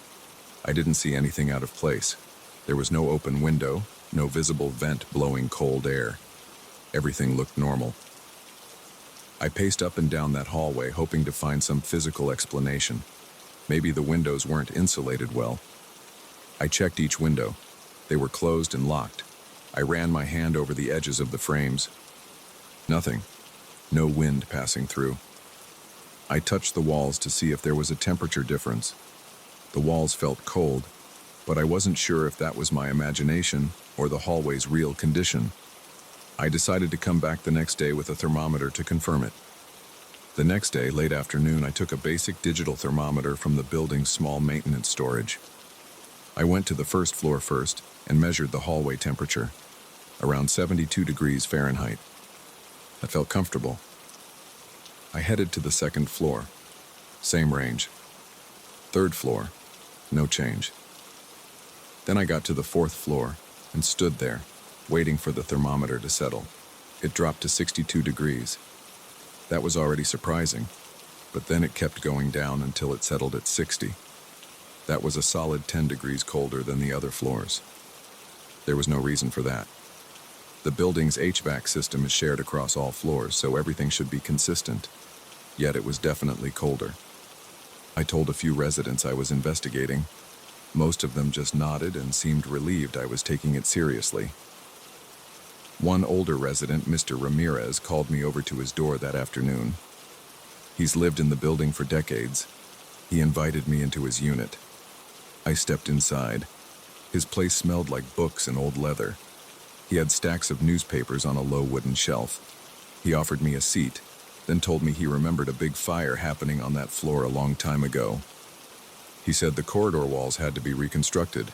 S1: I didn't see anything out of place. There was no open window, no visible vent blowing cold air. Everything looked normal. I paced up and down that hallway, hoping to find some physical explanation. Maybe the windows weren't insulated well. I checked each window. They were closed and locked. I ran my hand over the edges of the frames. Nothing. No wind passing through. I touched the walls to see if there was a temperature difference. The walls felt cold, but I wasn't sure if that was my imagination or the hallway's real condition. I decided to come back the next day with a thermometer to confirm it. The next day, late afternoon, I took a basic digital thermometer from the building's small maintenance storage. I went to the 1st floor first and measured the hallway temperature, around 72 degrees Fahrenheit. I felt comfortable. I headed to the 2nd floor, same range. 3rd floor, no change. Then I got to the 4th floor and stood there, waiting for the thermometer to settle. It dropped to 62 degrees. That was already surprising, but then it kept going down until it settled at 60. That was a solid 10 degrees colder than the other floors. There was no reason for that. The building's HVAC system is shared across all floors, so everything should be consistent. Yet it was definitely colder. I told a few residents I was investigating. Most of them just nodded and seemed relieved I was taking it seriously. One older resident, Mr. Ramirez, called me over to his door that afternoon. He's lived in the building for decades. He invited me into his unit. I stepped inside. His place smelled like books and old leather. He had stacks of newspapers on a low wooden shelf. He offered me a seat, then told me he remembered a big fire happening on that floor a long time ago. He said the corridor walls had to be reconstructed.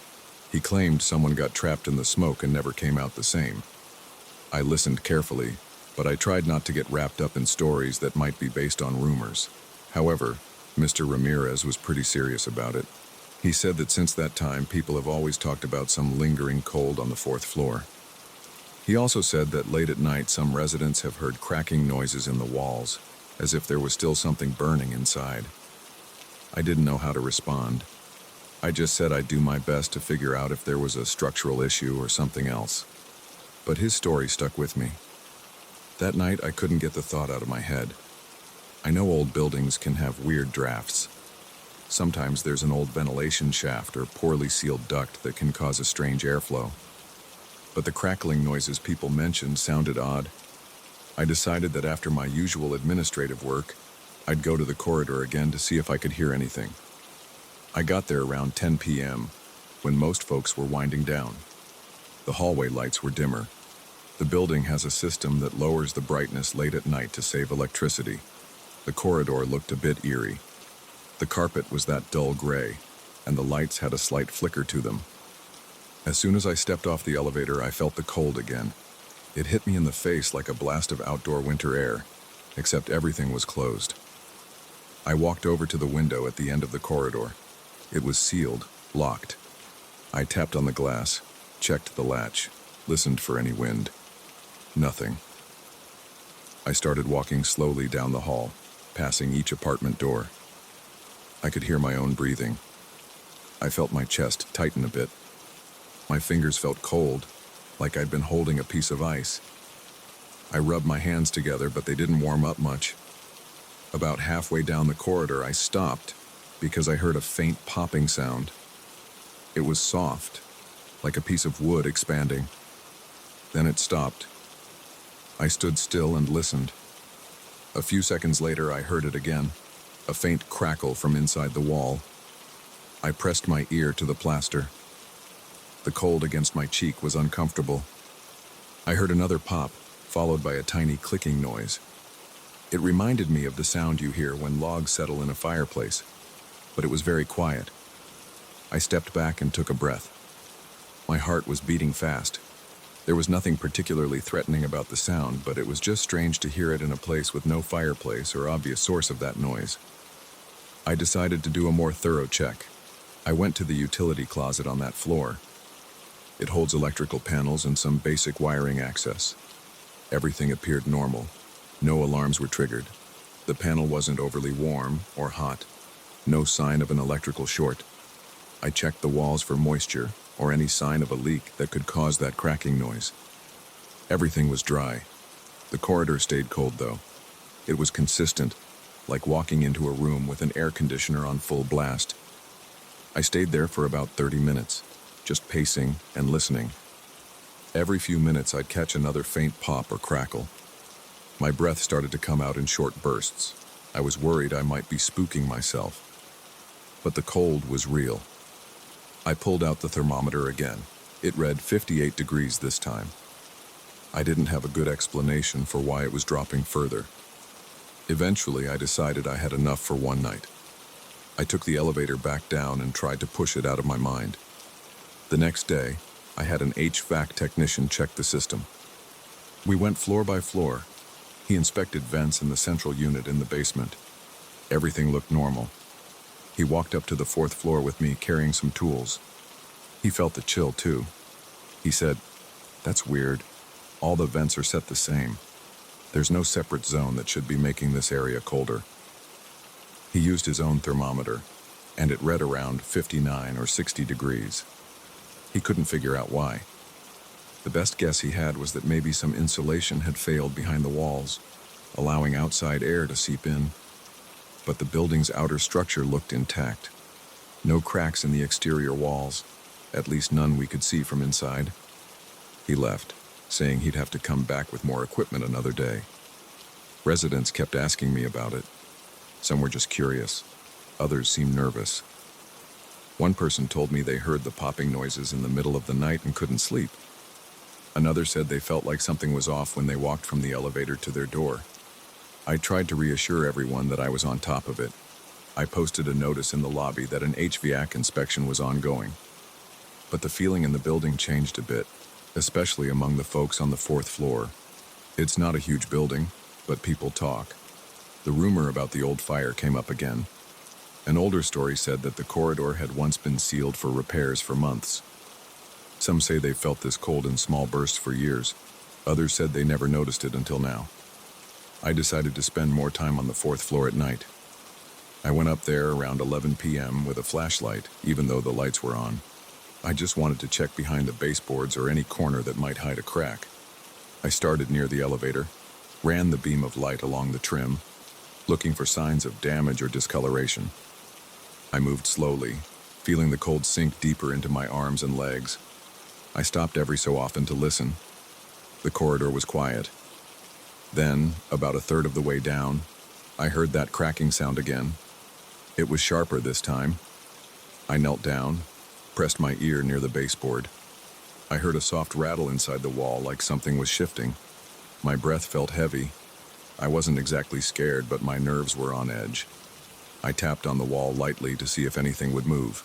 S1: He claimed someone got trapped in the smoke and never came out the same. I listened carefully, but I tried not to get wrapped up in stories that might be based on rumors. However, Mr. Ramirez was pretty serious about it. He said that since that time, people have always talked about some lingering cold on the fourth floor. He also said that late at night, some residents have heard cracking noises in the walls, as if there was still something burning inside. I didn't know how to respond. I just said I'd do my best to figure out if there was a structural issue or something else. But his story stuck with me. That night, I couldn't get the thought out of my head. I know old buildings can have weird drafts. Sometimes there's an old ventilation shaft or poorly sealed duct that can cause a strange airflow. But the crackling noises people mentioned sounded odd. I decided that after my usual administrative work, I'd go to the corridor again to see if I could hear anything. I got there around 10 p.m., when most folks were winding down. The hallway lights were dimmer. The building has a system that lowers the brightness late at night to save electricity. The corridor looked a bit eerie. The carpet was that dull gray, and the lights had a slight flicker to them. As soon as I stepped off the elevator, I felt the cold again. It hit me in the face like a blast of outdoor winter air, except everything was closed. I walked over to the window at the end of the corridor. It was sealed, locked. I tapped on the glass, checked the latch, listened for any wind. Nothing. I started walking slowly down the hall, passing each apartment door. I could hear my own breathing. I felt my chest tighten a bit. My fingers felt cold, like I'd been holding a piece of ice. I rubbed my hands together, but they didn't warm up much. About halfway down the corridor, I stopped because I heard a faint popping sound. It was soft, like a piece of wood expanding. Then it stopped. I stood still and listened. A few seconds later, I heard it again, a faint crackle from inside the wall. I pressed my ear to the plaster. The cold against my cheek was uncomfortable. I heard another pop, followed by a tiny clicking noise. It reminded me of the sound you hear when logs settle in a fireplace, but it was very quiet. I stepped back and took a breath. My heart was beating fast. There was nothing particularly threatening about the sound, but it was just strange to hear it in a place with no fireplace or obvious source of that noise. I decided to do a more thorough check. I went to the utility closet on that floor. It holds electrical panels and some basic wiring access. Everything appeared normal. No alarms were triggered. The panel wasn't overly warm or hot. No sign of an electrical short. I checked the walls for moisture or any sign of a leak that could cause that cracking noise. Everything was dry. The corridor stayed cold, though. It was consistent, like walking into a room with an air conditioner on full blast. I stayed there for about 30 minutes, just pacing and listening. Every few minutes, I'd catch another faint pop or crackle. My breath started to come out in short bursts. I was worried I might be spooking myself. But the cold was real. I pulled out the thermometer again. It read 58 degrees this time. I didn't have a good explanation for why it was dropping further. Eventually, I decided I had enough for one night. I took the elevator back down and tried to push it out of my mind. The next day, I had an HVAC technician check the system. We went floor by floor. He inspected vents in the central unit in the basement. Everything looked normal. He walked up to the fourth floor with me carrying some tools. He felt the chill too. He said, "That's weird. All the vents are set the same. There's no separate zone that should be making this area colder." He used his own thermometer, and it read around 59 or 60 degrees. He couldn't figure out why. The best guess he had was that maybe some insulation had failed behind the walls, allowing outside air to seep in. but the building's outer structure looked intact. No cracks in the exterior walls, at least none we could see from inside. He left, saying he'd have to come back with more equipment another day. Residents kept asking me about it. Some were just curious. Others seemed nervous. One person told me they heard the popping noises in the middle of the night and couldn't sleep. Another said they felt like something was off when they walked from the elevator to their door. I tried to reassure everyone that I was on top of it. I posted a notice in the lobby that an HVAC inspection was ongoing. But the feeling in the building changed a bit, especially among the folks on the 4th floor. It's not a huge building, but people talk. The rumor about the old fire came up again. An older story said that the corridor had once been sealed for repairs for months. Some say they felt this cold in small bursts for years. Others said they never noticed it until now. I decided to spend more time on the 4th floor at night. I went up there around 11 p.m. with a flashlight, even though the lights were on. I just wanted to check behind the baseboards or any corner that might hide a crack. I started near the elevator, ran the beam of light along the trim, looking for signs of damage or discoloration. I moved slowly, feeling the cold sink deeper into my arms and legs. I stopped every so often to listen. The corridor was quiet. Then, about a third of the way down, I heard that cracking sound again. It was sharper this time. I knelt down, pressed my ear near the baseboard. I heard a soft rattle inside the wall like something was shifting. My breath felt heavy. I wasn't exactly scared, but my nerves were on edge. I tapped on the wall lightly to see if anything would move.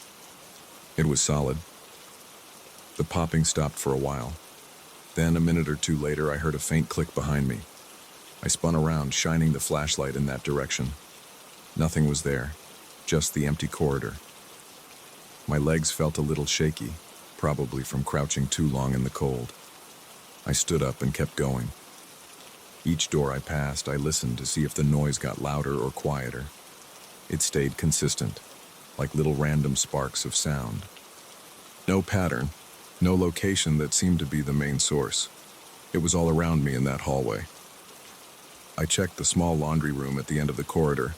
S1: It was solid. The popping stopped for a while. Then, a minute or two later, I heard a faint click behind me. I spun around, shining the flashlight in that direction. Nothing was there, just the empty corridor. My legs felt a little shaky, probably from crouching too long in the cold. I stood up and kept going. Each door I passed, I listened to see if the noise got louder or quieter. It stayed consistent, like little random sparks of sound. No pattern, no location that seemed to be the main source. It was all around me in that hallway. I checked the small laundry room at the end of the corridor.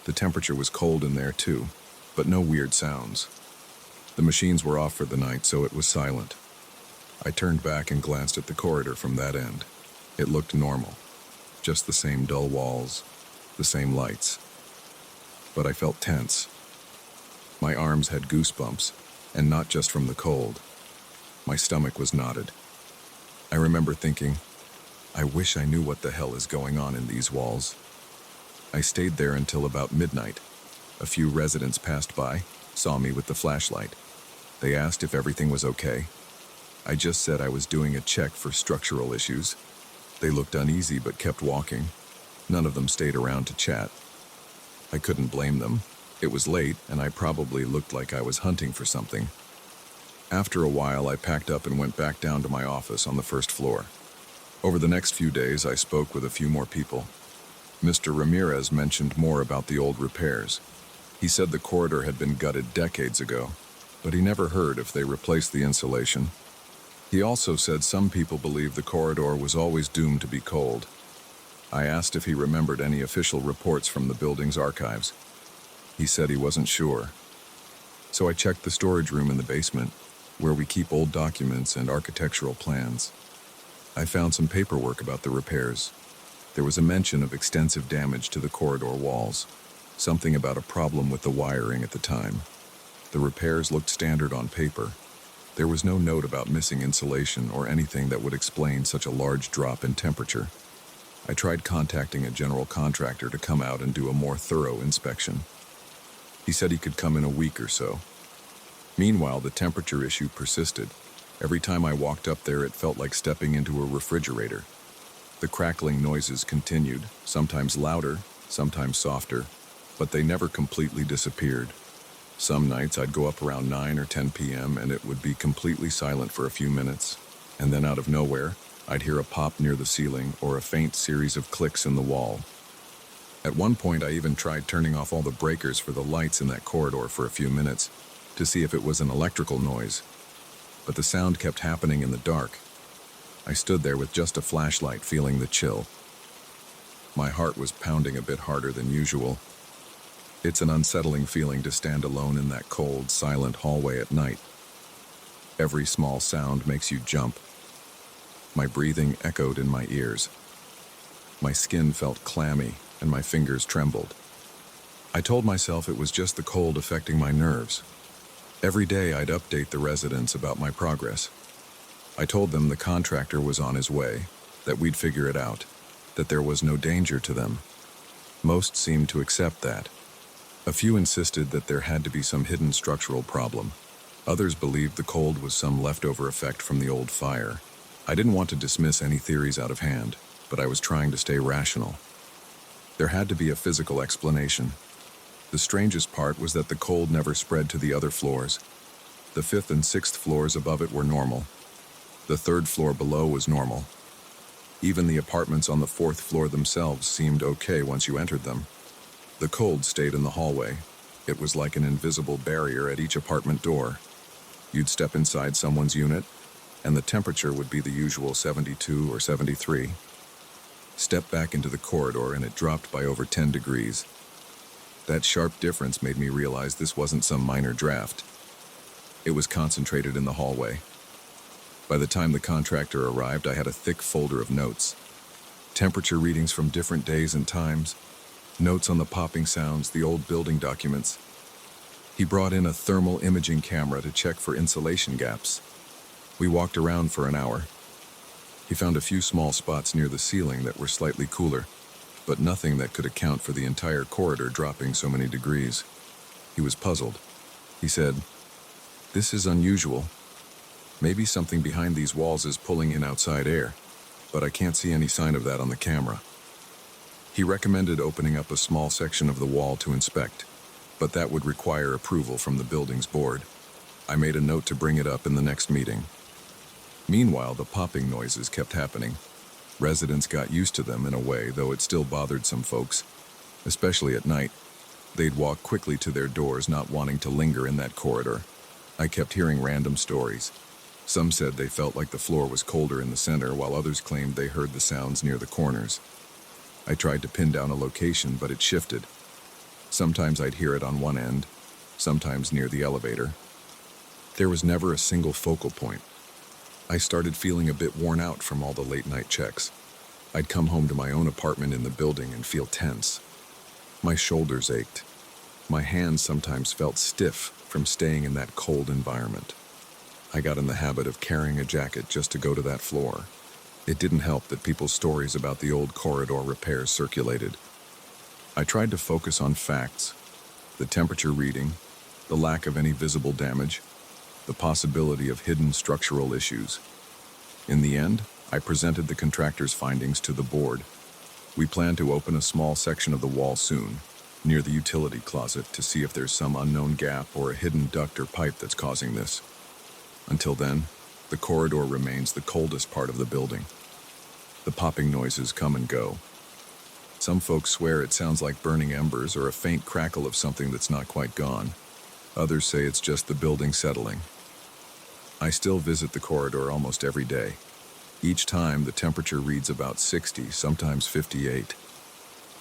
S1: The temperature was cold in there too, but no weird sounds. The machines were off for the night, so it was silent. I turned back and glanced at the corridor from that end. It looked normal. Just the same dull walls, the same lights. But I felt tense. My arms had goosebumps, and not just from the cold. My stomach was knotted. I remember thinking, I wish I knew what the hell is going on in these walls. I stayed there until about midnight. A few residents passed by, saw me with the flashlight. They asked if everything was okay. I just said I was doing a check for structural issues. They looked uneasy but kept walking. None of them stayed around to chat. I couldn't blame them. It was late, and I probably looked like I was hunting for something. After a while, I packed up and went back down to my office on the 1st floor. Over the next few days, I spoke with a few more people. Mr. Ramirez mentioned more about the old repairs. He said the corridor had been gutted decades ago, but he never heard if they replaced the insulation. He also said some people believe the corridor was always doomed to be cold. I asked if he remembered any official reports from the building's archives. He said he wasn't sure. So I checked the storage room in the basement, where we keep old documents and architectural plans. I found some paperwork about the repairs. There was a mention of extensive damage to the corridor walls, something about a problem with the wiring at the time. The repairs looked standard on paper. There was no note about missing insulation or anything that would explain such a large drop in temperature. I tried contacting a general contractor to come out and do a more thorough inspection. He said he could come in a week or so. Meanwhile, the temperature issue persisted. Every time I walked up there, it felt like stepping into a refrigerator. The crackling noises continued, sometimes louder, sometimes softer, but they never completely disappeared. Some nights I'd go up around 9 or 10 p.m. and it would be completely silent for a few minutes, and then out of nowhere, I'd hear a pop near the ceiling or a faint series of clicks in the wall. At one point, I even tried turning off all the breakers for the lights in that corridor for a few minutes to see if it was an electrical noise, but the sound kept happening in the dark. I stood there with just a flashlight, feeling the chill. My heart was pounding a bit harder than usual. It's an unsettling feeling to stand alone in that cold, silent hallway at night. Every small sound makes you jump. My breathing echoed in my ears. My skin felt clammy and my fingers trembled. I told myself it was just the cold affecting my nerves. Every day I'd update the residents about my progress. I told them the contractor was on his way, that we'd figure it out, that there was no danger to them. Most seemed to accept that. A few insisted that there had to be some hidden structural problem. Others believed the cold was some leftover effect from the old fire. I didn't want to dismiss any theories out of hand, but I was trying to stay rational. There had to be a physical explanation. The strangest part was that the cold never spread to the other floors. The 5th and 6th floors above it were normal. The 3rd floor below was normal. Even the apartments on the 4th floor themselves seemed okay once you entered them. The cold stayed in the hallway. It was like an invisible barrier at each apartment door. You'd step inside someone's unit, and the temperature would be the usual 72 or 73. Step back into the corridor and it dropped by over 10 degrees. That sharp difference made me realize this wasn't some minor draft. It was concentrated in the hallway. By the time the contractor arrived, I had a thick folder of notes. Temperature readings from different days and times, notes on the popping sounds, the old building documents. He brought in a thermal imaging camera to check for insulation gaps. We walked around for an hour. He found a few small spots near the ceiling that were slightly cooler, but nothing that could account for the entire corridor dropping so many degrees. He was puzzled. He said, "This is unusual. Maybe something behind these walls is pulling in outside air, but I can't see any sign of that on the camera." He recommended opening up a small section of the wall to inspect, but that would require approval from the building's board. I made a note to bring it up in the next meeting. Meanwhile, the popping noises kept happening. Residents got used to them in a way, though it still bothered some folks, especially at night. They'd walk quickly to their doors, not wanting to linger in that corridor. I kept hearing random stories. Some said they felt like the floor was colder in the center, while others claimed they heard the sounds near the corners. I tried to pin down a location, but it shifted. Sometimes I'd hear it on one end, sometimes near the elevator. There was never a single focal point. I started feeling a bit worn out from all the late-night checks. I'd come home to my own apartment in the building and feel tense. My shoulders ached. My hands sometimes felt stiff from staying in that cold environment. I got in the habit of carrying a jacket just to go to that floor. It didn't help that people's stories about the old corridor repairs circulated. I tried to focus on facts, the temperature reading, the lack of any visible damage, the possibility of hidden structural issues. In the end, I presented the contractor's findings to the board. We plan to open a small section of the wall soon, near the utility closet, to see if there's some unknown gap or a hidden duct or pipe that's causing this. Until then, the corridor remains the coldest part of the building. The popping noises come and go. Some folks swear it sounds like burning embers or a faint crackle of something that's not quite gone. Others say it's just the building settling. I still visit the corridor almost every day. Each time, the temperature reads about 60, sometimes 58.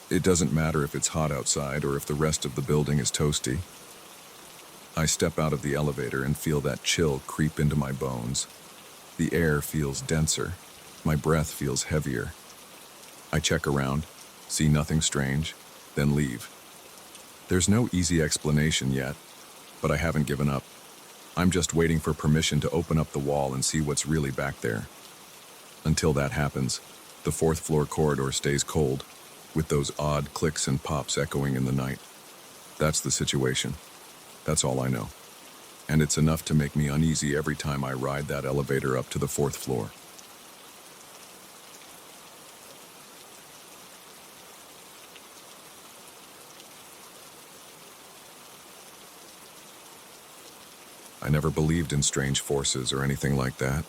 S1: It doesn't matter if it's hot outside or if the rest of the building is toasty. I step out of the elevator and feel that chill creep into my bones. The air feels denser. My breath feels heavier. I check around, see nothing strange, then leave. There's no easy explanation yet, but I haven't given up. I'm just waiting for permission to open up the wall and see what's really back there. Until that happens, the 4th floor corridor stays cold, with those odd clicks and pops echoing in the night. That's the situation. That's all I know. And it's enough to make me uneasy every time I ride that elevator up to the 4th floor. I never believed in strange forces or anything like that.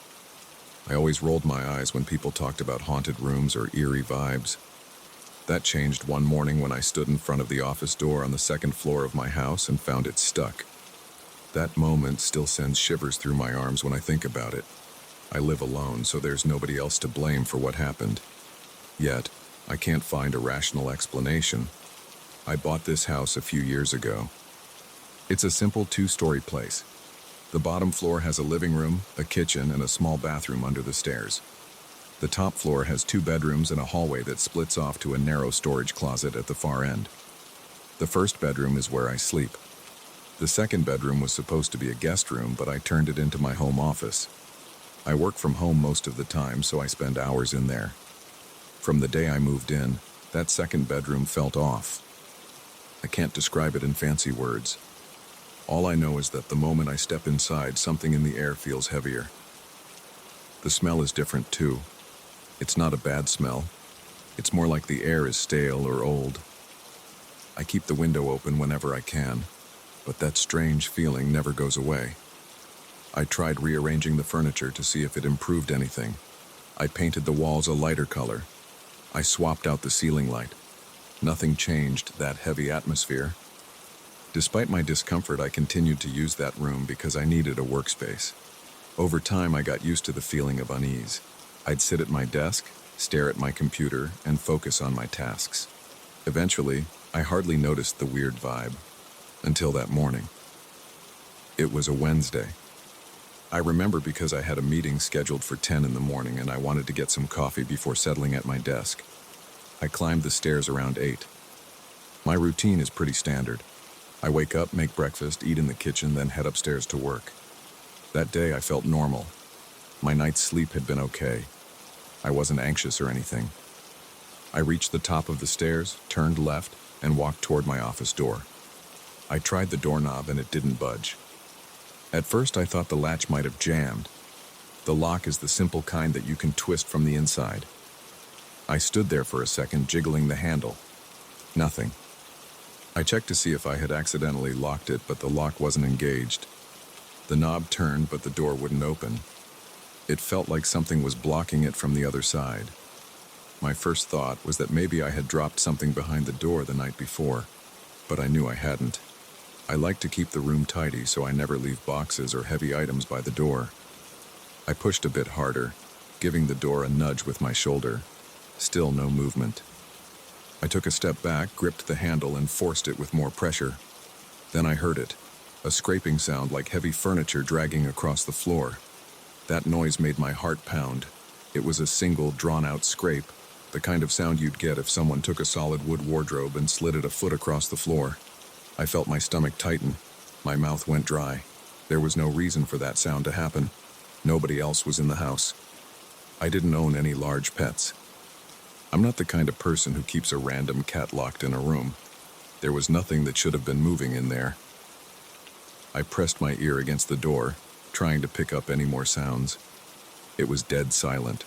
S1: I always rolled my eyes when people talked about haunted rooms or eerie vibes. That changed one morning when I stood in front of the office door on the 2nd floor of my house and found it stuck. That moment still sends shivers through my arms when I think about it. I live alone, so there's nobody else to blame for what happened. Yet, I can't find a rational explanation. I bought this house a few years ago. It's a simple two-story place. The bottom floor has a living room, a kitchen, and a small bathroom under the stairs. The top floor has 2 bedrooms and a hallway that splits off to a narrow storage closet at the far end. The first bedroom is where I sleep. The second bedroom was supposed to be a guest room, but I turned it into my home office. I work from home most of the time, so I spend hours in there. From the day I moved in, that second bedroom felt off. I can't describe it in fancy words. All I know is that the moment I step inside, something in the air feels heavier. The smell is different too. It's not a bad smell. It's more like the air is stale or old. I keep the window open whenever I can, but that strange feeling never goes away. I tried rearranging the furniture to see if it improved anything. I painted the walls a lighter color. I swapped out the ceiling light. Nothing changed that heavy atmosphere. Despite my discomfort, I continued to use that room because I needed a workspace. Over time, I got used to the feeling of unease. I'd sit at my desk, stare at my computer, and focus on my tasks. Eventually, I hardly noticed the weird vibe. Until that morning. It was a Wednesday. I remember because I had a meeting scheduled for 10 in the morning and I wanted to get some coffee before settling at my desk. I climbed the stairs around 8. My routine is pretty standard. I wake up, make breakfast, eat in the kitchen, then head upstairs to work. That day I felt normal. My night's sleep had been okay. I wasn't anxious or anything. I reached the top of the stairs, turned left, and walked toward my office door. I tried the doorknob and it didn't budge. At first I thought the latch might have jammed. The lock is the simple kind that you can twist from the inside. I stood there for a second, jiggling the handle. Nothing. I checked to see if I had accidentally locked it, but the lock wasn't engaged. The knob turned, but the door wouldn't open. It felt like something was blocking it from the other side. My first thought was that maybe I had dropped something behind the door the night before, but I knew I hadn't. I like to keep the room tidy, so I never leave boxes or heavy items by the door. I pushed a bit harder, giving the door a nudge with my shoulder. Still no movement. I took a step back, gripped the handle, and forced it with more pressure. Then I heard it, a scraping sound like heavy furniture dragging across the floor. That noise made my heart pound. It was a single, drawn-out scrape, the kind of sound you'd get if someone took a solid wood wardrobe and slid it a foot across the floor. I felt my stomach tighten. My mouth went dry. There was no reason for that sound to happen. Nobody else was in the house. I didn't own any large pets. I'm not the kind of person who keeps a random cat locked in a room. There was nothing that should have been moving in there. I pressed my ear against the door, trying to pick up any more sounds. It was dead silent.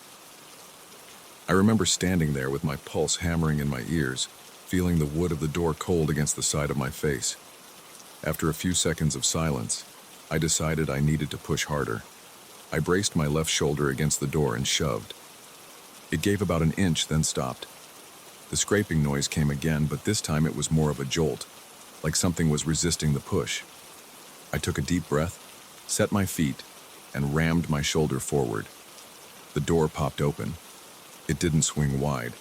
S1: I remember standing there with my pulse hammering in my ears, feeling the wood of the door cold against the side of my face. After a few seconds of silence, I decided I needed to push harder. I braced my left shoulder against the door and shoved. It gave about an inch, then stopped. The scraping noise came again, but this time it was more of a jolt, like something was resisting the push. I took a deep breath, set my feet, and rammed my shoulder forward. The door popped open. It didn't swing wide.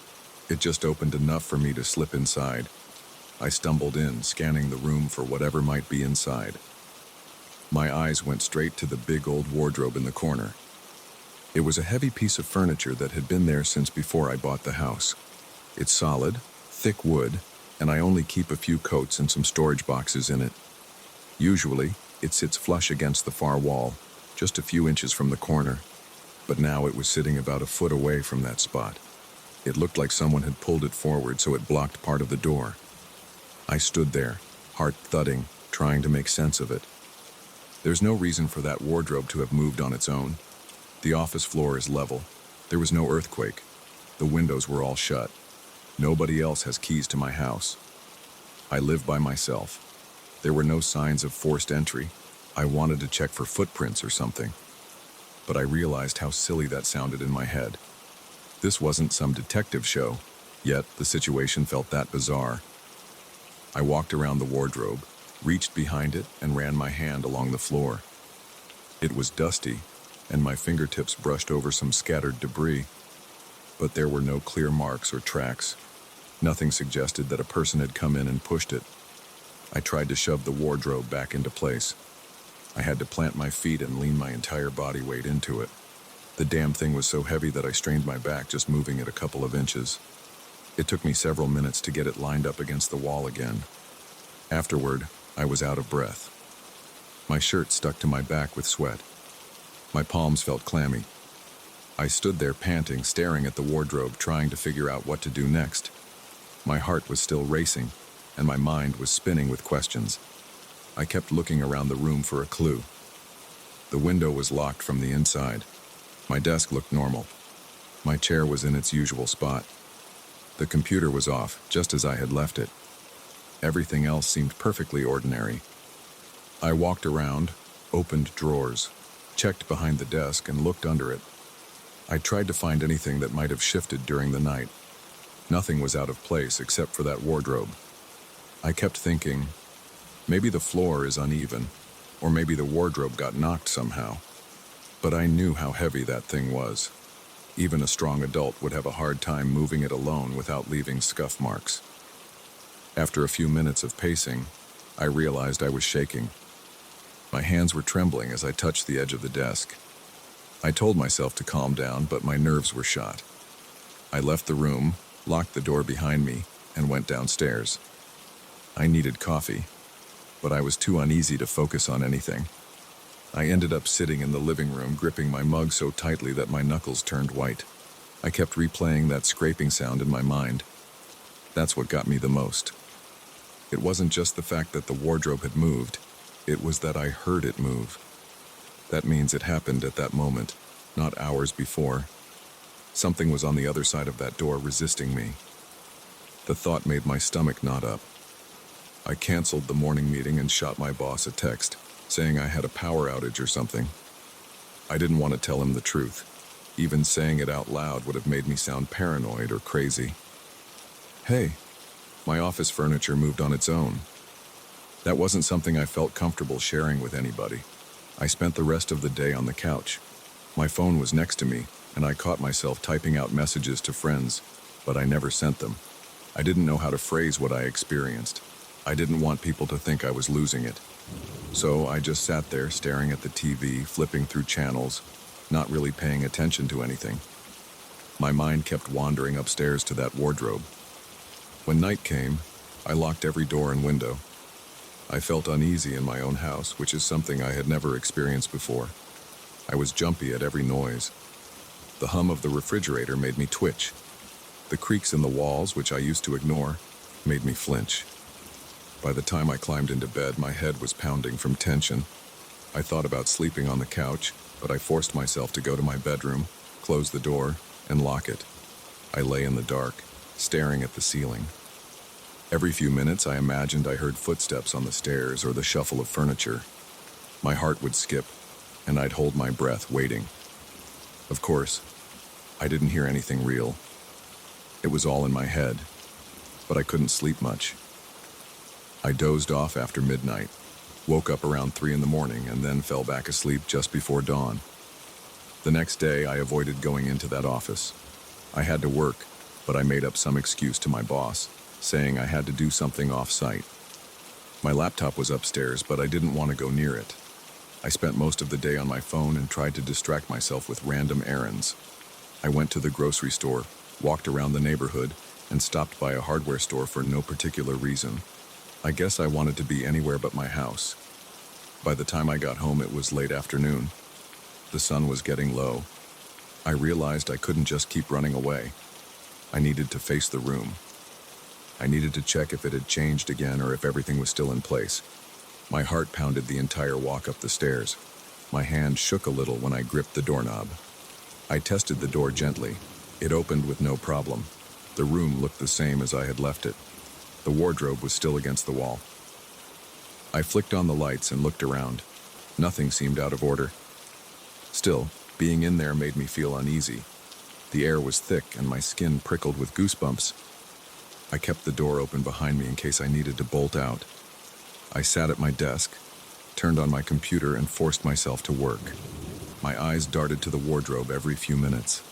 S1: It just opened enough for me to slip inside. I stumbled in, scanning the room for whatever might be inside. My eyes went straight to the big old wardrobe in the corner. It was a heavy piece of furniture that had been there since before I bought the house. It's solid, thick wood, and I only keep a few coats and some storage boxes in it. Usually, it sits flush against the far wall, just a few inches from the corner, but now it was sitting about a foot away from that spot. It looked like someone had pulled it forward so it blocked part of the door. I stood there, heart thudding, trying to make sense of it. There's no reason for that wardrobe to have moved on its own. The office floor is level. There was no earthquake. The windows were all shut. Nobody else has keys to my house. I live by myself. There were no signs of forced entry. I wanted to check for footprints or something. But I realized how silly that sounded in my head. This wasn't some detective show, yet the situation felt that bizarre. I walked around the wardrobe, reached behind it, and ran my hand along the floor. It was dusty, and my fingertips brushed over some scattered debris, but there were no clear marks or tracks. Nothing suggested that a person had come in and pushed it. I tried to shove the wardrobe back into place. I had to plant my feet and lean my entire body weight into it. The damn thing was so heavy that I strained my back just moving it a couple of inches. It took me several minutes to get it lined up against the wall again. Afterward, I was out of breath. My shirt stuck to my back with sweat. My palms felt clammy. I stood there panting, staring at the wardrobe, trying to figure out what to do next. My heart was still racing, and my mind was spinning with questions. I kept looking around the room for a clue. The window was locked from the inside. My desk looked normal. My chair was in its usual spot. The computer was off, just as I had left it. Everything else seemed perfectly ordinary. I walked around, opened drawers, checked behind the desk, and looked under it. I tried to find anything that might have shifted during the night. Nothing was out of place except for that wardrobe. I kept thinking, maybe the floor is uneven, or maybe the wardrobe got knocked somehow. But I knew how heavy that thing was. Even a strong adult would have a hard time moving it alone without leaving scuff marks. After a few minutes of pacing, I realized I was shaking. My hands were trembling as I touched the edge of the desk. I told myself to calm down, but my nerves were shot. I left the room, locked the door behind me, and went downstairs. I needed coffee, but I was too uneasy to focus on anything. I ended up sitting in the living room, gripping my mug so tightly that my knuckles turned white. I kept replaying that scraping sound in my mind. That's what got me the most. It wasn't just the fact that the wardrobe had moved, it was that I heard it move. That means it happened at that moment, not hours before. Something was on the other side of that door resisting me. The thought made my stomach knot up. I canceled the morning meeting and shot my boss a text, saying I had a power outage or something. I didn't want to tell him the truth. Even saying it out loud would have made me sound paranoid or crazy. Hey, my office furniture moved on its own. That wasn't something I felt comfortable sharing with anybody. I spent the rest of the day on the couch. My phone was next to me, and I caught myself typing out messages to friends, but I never sent them. I didn't know how to phrase what I experienced. I didn't want people to think I was losing it. So I just sat there staring at the TV, flipping through channels, not really paying attention to anything. My mind kept wandering upstairs to that wardrobe. When night came, I locked every door and window. I felt uneasy in my own house, which is something I had never experienced before. I was jumpy at every noise. The hum of the refrigerator made me twitch. The creaks in the walls, which I used to ignore, made me flinch. By the time I climbed into bed, my head was pounding from tension. I thought about sleeping on the couch, but I forced myself to go to my bedroom, close the door, and lock it. I lay in the dark, staring at the ceiling. Every few minutes, I imagined I heard footsteps on the stairs or the shuffle of furniture. My heart would skip, and I'd hold my breath, waiting. Of course, I didn't hear anything real. It was all in my head, but I couldn't sleep much. I dozed off after midnight, woke up around 3 in the morning, and then fell back asleep just before dawn. The next day, I avoided going into that office. I had to work, but I made up some excuse to my boss, saying I had to do something off-site. My laptop was upstairs, but I didn't want to go near it. I spent most of the day on my phone and tried to distract myself with random errands. I went to the grocery store, walked around the neighborhood, and stopped by a hardware store for no particular reason. I guess I wanted to be anywhere but my house. By the time I got home, it was late afternoon. The sun was getting low. I realized I couldn't just keep running away. I needed to face the room. I needed to check if it had changed again or if everything was still in place. My heart pounded the entire walk up the stairs. My hand shook a little when I gripped the doorknob. I tested the door gently. It opened with no problem. The room looked the same as I had left it. The wardrobe was still against the wall. I flicked on the lights and looked around. Nothing seemed out of order. Still, being in there made me feel uneasy. The air was thick and my skin prickled with goosebumps. I kept the door open behind me in case I needed to bolt out. I sat at my desk, turned on my computer, and forced myself to work. My eyes darted to the wardrobe every few minutes.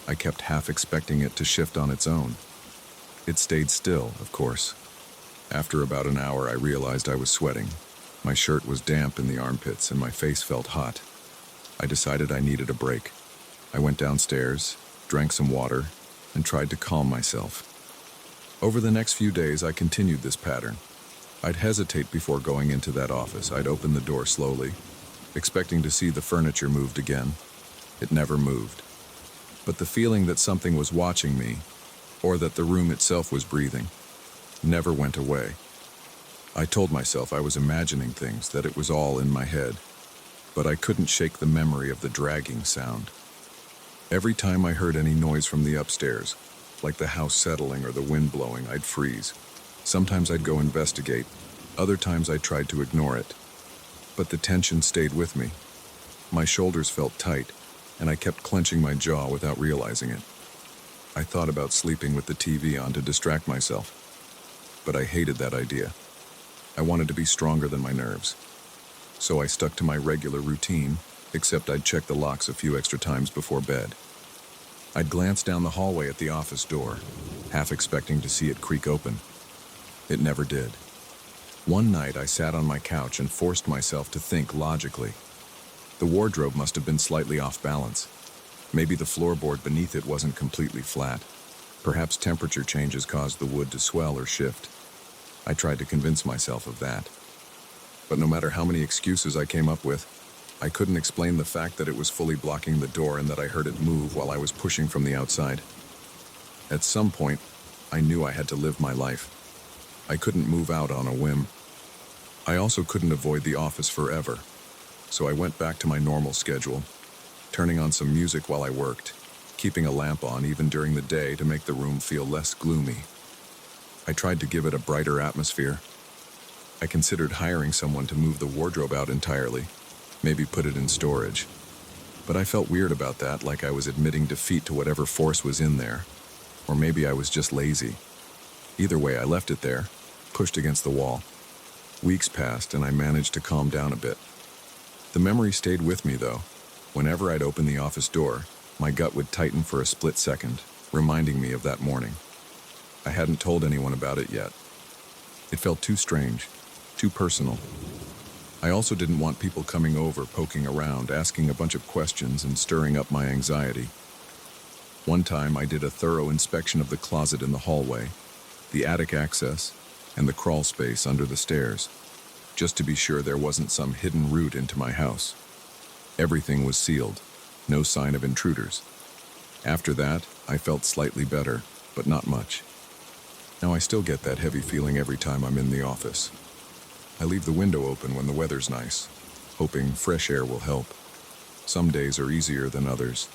S1: I kept half expecting it to shift on its own. It stayed still, of course. After about an hour, I realized I was sweating. My shirt was damp in the armpits and my face felt hot. I decided I needed a break. I went downstairs, drank some water, and tried to calm myself. Over the next few days, I continued this pattern. I'd hesitate before going into that office. I'd open the door slowly, expecting to see the furniture moved again. It never moved. But the feeling that something was watching me, or that the room itself was breathing, never went away. I told myself I was imagining things, that it was all in my head, but I couldn't shake the memory of the dragging sound. Every time I heard any noise from the upstairs, like the house settling or the wind blowing, I'd freeze. Sometimes I'd go investigate, other times I tried to ignore it. But the tension stayed with me. My shoulders felt tight, and I kept clenching my jaw without realizing it. I thought about sleeping with the TV on to distract myself, but I hated that idea. I wanted to be stronger than my nerves. So I stuck to my regular routine, except I'd check the locks a few extra times before bed. I'd glance down the hallway at the office door, half expecting to see it creak open. It never did. One night I sat on my couch and forced myself to think logically. The wardrobe must have been slightly off balance. Maybe the floorboard beneath it wasn't completely flat. Perhaps temperature changes caused the wood to swell or shift. I tried to convince myself of that. But no matter how many excuses I came up with, I couldn't explain the fact that it was fully blocking the door and that I heard it move while I was pushing from the outside. At some point, I knew I had to live my life. I couldn't move out on a whim. I also couldn't avoid the office forever, so I went back to my normal schedule, turning on some music while I worked, keeping a lamp on even during the day to make the room feel less gloomy. I tried to give it a brighter atmosphere. I considered hiring someone to move the wardrobe out entirely, maybe put it in storage. But I felt weird about that, like I was admitting defeat to whatever force was in there. Or maybe I was just lazy. Either way, I left it there, pushed against the wall. Weeks passed and I managed to calm down a bit. The memory stayed with me though. Whenever I'd open the office door, my gut would tighten for a split second, reminding me of that morning. I hadn't told anyone about it yet. It felt too strange, too personal. I also didn't want people coming over, poking around, asking a bunch of questions and stirring up my anxiety. One time I did a thorough inspection of the closet in the hallway, the attic access, and the crawl space under the stairs, just to be sure there wasn't some hidden route into my house. Everything was sealed, no sign of intruders. After that, I felt slightly better, but not much. Now I still get that heavy feeling every time I'm in the office. I leave the window open when the weather's nice, hoping fresh air will help. Some days are easier than others.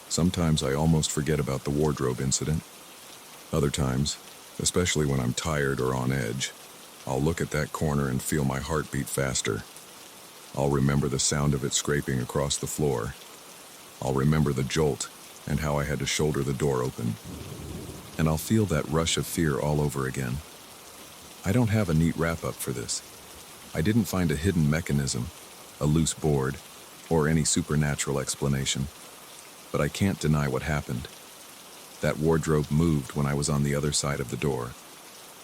S1: Sometimes I almost forget about the wardrobe incident. Other times, especially when I'm tired or on edge, I'll look at that corner and feel my heart beat faster. I'll remember the sound of it scraping across the floor. I'll remember the jolt and how I had to shoulder the door open. And I'll feel that rush of fear all over again. I don't have a neat wrap-up for this. I didn't find a hidden mechanism, a loose board, or any supernatural explanation. But I can't deny what happened. That wardrobe moved when I was on the other side of the door.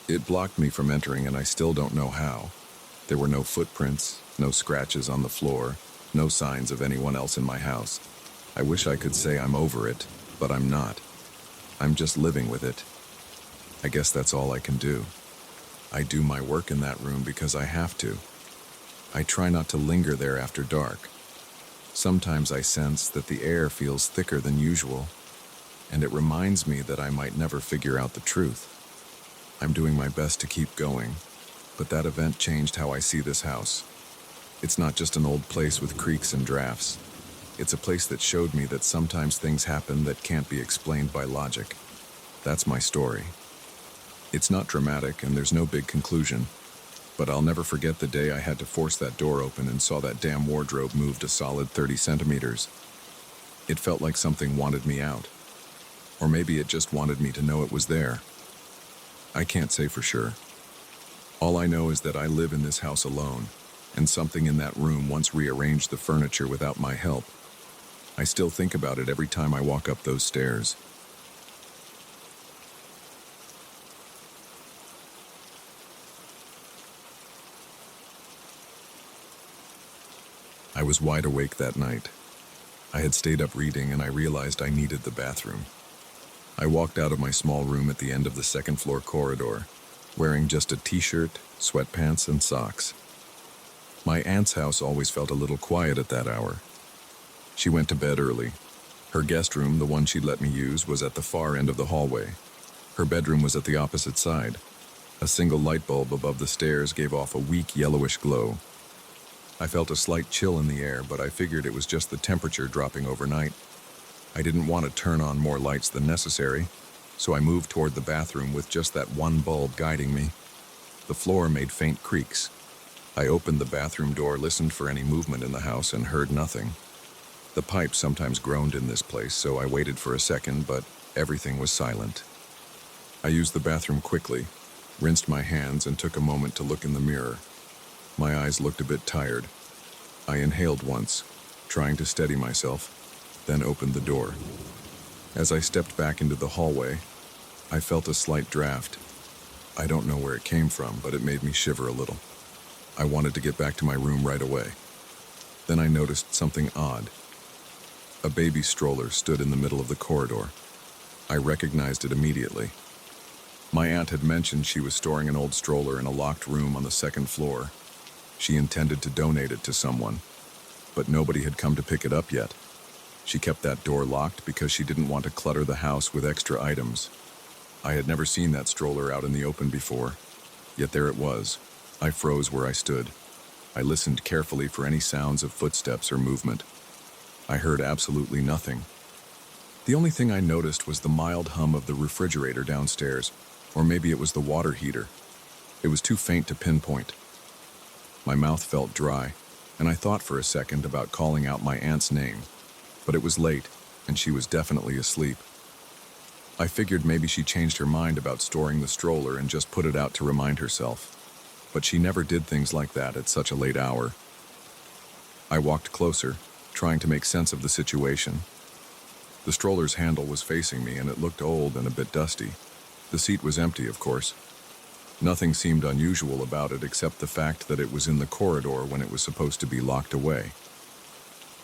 S1: It blocked me from entering, and I still don't know how. There were no footprints, no scratches on the floor, no signs of anyone else in my house. I wish I could say I'm over it, but I'm not. I'm just living with it. I guess that's all I can do. I do my work in that room because I have to. I try not to linger there after dark. Sometimes I sense that the air feels thicker than usual, and it reminds me that I might never figure out the truth. I'm doing my best to keep going, but that event changed how I see this house. It's not just an old place with creaks and drafts. It's a place that showed me that sometimes things happen that can't be explained by logic. That's my story. It's not dramatic and there's no big conclusion, but I'll never forget the day I had to force that door open and saw that damn wardrobe moved a solid 30 centimeters. It felt like something wanted me out. Or maybe it just wanted me to know it was there. I can't say for sure. All I know is that I live in this house alone, and something in that room once rearranged the furniture without my help. I still think about it every time I walk up those stairs. was wide awake that night. I had stayed up reading and I realized I needed the bathroom. I walked out of my small room at the end of the second-floor corridor, wearing just a t-shirt, sweatpants, and socks. My aunt's house always felt a little quiet at that hour. She went to bed early. Her guest room, the one she'd let me use, was at the far end of the hallway. Her bedroom was at the opposite side. A single light bulb above the stairs gave off a weak yellowish glow. I felt a slight chill in the air, but I figured it was just the temperature dropping overnight. I didn't want to turn on more lights than necessary, so I moved toward the bathroom with just that one bulb guiding me. The floor made faint creaks. I opened the bathroom door, listened for any movement in the house, and heard nothing. The pipes sometimes groaned in this place, so I waited for a second, but everything was silent. I used the bathroom quickly, rinsed my hands, and took a moment to look in the mirror. My eyes looked a bit tired. I inhaled once, trying to steady myself, then opened the door. As I stepped back into the hallway, I felt a slight draft. I don't know where it came from, but it made me shiver a little. I wanted to get back to my room right away. Then I noticed something odd. A baby stroller stood in the middle of the corridor. I recognized it immediately. My aunt had mentioned she was storing an old stroller in a locked room on the second floor. She intended to donate it to someone, but nobody had come to pick it up yet. She kept that door locked because she didn't want to clutter the house with extra items. I had never seen that stroller out in the open before, yet there it was. I froze where I stood. I listened carefully for any sounds of footsteps or movement. I heard absolutely nothing. The only thing I noticed was the mild hum of the refrigerator downstairs, or maybe it was the water heater. It was too faint to pinpoint. My mouth felt dry, and I thought for a second about calling out my aunt's name. But it was late, and she was definitely asleep. I figured maybe she changed her mind about storing the stroller and just put it out to remind herself. But she never did things like that at such a late hour. I walked closer, trying to make sense of the situation. The stroller's handle was facing me, and it looked old and a bit dusty. The seat was empty, of course. Nothing seemed unusual about it except the fact that it was in the corridor when it was supposed to be locked away.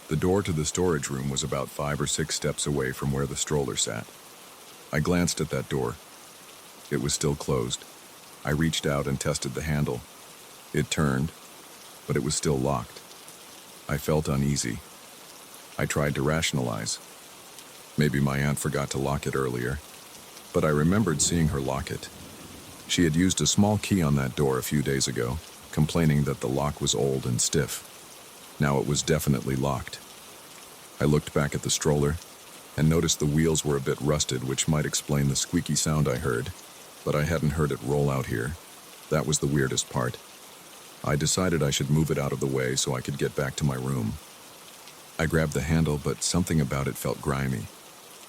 S1: The door to the storage room was about 5 or 6 steps away from where the stroller sat. I glanced at that door. It was still closed. I reached out and tested the handle. It turned, but it was still locked. I felt uneasy. I tried to rationalize. Maybe my aunt forgot to lock it earlier, but I remembered seeing her lock it. She had used a small key on that door a few days ago, complaining that the lock was old and stiff. Now it was definitely locked. I looked back at the stroller and noticed the wheels were a bit rusted, which might explain the squeaky sound I heard, but I hadn't heard it roll out here. That was the weirdest part. I decided I should move it out of the way so I could get back to my room. I grabbed the handle, but something about it felt grimy.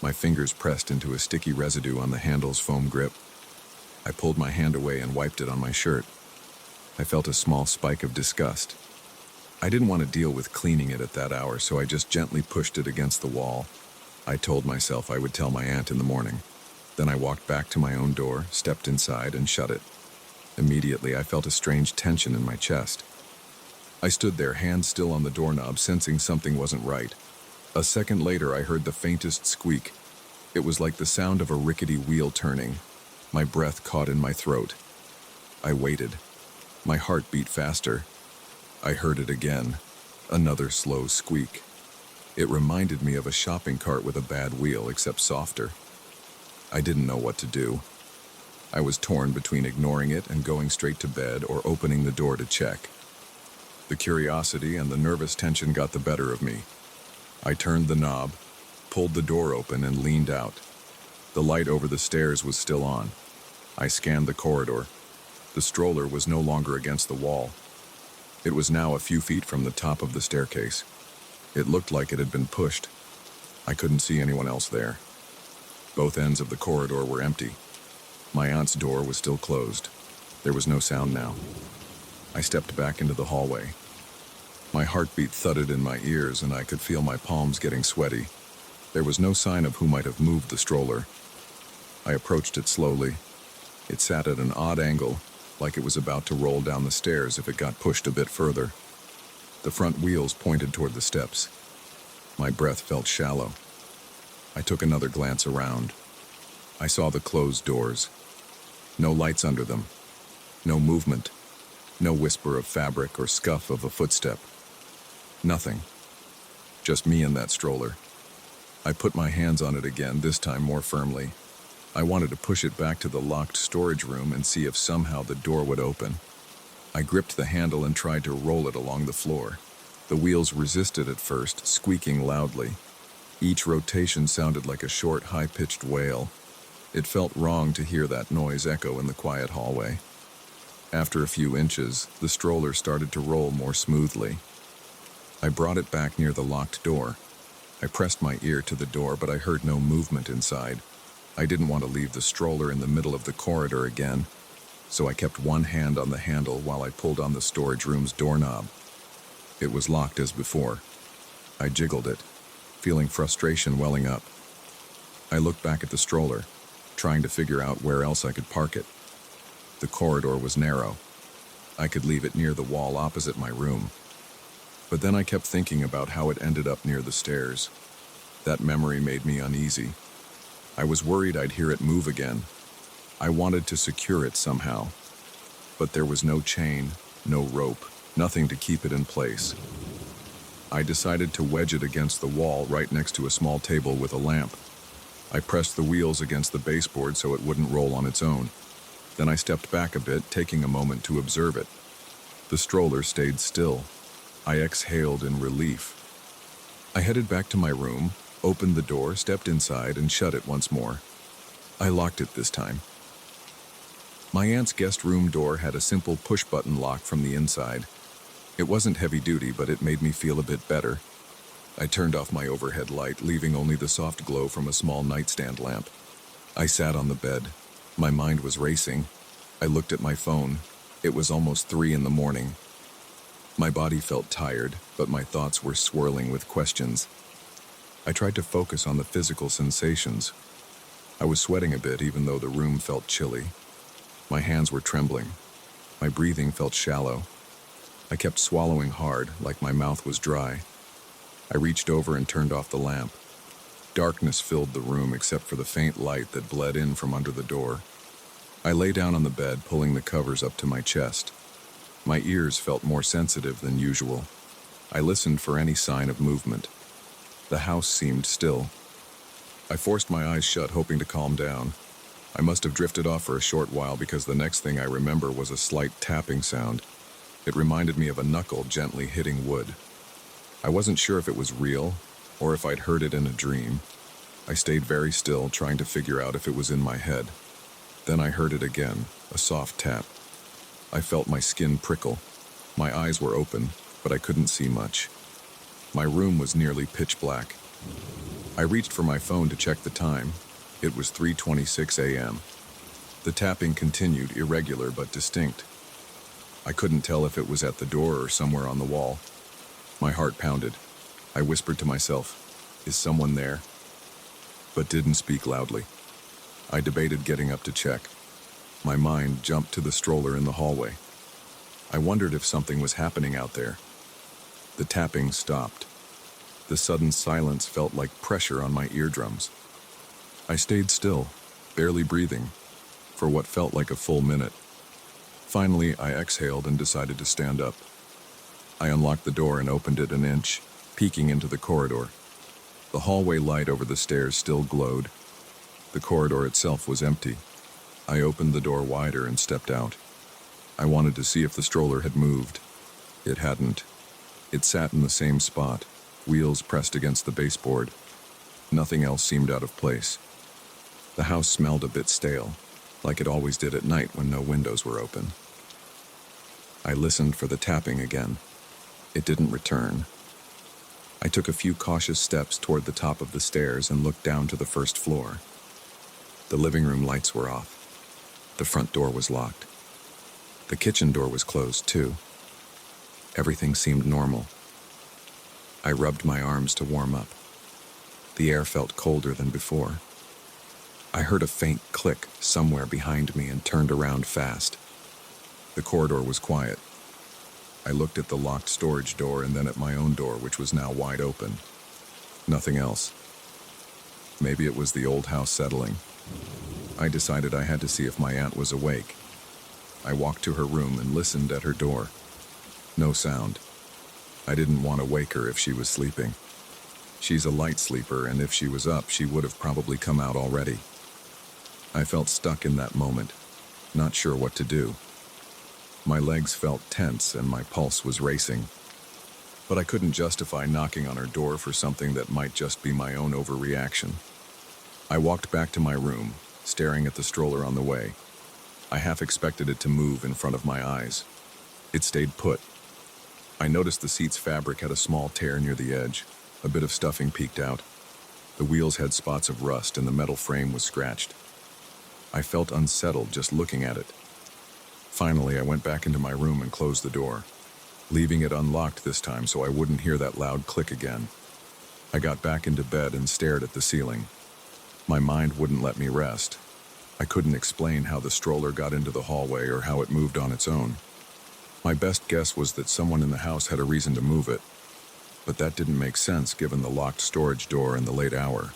S1: My fingers pressed into a sticky residue on the handle's foam grip. I pulled my hand away and wiped it on my shirt. I felt a small spike of disgust. I didn't want to deal with cleaning it at that hour, so I just gently pushed it against the wall. I told myself I would tell my aunt in the morning. Then I walked back to my own door, stepped inside, and shut it. Immediately, I felt a strange tension in my chest. I stood there, hands still on the doorknob, sensing something wasn't right. A second later, I heard the faintest squeak. It was like the sound of a rickety wheel turning. My breath caught in my throat. I waited. My heart beat faster. I heard it again. Another slow squeak. It reminded me of a shopping cart with a bad wheel, except softer. I didn't know what to do. I was torn between ignoring it and going straight to bed or opening the door to check. The curiosity and the nervous tension got the better of me. I turned the knob, pulled the door open, and leaned out. The light over the stairs was still on. I scanned the corridor. The stroller was no longer against the wall. It was now a few feet from the top of the staircase. It looked like it had been pushed. I couldn't see anyone else there. Both ends of the corridor were empty. My aunt's door was still closed. There was no sound now. I stepped back into the hallway. My heartbeat thudded in my ears, and I could feel my palms getting sweaty. There was no sign of who might have moved the stroller. I approached it slowly. It sat at an odd angle, like it was about to roll down the stairs if it got pushed a bit further. The front wheels pointed toward the steps. My breath felt shallow. I took another glance around. I saw the closed doors. No lights under them. No movement. No whisper of fabric or scuff of a footstep. Nothing. Just me and that stroller. I put my hands on it again, this time more firmly. I wanted to push it back to the locked storage room and see if somehow the door would open. I gripped the handle and tried to roll it along the floor. The wheels resisted at first, squeaking loudly. Each rotation sounded like a short, high-pitched wail. It felt wrong to hear that noise echo in the quiet hallway. After a few inches, the stroller started to roll more smoothly. I brought it back near the locked door. I pressed my ear to the door, but I heard no movement inside. I didn't want to leave the stroller in the middle of the corridor again, so I kept one hand on the handle while I pulled on the storage room's doorknob. It was locked as before. I jiggled it, feeling frustration welling up. I looked back at the stroller, trying to figure out where else I could park it. The corridor was narrow. I could leave it near the wall opposite my room. But then I kept thinking about how it ended up near the stairs. That memory made me uneasy. I was worried I'd hear it move again. I wanted to secure it somehow. But there was no chain, no rope, nothing to keep it in place. I decided to wedge it against the wall right next to a small table with a lamp. I pressed the wheels against the baseboard so it wouldn't roll on its own. Then I stepped back a bit, taking a moment to observe it. The stroller stayed still. I exhaled in relief. I headed back to my room, opened the door, stepped inside, and shut it once more. I locked it this time. My aunt's guest room door had a simple push-button lock from the inside. It wasn't heavy-duty, but it made me feel a bit better. I turned off my overhead light, leaving only the soft glow from a small nightstand lamp. I sat on the bed. My mind was racing. I looked at my phone. It was almost 3 in the morning. My body felt tired, but my thoughts were swirling with questions. I tried to focus on the physical sensations. I was sweating a bit, even though the room felt chilly. My hands were trembling. My breathing felt shallow. I kept swallowing hard, like my mouth was dry. I reached over and turned off the lamp. Darkness filled the room except for the faint light that bled in from under the door. I lay down on the bed, pulling the covers up to my chest. My ears felt more sensitive than usual. I listened for any sign of movement. The house seemed still. I forced my eyes shut, hoping to calm down. I must have drifted off for a short while because the next thing I remember was a slight tapping sound. It reminded me of a knuckle gently hitting wood. I wasn't sure if it was real or if I'd heard it in a dream. I stayed very still, trying to figure out if it was in my head. Then I heard it again, a soft tap. I felt my skin prickle. My eyes were open, but I couldn't see much. My room was nearly pitch black. I reached for my phone to check the time. It was 3:26 a.m. The tapping continued, irregular but distinct. I couldn't tell if it was at the door or somewhere on the wall. My heart pounded. I whispered to myself, "Is someone there?" But didn't speak loudly. I debated getting up to check. My mind jumped to the stroller in the hallway. I wondered if something was happening out there. The tapping stopped. The sudden silence felt like pressure on my eardrums. I stayed still, barely breathing, for what felt like a full minute. Finally, I exhaled and decided to stand up. I unlocked the door and opened it an inch, peeking into the corridor. The hallway light over the stairs still glowed. The corridor itself was empty. I opened the door wider and stepped out. I wanted to see if the stroller had moved. It hadn't. It sat in the same spot, wheels pressed against the baseboard. Nothing else seemed out of place. The house smelled a bit stale, like it always did at night when no windows were open. I listened for the tapping again. It didn't return. I took a few cautious steps toward the top of the stairs and looked down to the first floor. The living room lights were off. The front door was locked. The kitchen door was closed, too. Everything seemed normal. I rubbed my arms to warm up. The air felt colder than before. I heard a faint click somewhere behind me and turned around fast. The corridor was quiet. I looked at the locked storage door and then at my own door, which was now wide open. Nothing else. Maybe it was the old house settling. I decided I had to see if my aunt was awake. I walked to her room and listened at her door. No sound. I didn't want to wake her if she was sleeping. She's a light sleeper, and if she was up, she would have probably come out already. I felt stuck in that moment, not sure what to do. My legs felt tense and my pulse was racing. But I couldn't justify knocking on her door for something that might just be my own overreaction. I walked back to my room, staring at the stroller on the way. I half expected it to move in front of my eyes. It stayed put. I noticed the seat's fabric had a small tear near the edge. A bit of stuffing peeked out. The wheels had spots of rust and the metal frame was scratched. I felt unsettled just looking at it. Finally, I went back into my room and closed the door, leaving it unlocked this time so I wouldn't hear that loud click again. I got back into bed and stared at the ceiling. My mind wouldn't let me rest. I couldn't explain how the stroller got into the hallway or how it moved on its own. My best guess was that someone in the house had a reason to move it, but that didn't make sense given the locked storage door and the late hour.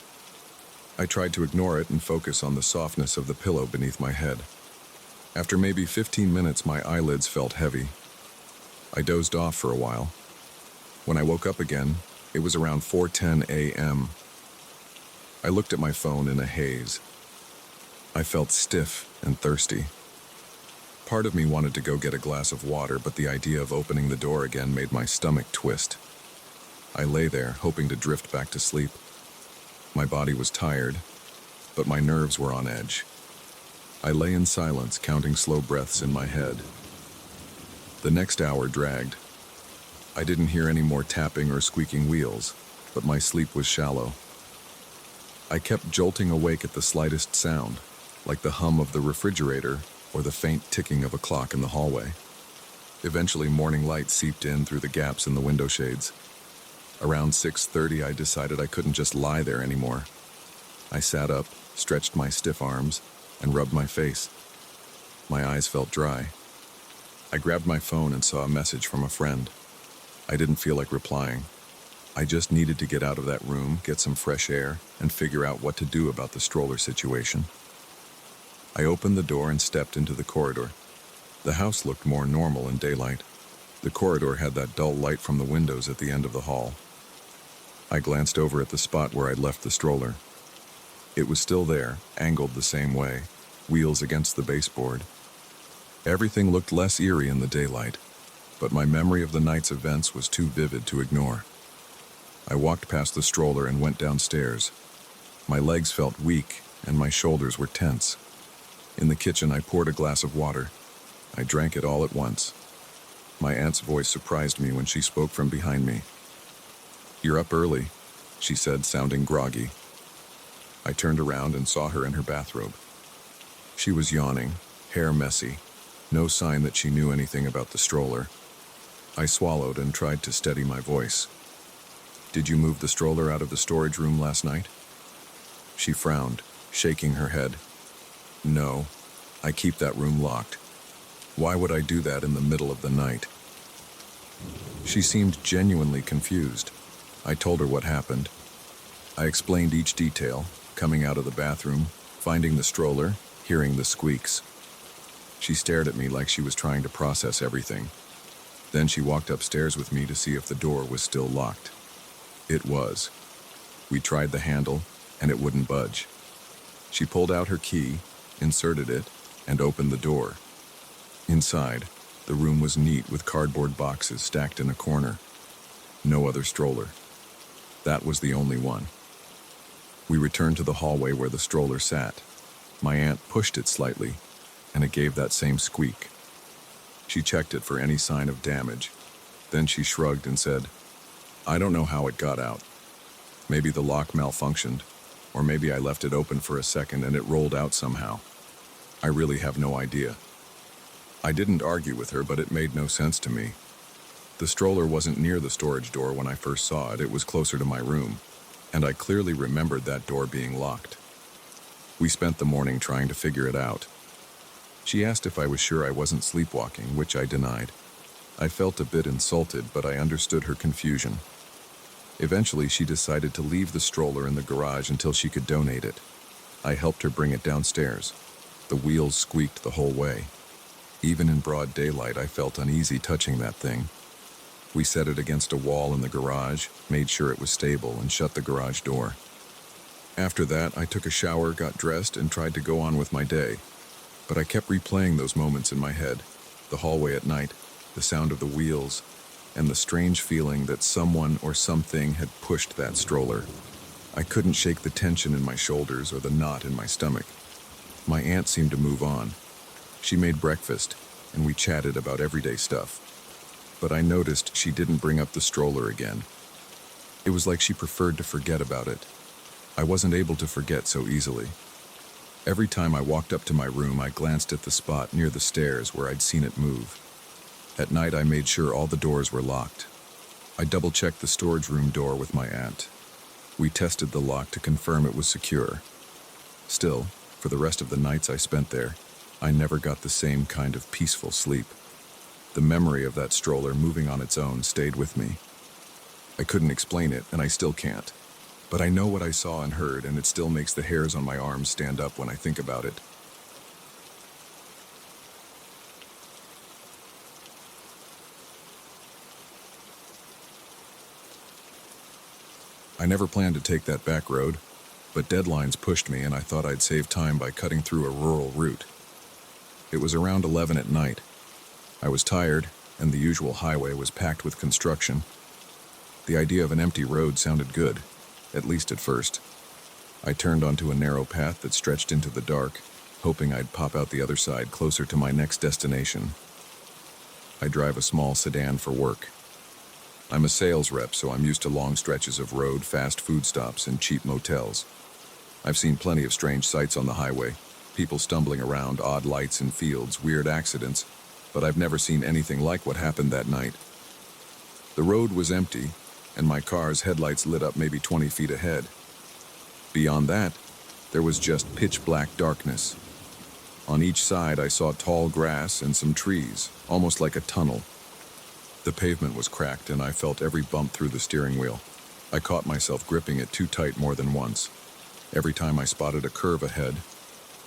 S1: I tried to ignore it and focus on the softness of the pillow beneath my head. After maybe 15 minutes, my eyelids felt heavy. I dozed off for a while. When I woke up again, it was around 4:10 a.m. I looked at my phone in a haze. I felt stiff and thirsty. Part of me wanted to go get a glass of water, but the idea of opening the door again made my stomach twist. I lay there, hoping to drift back to sleep. My body was tired, but my nerves were on edge. I lay in silence, counting slow breaths in my head. The next hour dragged. I didn't hear any more tapping or squeaking wheels, but my sleep was shallow. I kept jolting awake at the slightest sound, like the hum of the refrigerator or the faint ticking of a clock in the hallway. Eventually, morning light seeped in through the gaps in the window shades. Around 6:30, I decided I couldn't just lie there anymore. I sat up, stretched my stiff arms, and rubbed my face. My eyes felt dry. I grabbed my phone and saw a message from a friend. I didn't feel like replying. I just needed to get out of that room, get some fresh air, and figure out what to do about the stroller situation. I opened the door and stepped into the corridor. The house looked more normal in daylight. The corridor had that dull light from the windows at the end of the hall. I glanced over at the spot where I'd left the stroller. It was still there, angled the same way, wheels against the baseboard. Everything looked less eerie in the daylight, but my memory of the night's events was too vivid to ignore. I walked past the stroller and went downstairs. My legs felt weak and my shoulders were tense. In the kitchen, I poured a glass of water. I drank it all at once. My aunt's voice surprised me when she spoke from behind me. "You're up early," she said, sounding groggy. I turned around and saw her in her bathrobe. She was yawning, hair messy, no sign that she knew anything about the stroller. I swallowed and tried to steady my voice. "Did you move the stroller out of the storage room last night?" She frowned, shaking her head. "No, I keep that room locked. Why would I do that in the middle of the night?" She seemed genuinely confused. I told her what happened. I explained each detail, coming out of the bathroom, finding the stroller, hearing the squeaks. She stared at me like she was trying to process everything. Then she walked upstairs with me to see if the door was still locked. It was. We tried the handle, and it wouldn't budge. She pulled out her key, inserted it, and opened the door. Inside, the room was neat with cardboard boxes stacked in a corner. No other stroller. That was the only one. We returned to the hallway where the stroller sat. My aunt pushed it slightly, and it gave that same squeak. She checked it for any sign of damage. Then she shrugged and said, "I don't know how it got out. Maybe the lock malfunctioned, or maybe I left it open for a second and it rolled out somehow. I really have no idea." I didn't argue with her, but it made no sense to me. The stroller wasn't near the storage door when I first saw it. It was closer to my room, and I clearly remembered that door being locked. We spent the morning trying to figure it out. She asked if I was sure I wasn't sleepwalking, which I denied. I felt a bit insulted, but I understood her confusion. Eventually, she decided to leave the stroller in the garage until she could donate it. I helped her bring it downstairs. The wheels squeaked the whole way. Even in broad daylight, I felt uneasy touching that thing. We set it against a wall in the garage, made sure it was stable, and shut the garage door. After that, I took a shower, got dressed, and tried to go on with my day. But I kept replaying those moments in my head, the hallway at night, the sound of the wheels, and the strange feeling that someone or something had pushed that stroller. I couldn't shake the tension in my shoulders or the knot in my stomach. My aunt seemed to move on. She made breakfast, and we chatted about everyday stuff. But I noticed she didn't bring up the stroller again. It was like she preferred to forget about it. I wasn't able to forget so easily. Every time I walked up to my room, I glanced at the spot near the stairs where I'd seen it move. At night, I made sure all the doors were locked. I double-checked the storage room door with my aunt. We tested the lock to confirm it was secure. Still, for the rest of the nights I spent there, I never got the same kind of peaceful sleep. The memory of that stroller moving on its own stayed with me. I couldn't explain it, and I still can't. But I know what I saw and heard, and it still makes the hairs on my arms stand up when I think about it. I never planned to take that back road, but deadlines pushed me, and I thought I'd save time by cutting through a rural route. It was around 11 at night. I was tired, and the usual highway was packed with construction. The idea of an empty road sounded good, at least at first. I turned onto a narrow path that stretched into the dark, hoping I'd pop out the other side closer to my next destination. I drive a small sedan for work. I'm a sales rep, so I'm used to long stretches of road, fast food stops, and cheap motels. I've seen plenty of strange sights on the highway, people stumbling around, odd lights in fields, weird accidents, but I've never seen anything like what happened that night. The road was empty, and my car's headlights lit up maybe 20 feet ahead. Beyond that, there was just pitch-black darkness. On each side, I saw tall grass and some trees, almost like a tunnel. The pavement was cracked, and I felt every bump through the steering wheel. I caught myself gripping it too tight more than once. Every time I spotted a curve ahead,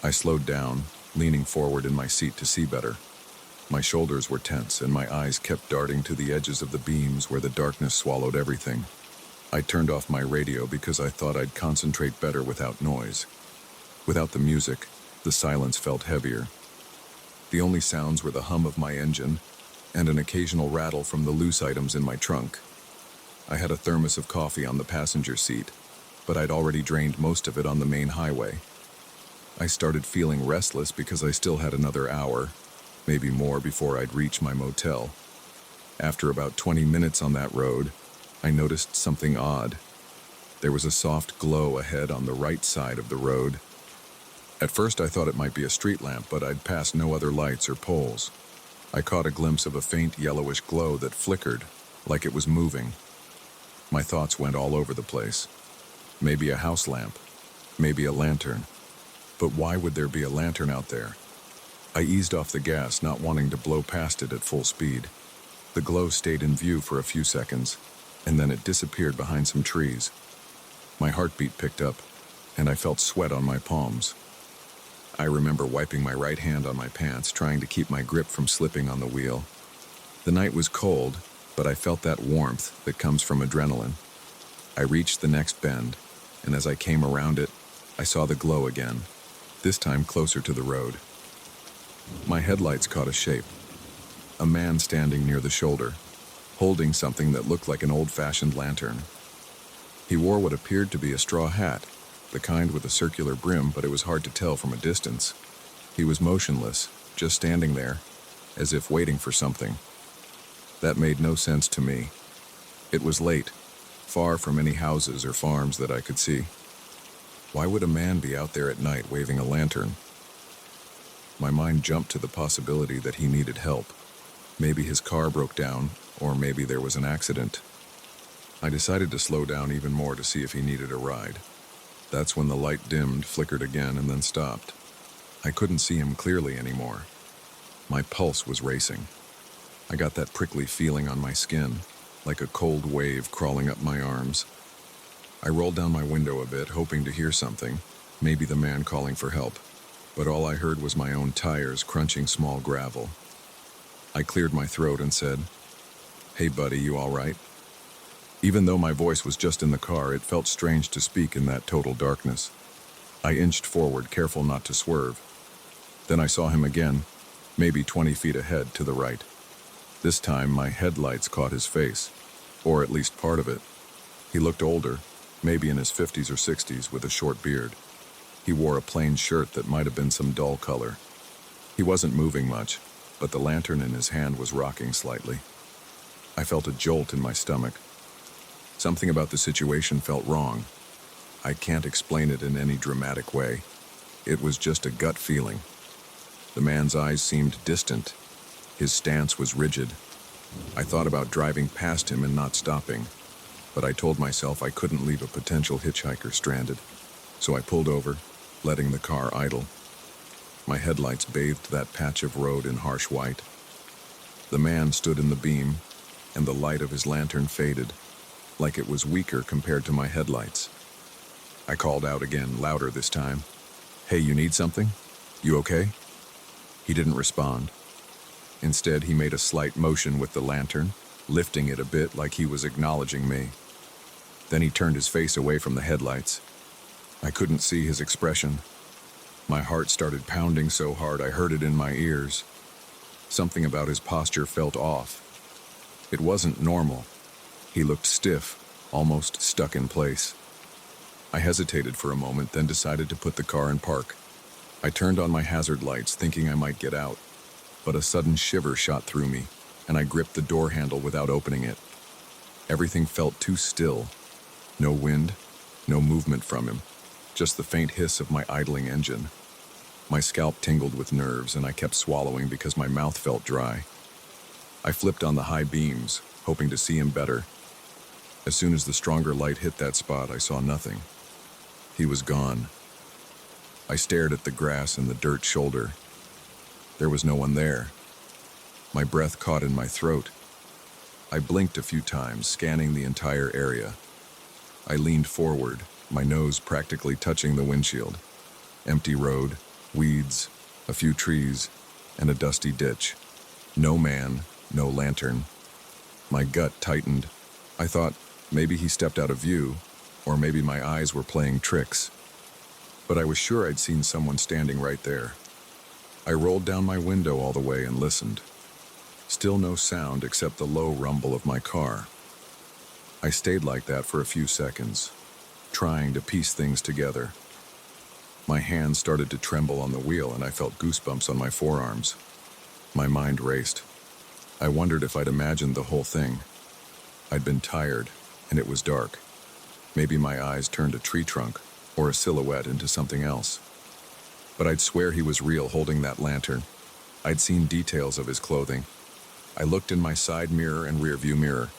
S1: I slowed down, leaning forward in my seat to see better. My shoulders were tense, and my eyes kept darting to the edges of the beams where the darkness swallowed everything. I turned off my radio because I thought I'd concentrate better without noise. Without the music, the silence felt heavier. The only sounds were the hum of my engine and an occasional rattle from the loose items in my trunk. I had a thermos of coffee on the passenger seat, but I'd already drained most of it on the main highway. I started feeling restless because I still had another hour, maybe more, before I'd reach my motel. After about 20 minutes on that road, I noticed something odd. There was a soft glow ahead on the right side of the road. At first I thought it might be a street lamp, but I'd passed no other lights or poles. I caught a glimpse of a faint yellowish glow that flickered, like it was moving. My thoughts went all over the place. Maybe a house lamp, maybe a lantern. But why would there be a lantern out there? I eased off the gas, not wanting to blow past it at full speed. The glow stayed in view for a few seconds, and then it disappeared behind some trees. My heartbeat picked up, and I felt sweat on my palms. I remember wiping my right hand on my pants, trying to keep my grip from slipping on the wheel. The night was cold, but I felt that warmth that comes from adrenaline. I reached the next bend, and as I came around it, I saw the glow again, this time closer to the road. My headlights caught a shape. A man standing near the shoulder, holding something that looked like an old-fashioned lantern. He wore what appeared to be a straw hat, the kind with a circular brim, but it was hard to tell from a distance. He was motionless, just standing there, as if waiting for something. That made no sense to me. It was late, far from any houses or farms that I could see. Why would a man be out there at night waving a lantern? My mind jumped to the possibility that he needed help. Maybe his car broke down, or maybe there was an accident. I decided to slow down even more to see if he needed a ride. That's when the light dimmed, flickered again, and then stopped. I couldn't see him clearly anymore. My pulse was racing. I got that prickly feeling on my skin, like a cold wave crawling up my arms. I rolled down my window a bit, hoping to hear something, maybe the man calling for help, but all I heard was my own tires crunching small gravel. I cleared my throat and said, "Hey buddy, you all right?" Even though my voice was just in the car, it felt strange to speak in that total darkness. I inched forward, careful not to swerve. Then I saw him again, maybe 20 feet ahead to the right. This time, my headlights caught his face, or at least part of it. He looked older, maybe in his 50s or 60s, with a short beard. He wore a plain shirt that might have been some dull color. He wasn't moving much, but the lantern in his hand was rocking slightly. I felt a jolt in my stomach. Something about the situation felt wrong. I can't explain it in any dramatic way. It was just a gut feeling. The man's eyes seemed distant. His stance was rigid. I thought about driving past him and not stopping, but I told myself I couldn't leave a potential hitchhiker stranded. So I pulled over, letting the car idle. My headlights bathed that patch of road in harsh white. The man stood in the beam, and the light of his lantern faded, like it was weaker compared to my headlights. I called out again, louder this time. "Hey, you need something? You okay?" He didn't respond. Instead, he made a slight motion with the lantern, lifting it a bit like he was acknowledging me. Then he turned his face away from the headlights. I couldn't see his expression. My heart started pounding so hard I heard it in my ears. Something about his posture felt off. It wasn't normal. He looked stiff, almost stuck in place. I hesitated for a moment, then decided to put the car in park. I turned on my hazard lights, thinking I might get out, but a sudden shiver shot through me, and I gripped the door handle without opening it. Everything felt too still. No wind, no movement from him, just the faint hiss of my idling engine. My scalp tingled with nerves, and I kept swallowing because my mouth felt dry. I flipped on the high beams, hoping to see him better. As soon as the stronger light hit that spot, I saw nothing. He was gone. I stared at the grass and the dirt shoulder. There was no one there. My breath caught in my throat. I blinked a few times, scanning the entire area. I leaned forward, my nose practically touching the windshield. Empty road, weeds, a few trees, and a dusty ditch. No man, no lantern. My gut tightened. I thought maybe he stepped out of view, or maybe my eyes were playing tricks. But I was sure I'd seen someone standing right there. I rolled down my window all the way and listened. Still no sound except the low rumble of my car. I stayed like that for a few seconds, trying to piece things together. My hands started to tremble on the wheel, and I felt goosebumps on my forearms. My mind raced. I wondered if I'd imagined the whole thing. I'd been tired, and it was dark. Maybe my eyes turned a tree trunk or a silhouette into something else. But I'd swear he was real, holding that lantern. I'd seen details of his clothing. I looked in my side mirror and rearview mirror.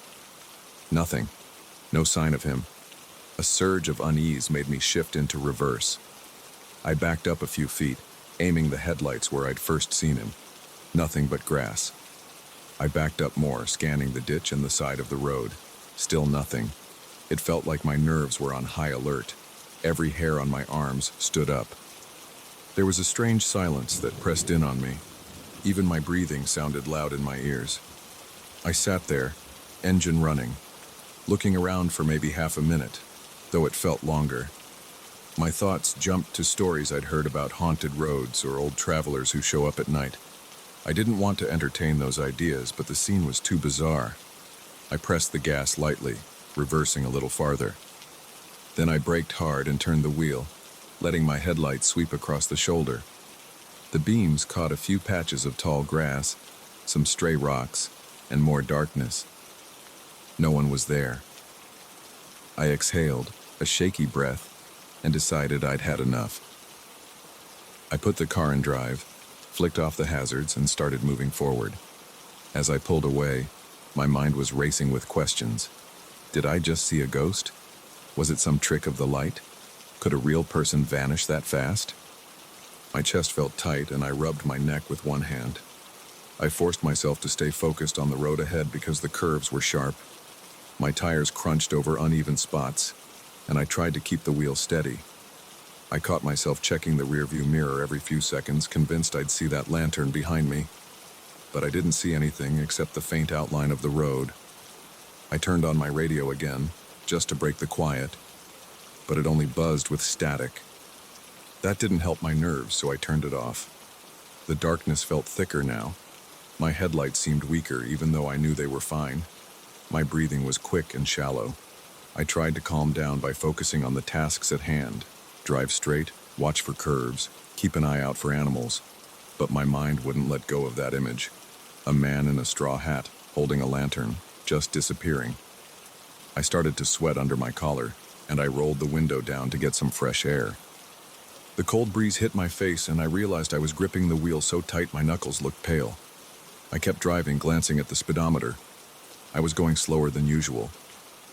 S1: Nothing. No sign of him. A surge of unease made me shift into reverse. I backed up a few feet, aiming the headlights where I'd first seen him. Nothing but grass. I backed up more, scanning the ditch and the side of the road. Still nothing. It felt like my nerves were on high alert. Every hair on my arms stood up. There was a strange silence that pressed in on me. Even my breathing sounded loud in my ears. I sat there, engine running, looking around for maybe half a minute, though it felt longer. My thoughts jumped to stories I'd heard about haunted roads or old travelers who show up at night. I didn't want to entertain those ideas, but the scene was too bizarre. I pressed the gas lightly, reversing a little farther. Then I braked hard and turned the wheel, letting my headlights sweep across the shoulder. The beams caught a few patches of tall grass, some stray rocks, and more darkness. No one was there. I exhaled, a shaky breath, and decided I'd had enough. I put the car in drive, flicked off the hazards, and started moving forward. As I pulled away, my mind was racing with questions. Did I just see a ghost? Was it some trick of the light? Could a real person vanish that fast? My chest felt tight, and I rubbed my neck with one hand. I forced myself to stay focused on the road ahead because the curves were sharp. My tires crunched over uneven spots, and I tried to keep the wheel steady. I caught myself checking the rearview mirror every few seconds, convinced I'd see that lantern behind me. But I didn't see anything except the faint outline of the road. I turned on my radio again, just to break the quiet, but it only buzzed with static. That didn't help my nerves, so I turned it off. The darkness felt thicker now. My headlights seemed weaker, even though I knew they were fine. My breathing was quick and shallow. I tried to calm down by focusing on the tasks at hand. Drive straight, watch for curves, keep an eye out for animals. But my mind wouldn't let go of that image. A man in a straw hat, holding a lantern, just disappearing. I started to sweat under my collar, and I rolled the window down to get some fresh air. The cold breeze hit my face, and I realized I was gripping the wheel so tight my knuckles looked pale. I kept driving, glancing at the speedometer. I was going slower than usual.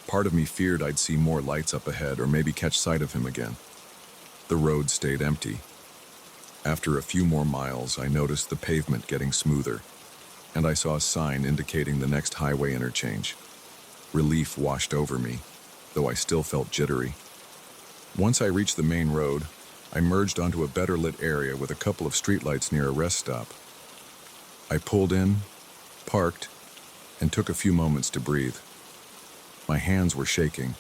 S1: Part of me feared I'd see more lights up ahead or maybe catch sight of him again. The road stayed empty. After a few more miles, I noticed the pavement getting smoother, and I saw a sign indicating the next highway interchange. Relief washed over me, though I still felt jittery. Once I reached the main road, I merged onto a better lit area with a couple of streetlights near a rest stop. I pulled in, parked, and took a few moments to breathe. My hands were shaking.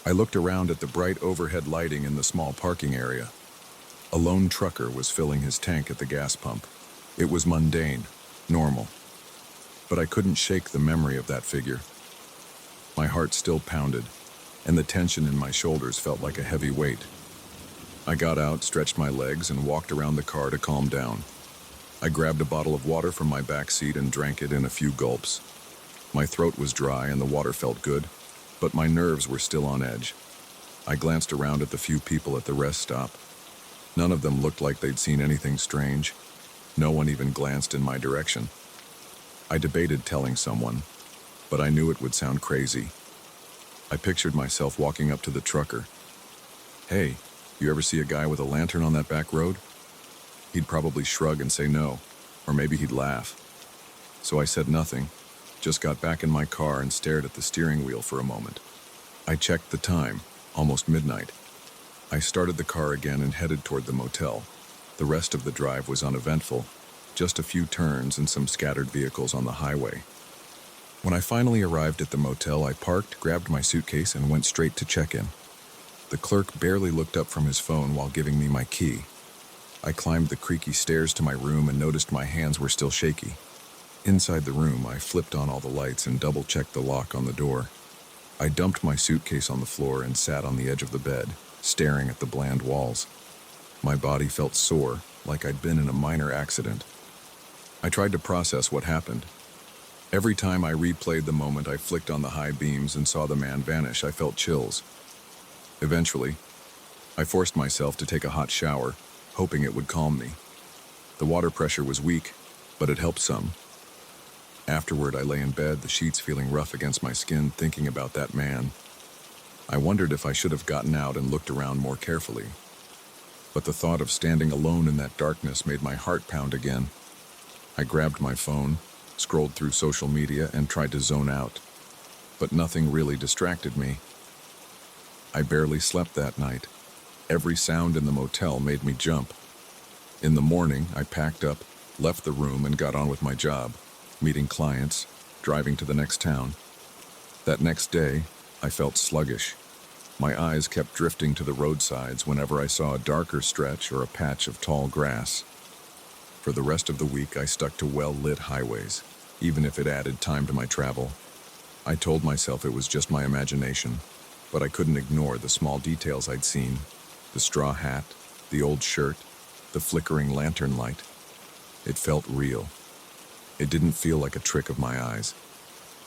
S1: I looked around at the bright overhead lighting in the small parking area. A lone trucker was filling his tank at the gas pump. It was mundane, normal. But I couldn't shake the memory of that figure. My heart still pounded, and the tension in my shoulders felt like a heavy weight. I got out, stretched my legs, and walked around the car to calm down. I grabbed a bottle of water from my back seat and drank it in a few gulps. My throat was dry and the water felt good, but my nerves were still on edge. I glanced around at the few people at the rest stop. None of them looked like they'd seen anything strange. No one even glanced in my direction. I debated telling someone, but I knew it would sound crazy. I pictured myself walking up to the trucker. "Hey, you ever see a guy with a lantern on that back road?" He'd probably shrug and say no, or maybe he'd laugh. So I said nothing, just got back in my car and stared at the steering wheel for a moment. I checked the time, almost midnight. I started the car again and headed toward the motel. The rest of the drive was uneventful, just a few turns and some scattered vehicles on the highway. When I finally arrived at the motel, I parked, grabbed my suitcase, and went straight to check-in. The clerk barely looked up from his phone while giving me my key. I climbed the creaky stairs to my room and noticed my hands were still shaky. Inside the room, I flipped on all the lights and double-checked the lock on the door. I dumped my suitcase on the floor and sat on the edge of the bed, staring at the bland walls. My body felt sore, like I'd been in a minor accident. I tried to process what happened. Every time I replayed the moment, I flicked on the high beams and saw the man vanish. I felt chills. Eventually, I forced myself to take a hot shower, hoping it would calm me. The water pressure was weak, but it helped some. Afterward, I lay in bed, the sheets feeling rough against my skin, thinking about that man. I wondered if I should have gotten out and looked around more carefully. But the thought of standing alone in that darkness made my heart pound again. I grabbed my phone, scrolled through social media, and tried to zone out. But nothing really distracted me. I barely slept that night. Every sound in the motel made me jump. In the morning, I packed up, left the room, and got on with my job, meeting clients, driving to the next town. That next day, I felt sluggish. My eyes kept drifting to the roadsides whenever I saw a darker stretch or a patch of tall grass. For the rest of the week, I stuck to well-lit highways, even if it added time to my travel. I told myself it was just my imagination, but I couldn't ignore the small details I'd seen. The straw hat, the old shirt, the flickering lantern light. It felt real. It didn't feel like a trick of my eyes.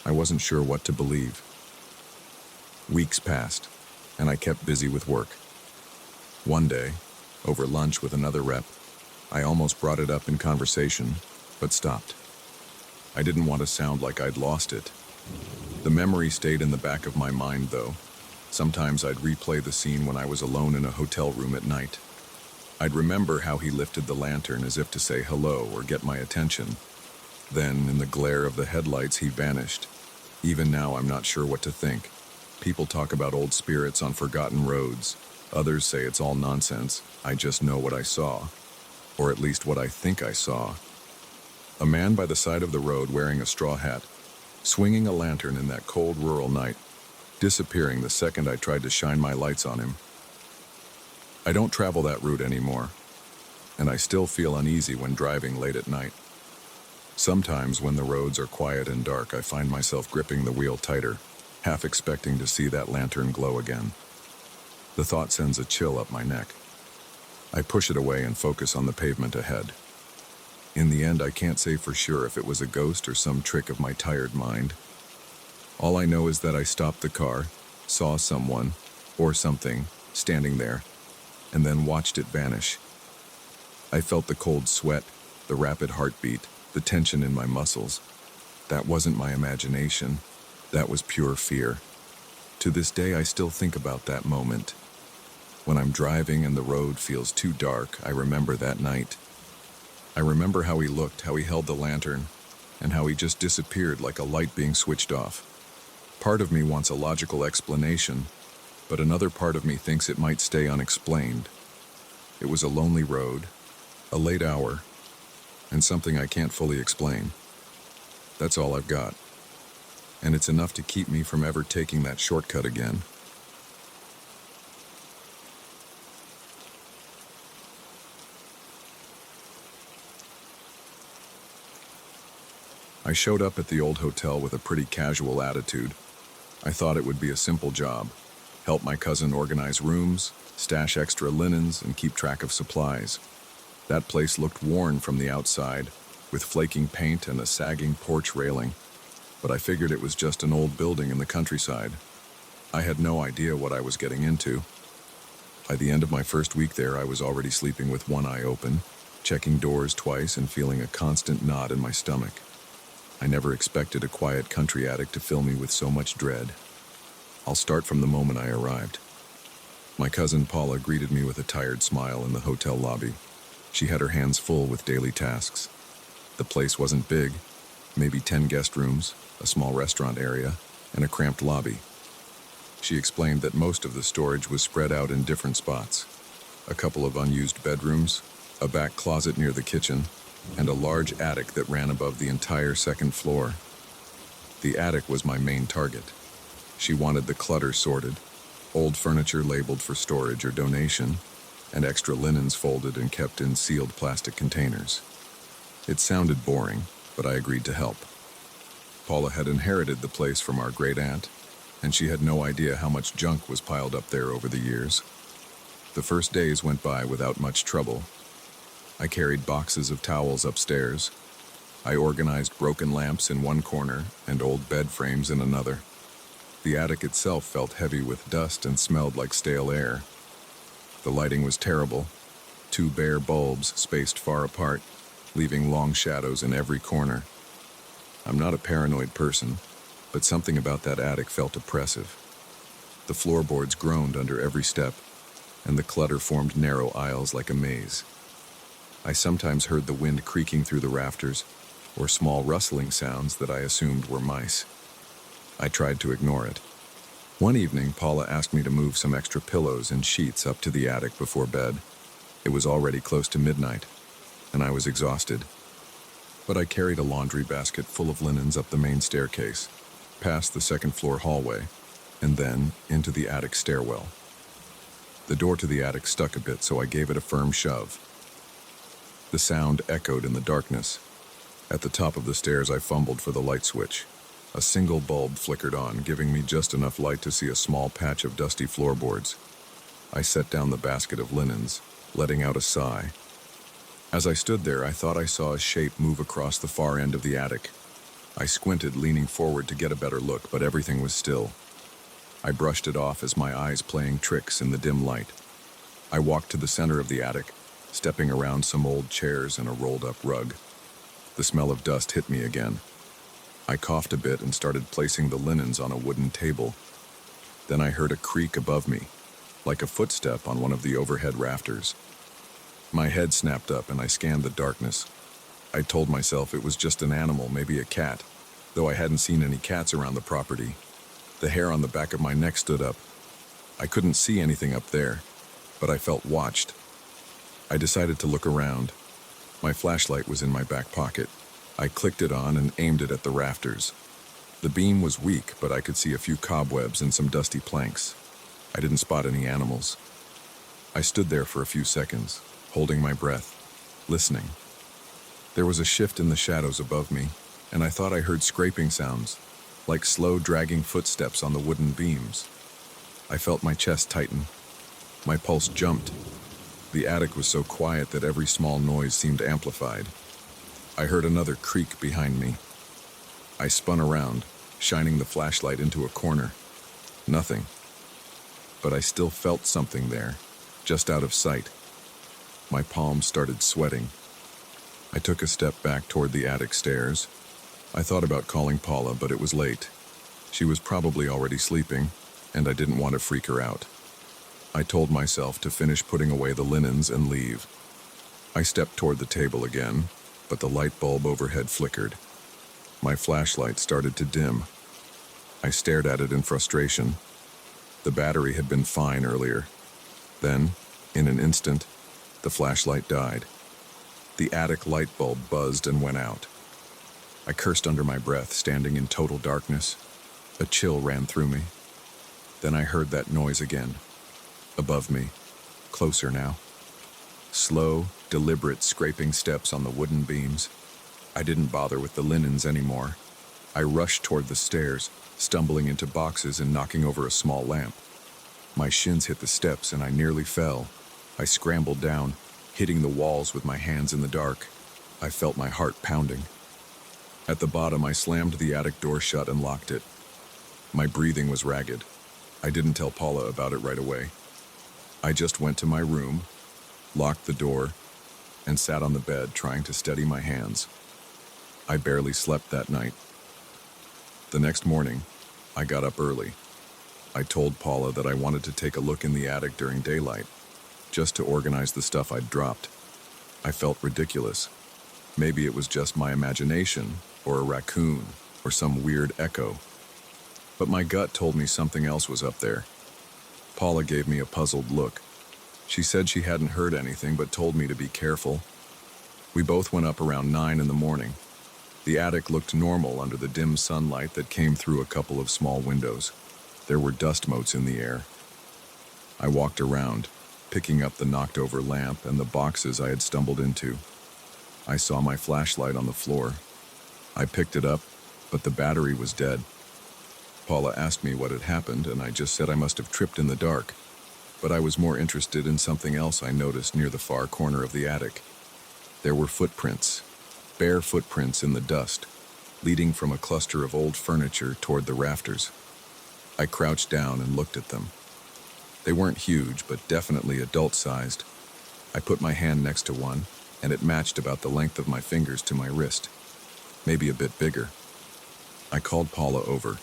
S1: I wasn't sure what to believe. Weeks passed, and I kept busy with work. One day, over lunch with another rep, I almost brought it up in conversation, but stopped. I didn't want to sound like I'd lost it. The memory stayed in the back of my mind, though. Sometimes I'd replay the scene when I was alone in a hotel room at night. I'd remember how he lifted the lantern as if to say hello or get my attention. Then, in the glare of the headlights, he vanished. Even now, I'm not sure what to think. People talk about old spirits on forgotten roads. Others say it's all nonsense. I just know what I saw. Or at least what I think I saw. A man by the side of the road wearing a straw hat, swinging a lantern in that cold rural night, disappearing the second I tried to shine my lights on him. I don't travel that route anymore, and I still feel uneasy when driving late at night. Sometimes when the roads are quiet and dark, I find myself gripping the wheel tighter, half expecting to see that lantern glow again. The thought sends a chill up my neck. I push it away and focus on the pavement ahead. In the end, I can't say for sure if it was a ghost or some trick of my tired mind. All I know is that I stopped the car, saw someone, or something, standing there, and then watched it vanish. I felt the cold sweat, the rapid heartbeat, the tension in my muscles. That wasn't my imagination. That was pure fear. To this day, I still think about that moment. When I'm driving and the road feels too dark, I remember that night. I remember how he looked, how he held the lantern, and how he just disappeared like a light being switched off. Part of me wants a logical explanation, but another part of me thinks it might stay unexplained. It was a lonely road, a late hour, and something I can't fully explain. That's all I've got. And it's enough to keep me from ever taking that shortcut again. I showed up at the old hotel with a pretty casual attitude. I thought it would be a simple job. Help my cousin organize rooms, stash extra linens, and keep track of supplies. That place looked worn from the outside, with flaking paint and a sagging porch railing. But I figured it was just an old building in the countryside. I had no idea what I was getting into. By the end of my first week there, I was already sleeping with one eye open, checking doors twice and feeling a constant knot in my stomach. I never expected a quiet country attic to fill me with so much dread. I'll start from the moment I arrived. My cousin Paula greeted me with a tired smile in the hotel lobby. She had her hands full with daily tasks. The place wasn't big, maybe 10 guest rooms, a small restaurant area, and a cramped lobby. She explained that most of the storage was spread out in different spots. A couple of unused bedrooms, a back closet near the kitchen, and a large attic that ran above the entire second floor. The attic was my main target. She wanted the clutter sorted, old furniture labeled for storage or donation, and extra linens folded and kept in sealed plastic containers. It sounded boring, but I agreed to help. Paula had inherited the place from our great-aunt, and she had no idea how much junk was piled up there over the years. The first days went by without much trouble. I carried boxes of towels upstairs. I organized broken lamps in one corner and old bed frames in another. The attic itself felt heavy with dust and smelled like stale air. The lighting was terrible. 2 bare bulbs spaced far apart, leaving long shadows in every corner. I'm not a paranoid person, but something about that attic felt oppressive. The floorboards groaned under every step, and the clutter formed narrow aisles like a maze. I sometimes heard the wind creaking through the rafters, or small rustling sounds that I assumed were mice. I tried to ignore it. One evening, Paula asked me to move some extra pillows and sheets up to the attic before bed. It was already close to midnight, and I was exhausted. But I carried a laundry basket full of linens up the main staircase, past the second-floor hallway, and then into the attic stairwell. The door to the attic stuck a bit, so I gave it a firm shove. The sound echoed in the darkness. At the top of the stairs, I fumbled for the light switch. A single bulb flickered on, giving me just enough light to see a small patch of dusty floorboards. I set down the basket of linens, letting out a sigh. As I stood there, I thought I saw a shape move across the far end of the attic. I squinted, leaning forward to get a better look, but everything was still. I brushed it off as my eyes playing tricks in the dim light. I walked to the center of the attic, stepping around some old chairs and a rolled-up rug. The smell of dust hit me again. I coughed a bit and started placing the linens on a wooden table. Then I heard a creak above me, like a footstep on one of the overhead rafters. My head snapped up and I scanned the darkness. I told myself it was just an animal, maybe a cat, though I hadn't seen any cats around the property. The hair on the back of my neck stood up. I couldn't see anything up there, but I felt watched. I decided to look around. My flashlight was in my back pocket. I clicked it on and aimed it at the rafters. The beam was weak, but I could see a few cobwebs and some dusty planks. I didn't spot any animals. I stood there for a few seconds, holding my breath, listening. There was a shift in the shadows above me, and I thought I heard scraping sounds, like slow, dragging footsteps on the wooden beams. I felt my chest tighten. My pulse jumped. The attic was so quiet that every small noise seemed amplified. I heard another creak behind me. I spun around, shining the flashlight into a corner. Nothing. But I still felt something there, just out of sight. My palms started sweating. I took a step back toward the attic stairs. I thought about calling Paula, but it was late. She was probably already sleeping, and I didn't want to freak her out. I told myself to finish putting away the linens and leave. I stepped toward the table again, but the light bulb overhead flickered. My flashlight started to dim. I stared at it in frustration. The battery had been fine earlier. Then, in an instant, the flashlight died. The attic light bulb buzzed and went out. I cursed under my breath, standing in total darkness. A chill ran through me. Then I heard that noise again. Above me, closer now. Slow, deliberate scraping steps on the wooden beams. I didn't bother with the linens anymore. I rushed toward the stairs, stumbling into boxes and knocking over a small lamp. My shins hit the steps and I nearly fell. I scrambled down, hitting the walls with my hands in the dark. I felt my heart pounding. At the bottom, I slammed the attic door shut and locked it. My breathing was ragged. I didn't tell Paula about it right away. I just went to my room, locked the door, and sat on the bed trying to steady my hands. I barely slept that night. The next morning, I got up early. I told Paula that I wanted to take a look in the attic during daylight, just to organize the stuff I'd dropped. I felt ridiculous. Maybe it was just my imagination, or a raccoon, or some weird echo. But my gut told me something else was up there. Paula gave me a puzzled look. She said she hadn't heard anything but told me to be careful. We both went up around 9 in the morning. The attic looked normal under the dim sunlight that came through a couple of small windows. There were dust motes in the air. I walked around, picking up the knocked-over lamp and the boxes I had stumbled into. I saw my flashlight on the floor. I picked it up, but the battery was dead. Paula asked me what had happened, and I just said I must have tripped in the dark. But I was more interested in something else I noticed near the far corner of the attic. There were footprints, bare footprints in the dust, leading from a cluster of old furniture toward the rafters. I crouched down and looked at them. They weren't huge, but definitely adult-sized. I put my hand next to one, and it matched about the length of my fingers to my wrist, maybe a bit bigger. I called Paula over.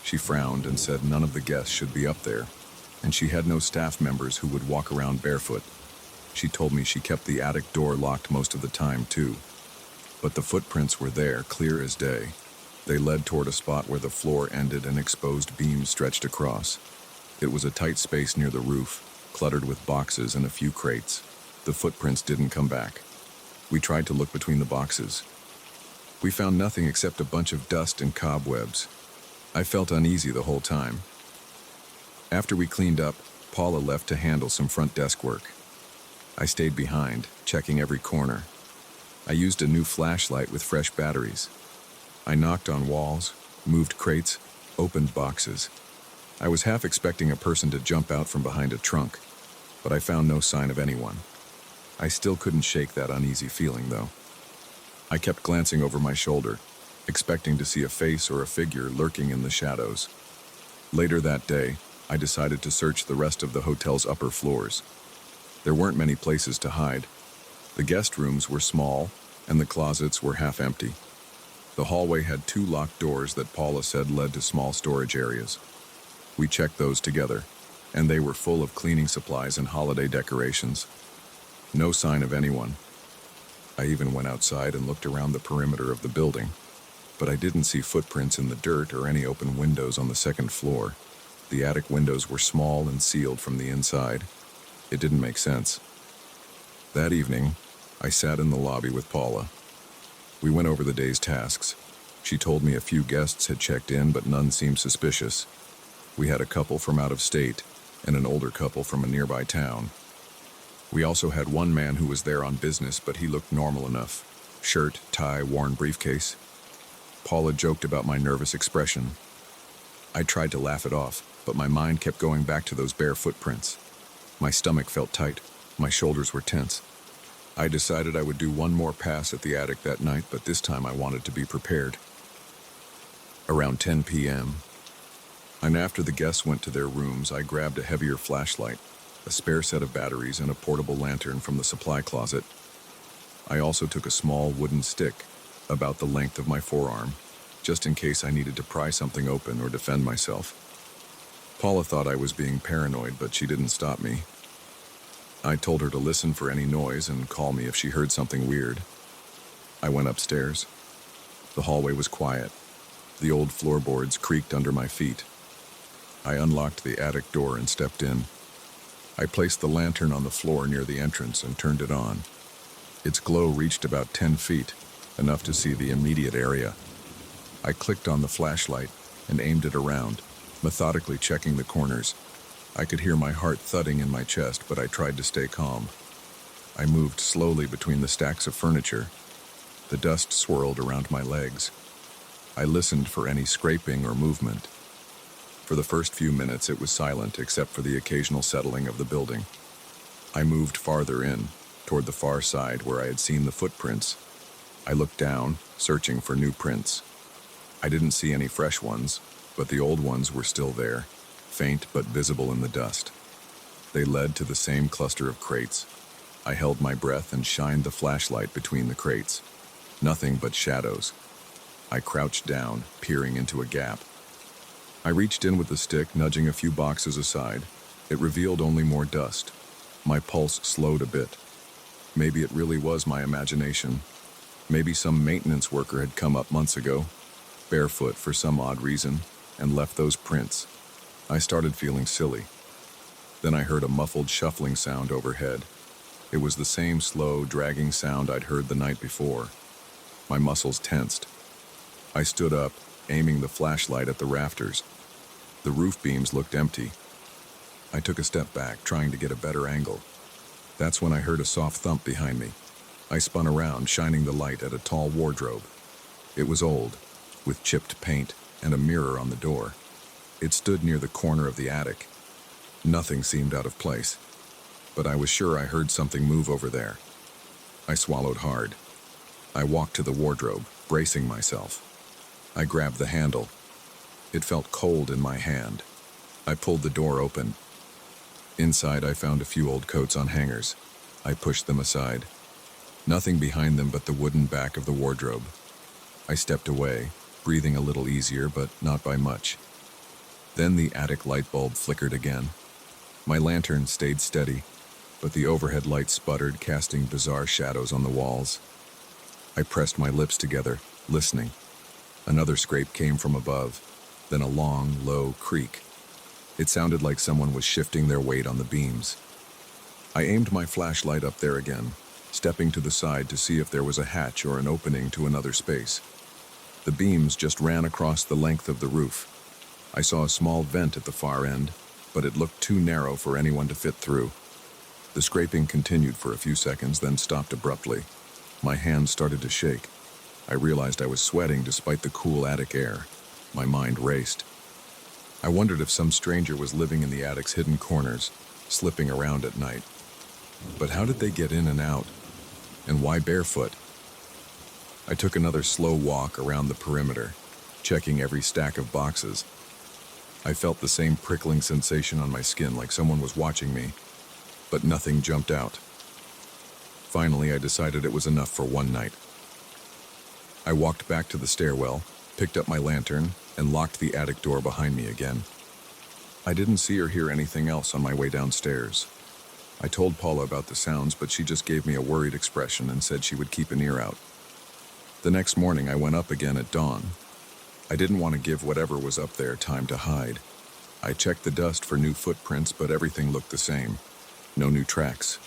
S1: She frowned and said none of the guests should be up there, and she had no staff members who would walk around barefoot. She told me she kept the attic door locked most of the time, too. But the footprints were there, clear as day. They led toward a spot where the floor ended and exposed beams stretched across. It was a tight space near the roof, cluttered with boxes and a few crates. The footprints didn't come back. We tried to look between the boxes. We found nothing except a bunch of dust and cobwebs. I felt uneasy the whole time. After we cleaned up, Paula left to handle some front desk work. I stayed behind, checking every corner. I used a new flashlight with fresh batteries. I knocked on walls, moved crates, opened boxes. I was half expecting a person to jump out from behind a trunk, but I found no sign of anyone. I still couldn't shake that uneasy feeling, though. I kept glancing over my shoulder, expecting to see a face or a figure lurking in the shadows. Later that day, I decided to search the rest of the hotel's upper floors. There weren't many places to hide. The guest rooms were small, and the closets were half empty. The hallway had 2 locked doors that Paula said led to small storage areas. We checked those together, and they were full of cleaning supplies and holiday decorations. No sign of anyone. I even went outside and looked around the perimeter of the building, but I didn't see footprints in the dirt or any open windows on the second floor. The attic windows were small and sealed from the inside. It didn't make sense. That evening, I sat in the lobby with Paula. We went over the day's tasks. She told me a few guests had checked in, but none seemed suspicious. We had a couple from out of state and an older couple from a nearby town. We also had one man who was there on business, but he looked normal enough. Shirt, tie, worn briefcase. Paula joked about my nervous expression. I tried to laugh it off, but my mind kept going back to those bare footprints. My stomach felt tight. My shoulders were tense. I decided I would do one more pass at the attic that night, but this time I wanted to be prepared. Around 10 p.m., and after the guests went to their rooms, I grabbed a heavier flashlight, a spare set of batteries, and a portable lantern from the supply closet. I also took a small wooden stick, about the length of my forearm, just in case I needed to pry something open or defend myself. Paula thought I was being paranoid, but she didn't stop me. I told her to listen for any noise and call me if she heard something weird. I went upstairs. The hallway was quiet. The old floorboards creaked under my feet. I unlocked the attic door and stepped in. I placed the lantern on the floor near the entrance and turned it on. Its glow reached about 10 feet, enough to see the immediate area. I clicked on the flashlight and aimed it around, methodically checking the corners. I could hear my heart thudding in my chest, but I tried to stay calm. I moved slowly between the stacks of furniture. The dust swirled around my legs. I listened for any scraping or movement. For the first few minutes, it was silent except for the occasional settling of the building. I moved farther in, toward the far side where I had seen the footprints. I looked down, searching for new prints. I didn't see any fresh ones, but the old ones were still there, faint but visible in the dust. They led to the same cluster of crates. I held my breath and shined the flashlight between the crates. Nothing but shadows. I crouched down, peering into a gap. I reached in with the stick, nudging a few boxes aside. It revealed only more dust. My pulse slowed a bit. Maybe it really was my imagination. Maybe some maintenance worker had come up months ago, barefoot for some odd reason, and left those prints. I started feeling silly. Then I heard a muffled shuffling sound overhead. It was the same slow, dragging sound I'd heard the night before. My muscles tensed. I stood up, aiming the flashlight at the rafters. The roof beams looked empty. I took a step back, trying to get a better angle. That's when I heard a soft thump behind me. I spun around, shining the light at a tall wardrobe. It was old, with chipped paint and a mirror on the door. It stood near the corner of the attic. Nothing seemed out of place, but I was sure I heard something move over there. I swallowed hard. I walked to the wardrobe, bracing myself. I grabbed the handle. It felt cold in my hand. I pulled the door open. Inside, I found a few old coats on hangers. I pushed them aside. Nothing behind them but the wooden back of the wardrobe. I stepped away, breathing a little easier, but not by much. Then the attic light bulb flickered again. My lantern stayed steady, but the overhead light sputtered, casting bizarre shadows on the walls. I pressed my lips together, listening. Another scrape came from above, then a long, low creak. It sounded like someone was shifting their weight on the beams. I aimed my flashlight up there again, stepping to the side to see if there was a hatch or an opening to another space. The beams just ran across the length of the roof. I saw a small vent at the far end, but it looked too narrow for anyone to fit through. The scraping continued for a few seconds, then stopped abruptly. My hands started to shake. I realized I was sweating despite the cool attic air. My mind raced. I wondered if some stranger was living in the attic's hidden corners, slipping around at night. But how did they get in and out? And why barefoot? I took another slow walk around the perimeter, checking every stack of boxes. I felt the same prickling sensation on my skin, like someone was watching me, but nothing jumped out. Finally, I decided it was enough for one night. I walked back to the stairwell, picked up my lantern, and locked the attic door behind me again. I didn't see or hear anything else on my way downstairs. I told Paula about the sounds, but she just gave me a worried expression and said she would keep an ear out. The next morning, I went up again at dawn. I didn't want to give whatever was up there time to hide. I checked the dust for new footprints, but everything looked the same. No new tracks.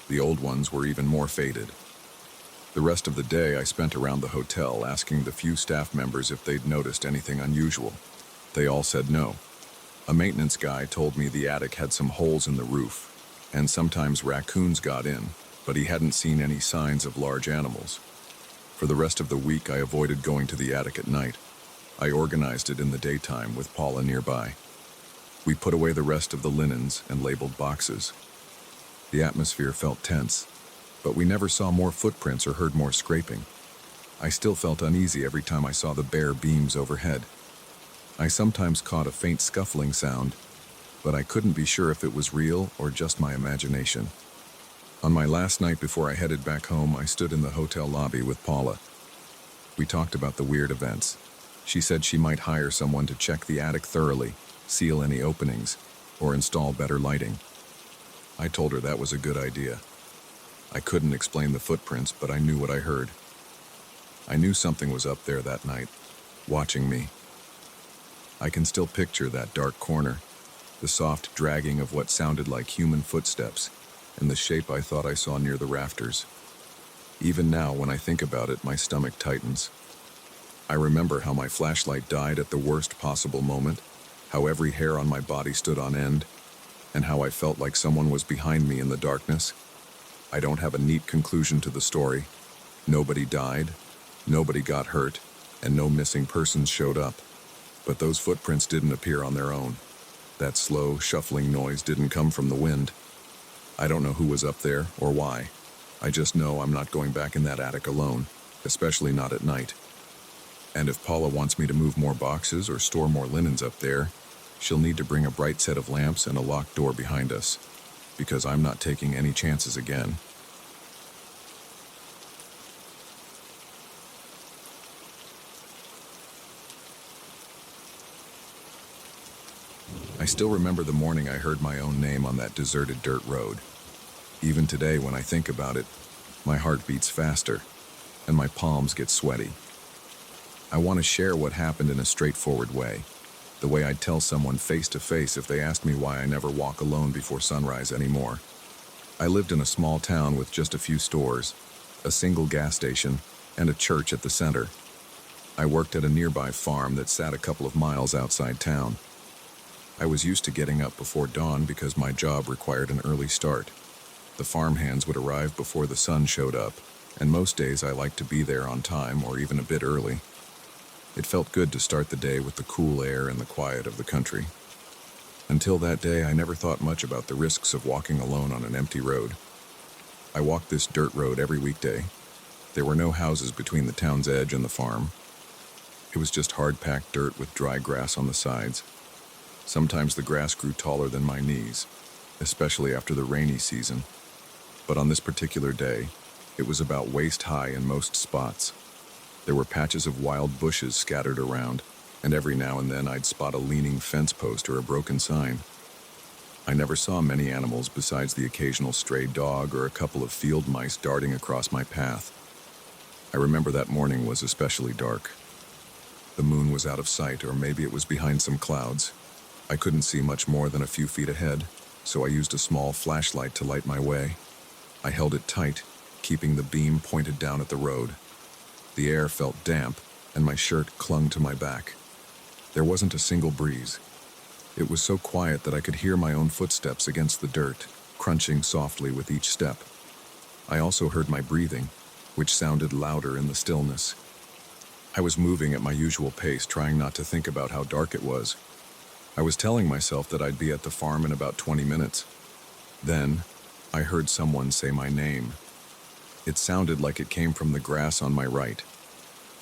S1: The old ones were even more faded. The rest of the day I spent around the hotel asking the few staff members if they'd noticed anything unusual. They all said no. A maintenance guy told me the attic had some holes in the roof, and sometimes raccoons got in, but he hadn't seen any signs of large animals. For the rest of the week, I avoided going to the attic at night. I organized it in the daytime with Paula nearby. We put away the rest of the linens and labeled boxes. The atmosphere felt tense, but we never saw more footprints or heard more scraping. I still felt uneasy every time I saw the bare beams overhead. I sometimes caught a faint scuffling sound, but I couldn't be sure if it was real or just my imagination. On my last night before I headed back home, I stood in the hotel lobby with Paula. We talked about the weird events. She said she might hire someone to check the attic thoroughly, seal any openings, or install better lighting. I told her that was a good idea. I couldn't explain the footprints, but I knew what I heard. I knew something was up there that night, watching me. I can still picture that dark corner, the soft dragging of what sounded like human footsteps, and the shape I thought I saw near the rafters. Even now, when I think about it, my stomach tightens. I remember how my flashlight died at the worst possible moment, how every hair on my body stood on end, and how I felt like someone was behind me in the darkness. I don't have a neat conclusion to the story. Nobody died, nobody got hurt, and no missing persons showed up. But those footprints didn't appear on their own. That slow, shuffling noise didn't come from the wind. I don't know who was up there or why. I just know I'm not going back in that attic alone, especially not at night. And if Paula wants me to move more boxes or store more linens up there, she'll need to bring a bright set of lamps and a locked door behind us, because I'm not taking any chances again. I still remember the morning I heard my own name on that deserted dirt road. Even today, when I think about it, my heart beats faster, and my palms get sweaty. I want to share what happened in a straightforward way, the way I'd tell someone face to face if they asked me why I never walk alone before sunrise anymore. I lived in a small town with just a few stores, a single gas station, and a church at the center. I worked at a nearby farm that sat a couple of miles outside town. I was used to getting up before dawn because my job required an early start. The farmhands would arrive before the sun showed up, and most days I liked to be there on time or even a bit early. It felt good to start the day with the cool air and the quiet of the country. Until that day, I never thought much about the risks of walking alone on an empty road. I walked this dirt road every weekday. There were no houses between the town's edge and the farm. It was just hard-packed dirt with dry grass on the sides. Sometimes the grass grew taller than my knees, especially after the rainy season. But on this particular day, it was about waist-high in most spots. There were patches of wild bushes scattered around, and every now and then I'd spot a leaning fence post or a broken sign. I never saw many animals besides the occasional stray dog or a couple of field mice darting across my path. I remember that morning was especially dark. The moon was out of sight, or maybe it was behind some clouds. I couldn't see much more than a few feet ahead, so I used a small flashlight to light my way. I held it tight, keeping the beam pointed down at the road. The air felt damp, and my shirt clung to my back. There wasn't a single breeze. It was so quiet that I could hear my own footsteps against the dirt, crunching softly with each step. I also heard my breathing, which sounded louder in the stillness. I was moving at my usual pace, trying not to think about how dark it was. I was telling myself that I'd be at the farm in about 20 minutes. Then, I heard someone say my name. It sounded like it came from the grass on my right.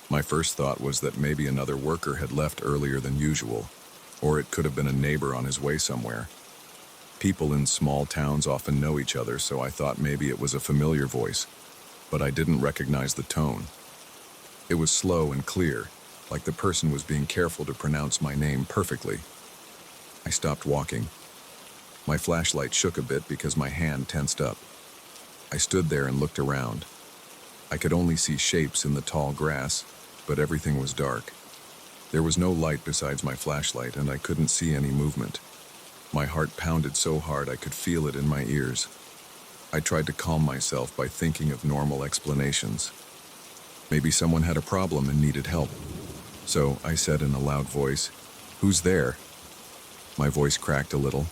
S1: My first thought was that maybe another worker had left earlier than usual, or it could have been a neighbor on his way somewhere. People in small towns often know each other, so I thought maybe it was a familiar voice, but I didn't recognize the tone. It was slow and clear, like the person was being careful to pronounce my name perfectly. I stopped walking. My flashlight shook a bit because my hand tensed up. I stood there and looked around. I could only see shapes in the tall grass, but everything was dark. There was no light besides my flashlight, and I couldn't see any movement. My heart pounded so hard I could feel it in my ears. I tried to calm myself by thinking of normal explanations. Maybe someone had a problem and needed help. So I said in a loud voice, "Who's there?" My voice cracked a little.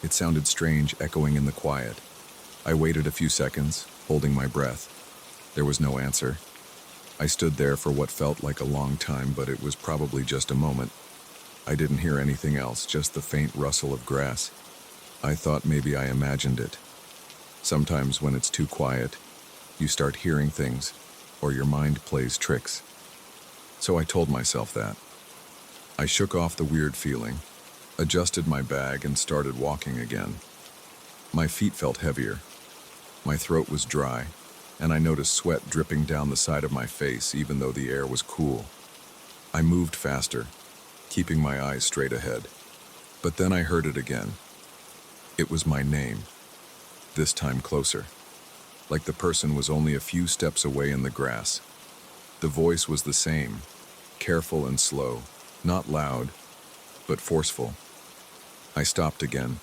S1: It sounded strange, echoing in the quiet. I waited a few seconds, holding my breath. There was no answer. I stood there for what felt like a long time, but it was probably just a moment. I didn't hear anything else, just the faint rustle of grass. I thought maybe I imagined it. Sometimes when it's too quiet, you start hearing things, or your mind plays tricks. So I told myself that. I shook off the weird feeling, adjusted my bag, and started walking again. My feet felt heavier. My throat was dry, and I noticed sweat dripping down the side of my face even though the air was cool. I moved faster, keeping my eyes straight ahead. But then I heard it again. It was my name, this time closer, like the person was only a few steps away in the grass. The voice was the same, careful and slow, not loud, but forceful. I stopped again.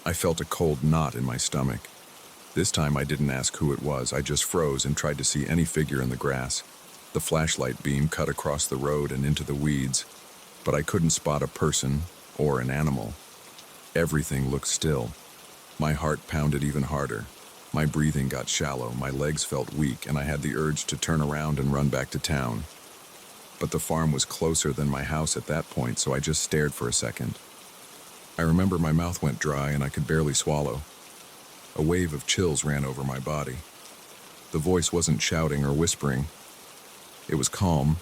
S1: I felt a cold knot in my stomach. This time I didn't ask who it was, I just froze and tried to see any figure in the grass. The flashlight beam cut across the road and into the weeds, but I couldn't spot a person or an animal. Everything looked still. My heart pounded even harder. My breathing got shallow, my legs felt weak, and I had the urge to turn around and run back to town. But the farm was closer than my house at that point, so I just stared for a second. I remember my mouth went dry and I could barely swallow. A wave of chills ran over my body. The voice wasn't shouting or whispering. It was calm,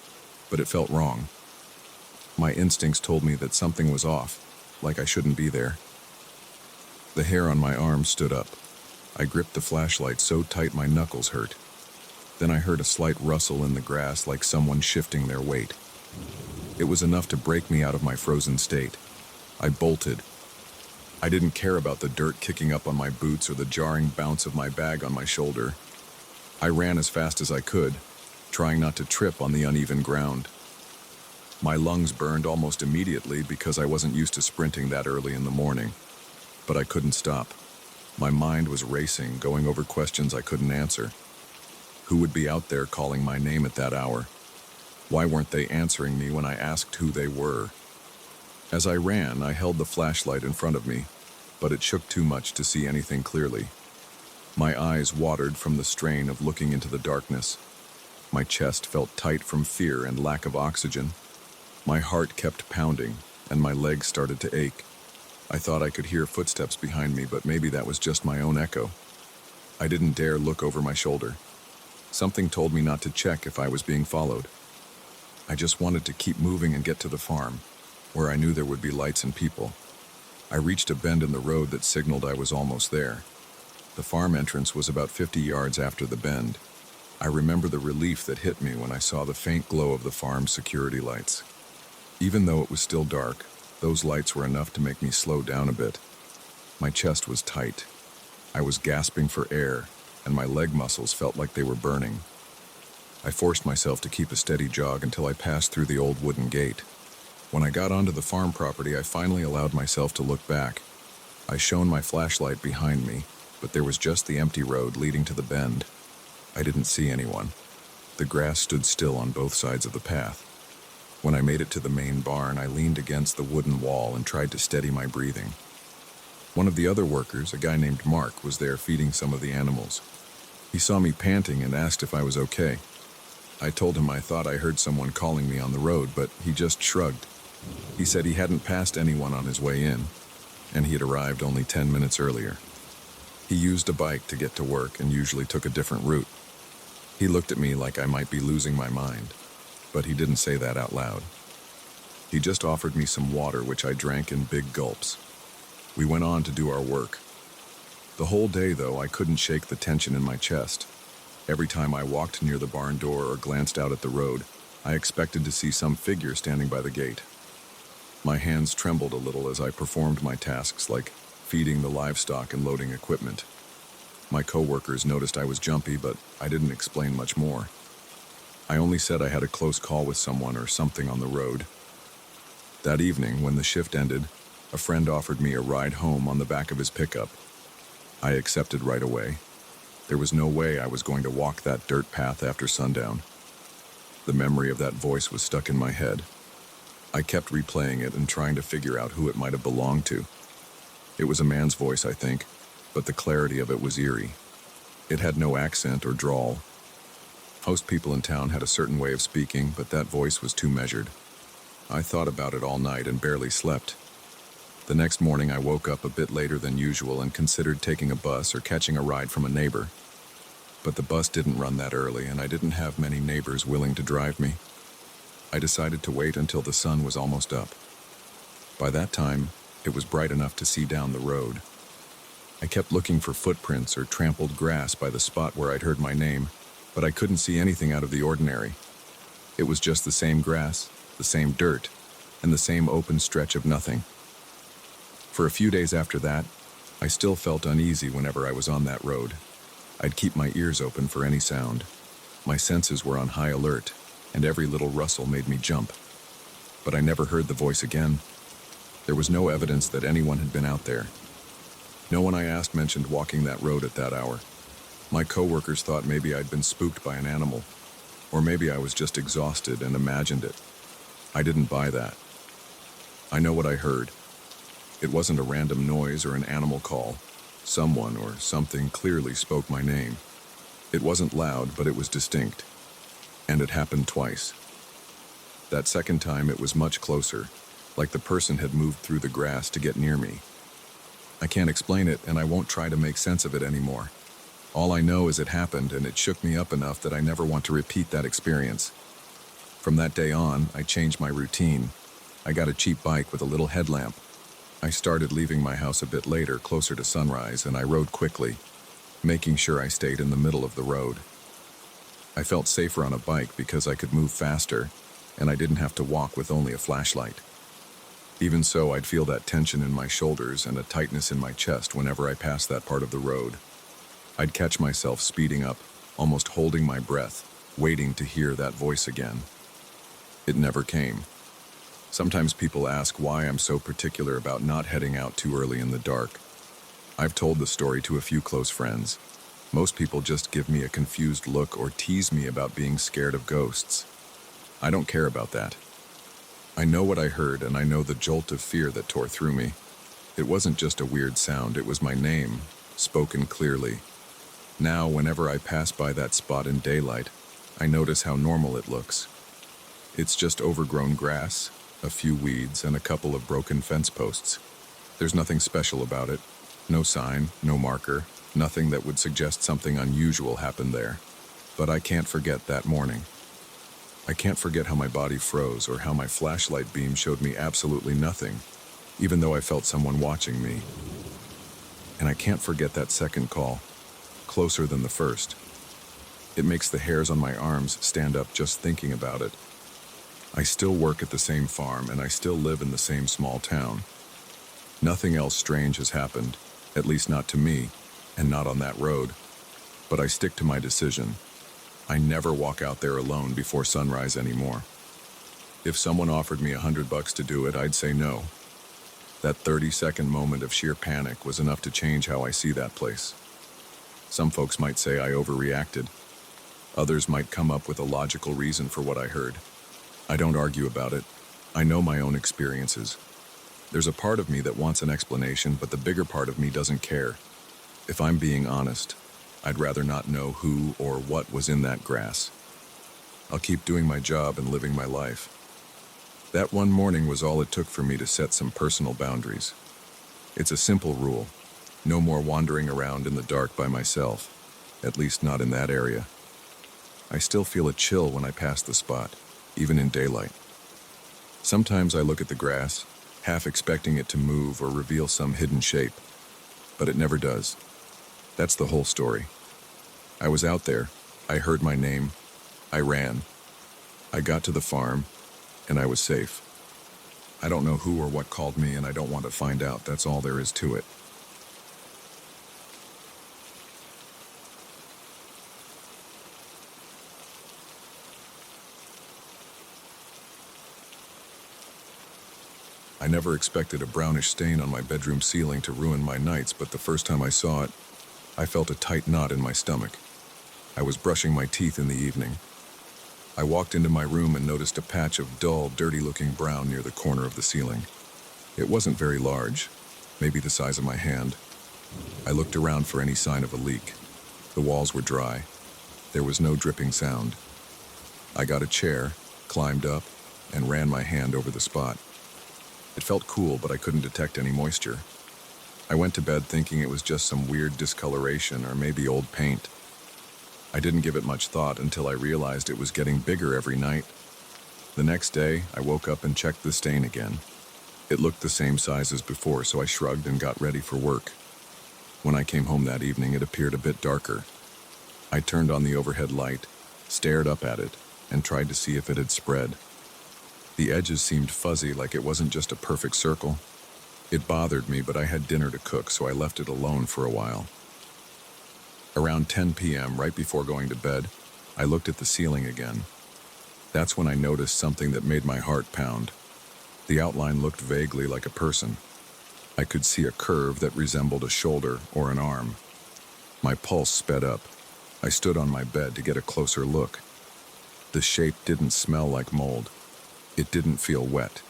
S1: but it felt wrong. My instincts told me that something was off, like I shouldn't be there. The hair on my arm stood up. I gripped the flashlight so tight my knuckles hurt. Then I heard a slight rustle in the grass like someone shifting their weight. It was enough to break me out of my frozen state. I bolted. I didn't care about the dirt kicking up on my boots or the jarring bounce of my bag on my shoulder. I ran as fast as I could, trying not to trip on the uneven ground. My lungs burned almost immediately because I wasn't used to sprinting that early in the morning. But I couldn't stop. My mind was racing, going over questions I couldn't answer. Who would be out there calling my name at that hour? Why weren't they answering me when I asked who they were? As I ran, I held the flashlight in front of me, but it shook too much to see anything clearly. My eyes watered from the strain of looking into the darkness. My chest felt tight from fear and lack of oxygen. My heart kept pounding, and my legs started to ache. I thought I could hear footsteps behind me, but maybe that was just my own echo. I didn't dare look over my shoulder. Something told me not to check if I was being followed. I just wanted to keep moving and get to the farm, where I knew there would be lights and people. I reached a bend in the road that signaled I was almost there. The farm entrance was about 50 yards after the bend. I remember the relief that hit me when I saw the faint glow of the farm's security lights. Even though it was still dark, those lights were enough to make me slow down a bit. My chest was tight. I was gasping for air, and my leg muscles felt like they were burning. I forced myself to keep a steady jog until I passed through the old wooden gate. When I got onto the farm property, I finally allowed myself to look back. I shone my flashlight behind me, but there was just the empty road leading to the bend. I didn't see anyone. The grass stood still on both sides of the path. When I made it to the main barn, I leaned against the wooden wall and tried to steady my breathing. One of the other workers, a guy named Mark, was there feeding some of the animals. He saw me panting and asked if I was okay. I told him I thought I heard someone calling me on the road, but he just shrugged. He said he hadn't passed anyone on his way in, and he had arrived only 10 minutes earlier. He used a bike to get to work and usually took a different route. He looked at me like I might be losing my mind, but he didn't say that out loud. He just offered me some water, which I drank in big gulps. We went on to do our work. The whole day, though, I couldn't shake the tension in my chest. Every time I walked near the barn door or glanced out at the road, I expected to see some figure standing by the gate. My hands trembled a little as I performed my tasks like feeding the livestock and loading equipment. My coworkers noticed I was jumpy, but I didn't explain much more. I only said I had a close call with someone or something on the road. That evening, when the shift ended, a friend offered me a ride home on the back of his pickup. I accepted right away. There was no way I was going to walk that dirt path after sundown. The memory of that voice was stuck in my head. I kept replaying it and trying to figure out who it might have belonged to. It was a man's voice, I think, but the clarity of it was eerie. It had no accent or drawl. Most people in town had a certain way of speaking, but that voice was too measured. I thought about it all night and barely slept. The next morning I woke up a bit later than usual and considered taking a bus or catching a ride from a neighbor. But the bus didn't run that early and I didn't have many neighbors willing to drive me. I decided to wait until the sun was almost up. By that time, it was bright enough to see down the road. I kept looking for footprints or trampled grass by the spot where I'd heard my name, but I couldn't see anything out of the ordinary. It was just the same grass, the same dirt, and the same open stretch of nothing. For a few days after that, I still felt uneasy whenever I was on that road. I'd keep my ears open for any sound. My senses were on high alert, and every little rustle made me jump. But I never heard the voice again. There was no evidence that anyone had been out there. No one I asked mentioned walking that road at that hour. My coworkers thought maybe I'd been spooked by an animal, or maybe I was just exhausted and imagined it. I didn't buy that. I know what I heard. It wasn't a random noise or an animal call. Someone or something clearly spoke my name. It wasn't loud, but it was distinct. And it happened twice. That second time it was much closer, like the person had moved through the grass to get near me. I can't explain it, and I won't try to make sense of it anymore. All I know is it happened, and it shook me up enough that I never want to repeat that experience. From that day on, I changed my routine. I got a cheap bike with a little headlamp. I started leaving my house a bit later, closer to sunrise, and I rode quickly, making sure I stayed in the middle of the road. I felt safer on a bike because I could move faster, and I didn't have to walk with only a flashlight. Even so, I'd feel that tension in my shoulders and a tightness in my chest whenever I passed that part of the road. I'd catch myself speeding up, almost holding my breath, waiting to hear that voice again. It never came. Sometimes people ask why I'm so particular about not heading out too early in the dark. I've told the story to a few close friends. Most people just give me a confused look or tease me about being scared of ghosts. I don't care about that. I know what I heard, and I know the jolt of fear that tore through me. It wasn't just a weird sound, it was my name, spoken clearly. Now, whenever I pass by that spot in daylight, I notice how normal it looks. It's just overgrown grass, a few weeds, and a couple of broken fence posts. There's nothing special about it. No sign, no marker, nothing that would suggest something unusual happened there. But I can't forget that morning. I can't forget how my body froze or how my flashlight beam showed me absolutely nothing, even though I felt someone watching me. And I can't forget that second call, closer than the first. It makes the hairs on my arms stand up just thinking about it. I still work at the same farm and I still live in the same small town. Nothing else strange has happened, at least not to me, and not on that road. But I stick to my decision. I never walk out there alone before sunrise anymore. If someone offered me $100 to do it, I'd say no. That 30-second moment of sheer panic was enough to change how I see that place. Some folks might say I overreacted. Others might come up with a logical reason for what I heard. I don't argue about it. I know my own experiences. There's a part of me that wants an explanation, but the bigger part of me doesn't care. If I'm being honest, I'd rather not know who or what was in that grass. I'll keep doing my job and living my life. That one morning was all it took for me to set some personal boundaries. It's a simple rule. No more wandering around in the dark by myself, at least not in that area. I still feel a chill when I pass the spot, even in daylight. Sometimes I look at the grass, half expecting it to move or reveal some hidden shape, but it never does. That's the whole story. I was out there, I heard my name, I ran. I got to the farm, and I was safe. I don't know who or what called me, and I don't want to find out. That's all there is to it. I never expected a brownish stain on my bedroom ceiling to ruin my nights, but the first time I saw it, I felt a tight knot in my stomach. I was brushing my teeth in the evening. I walked into my room and noticed a patch of dull, dirty-looking brown near the corner of the ceiling. It wasn't very large, maybe the size of my hand. I looked around for any sign of a leak. The walls were dry. There was no dripping sound. I got a chair, climbed up, and ran my hand over the spot. It felt cool, but I couldn't detect any moisture. I went to bed thinking it was just some weird discoloration or maybe old paint. I didn't give it much thought until I realized it was getting bigger every night. The next day, I woke up and checked the stain again. It looked the same size as before, so I shrugged and got ready for work. When I came home that evening, it appeared a bit darker. I turned on the overhead light, stared up at it, and tried to see if it had spread. The edges seemed fuzzy, like it wasn't just a perfect circle. It bothered me, but I had dinner to cook, so I left it alone for a while. Around 10 p.m., right before going to bed, I looked at the ceiling again. That's when I noticed something that made my heart pound. The outline looked vaguely like a person. I could see a curve that resembled a shoulder or an arm. My pulse sped up. I stood on my bed to get a closer look. The shape didn't smell like mold. It didn't feel wet.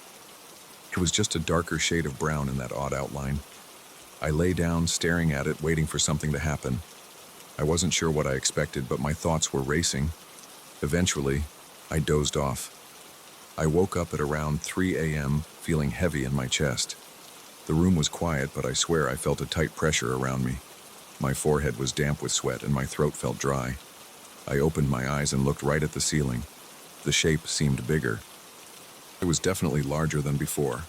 S1: It was just a darker shade of brown in that odd outline. I lay down, staring at it, waiting for something to happen. I wasn't sure what I expected, but my thoughts were racing. Eventually, I dozed off. I woke up at around 3 a.m., feeling heavy in my chest. The room was quiet, but I swear I felt a tight pressure around me. My forehead was damp with sweat, and my throat felt dry. I opened my eyes and looked right at the ceiling. The shape seemed bigger. It was definitely larger than before.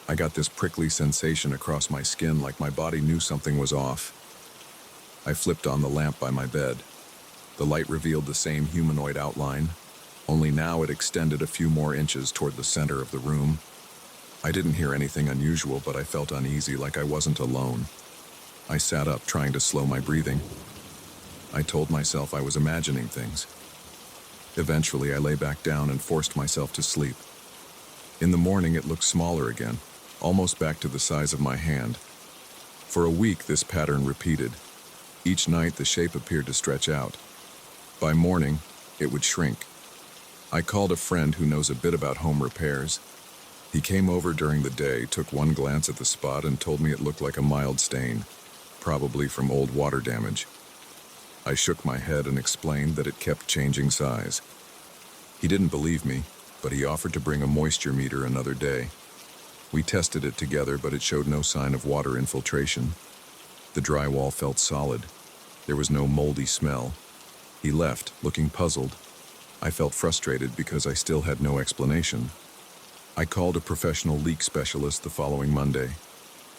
S1: I got this prickly sensation across my skin, like my body knew something was off. I flipped on the lamp by my bed. The light revealed the same humanoid outline, only now it extended a few more inches toward the center of the room. I didn't hear anything unusual, but I felt uneasy, like I wasn't alone. I sat up, trying to slow my breathing. I told myself I was imagining things. Eventually, I lay back down and forced myself to sleep. In the morning, it looked smaller again, almost back to the size of my hand. For a week, this pattern repeated. Each night, the shape appeared to stretch out. By morning, it would shrink. I called a friend who knows a bit about home repairs. He came over during the day, took one glance at the spot, and told me it looked like a mild stain, probably from old water damage. I shook my head and explained that it kept changing size. He didn't believe me, but he offered to bring a moisture meter another day. We tested it together, but it showed no sign of water infiltration. The drywall felt solid. There was no moldy smell. He left, looking puzzled. I felt frustrated because I still had no explanation. I called a professional leak specialist the following Monday.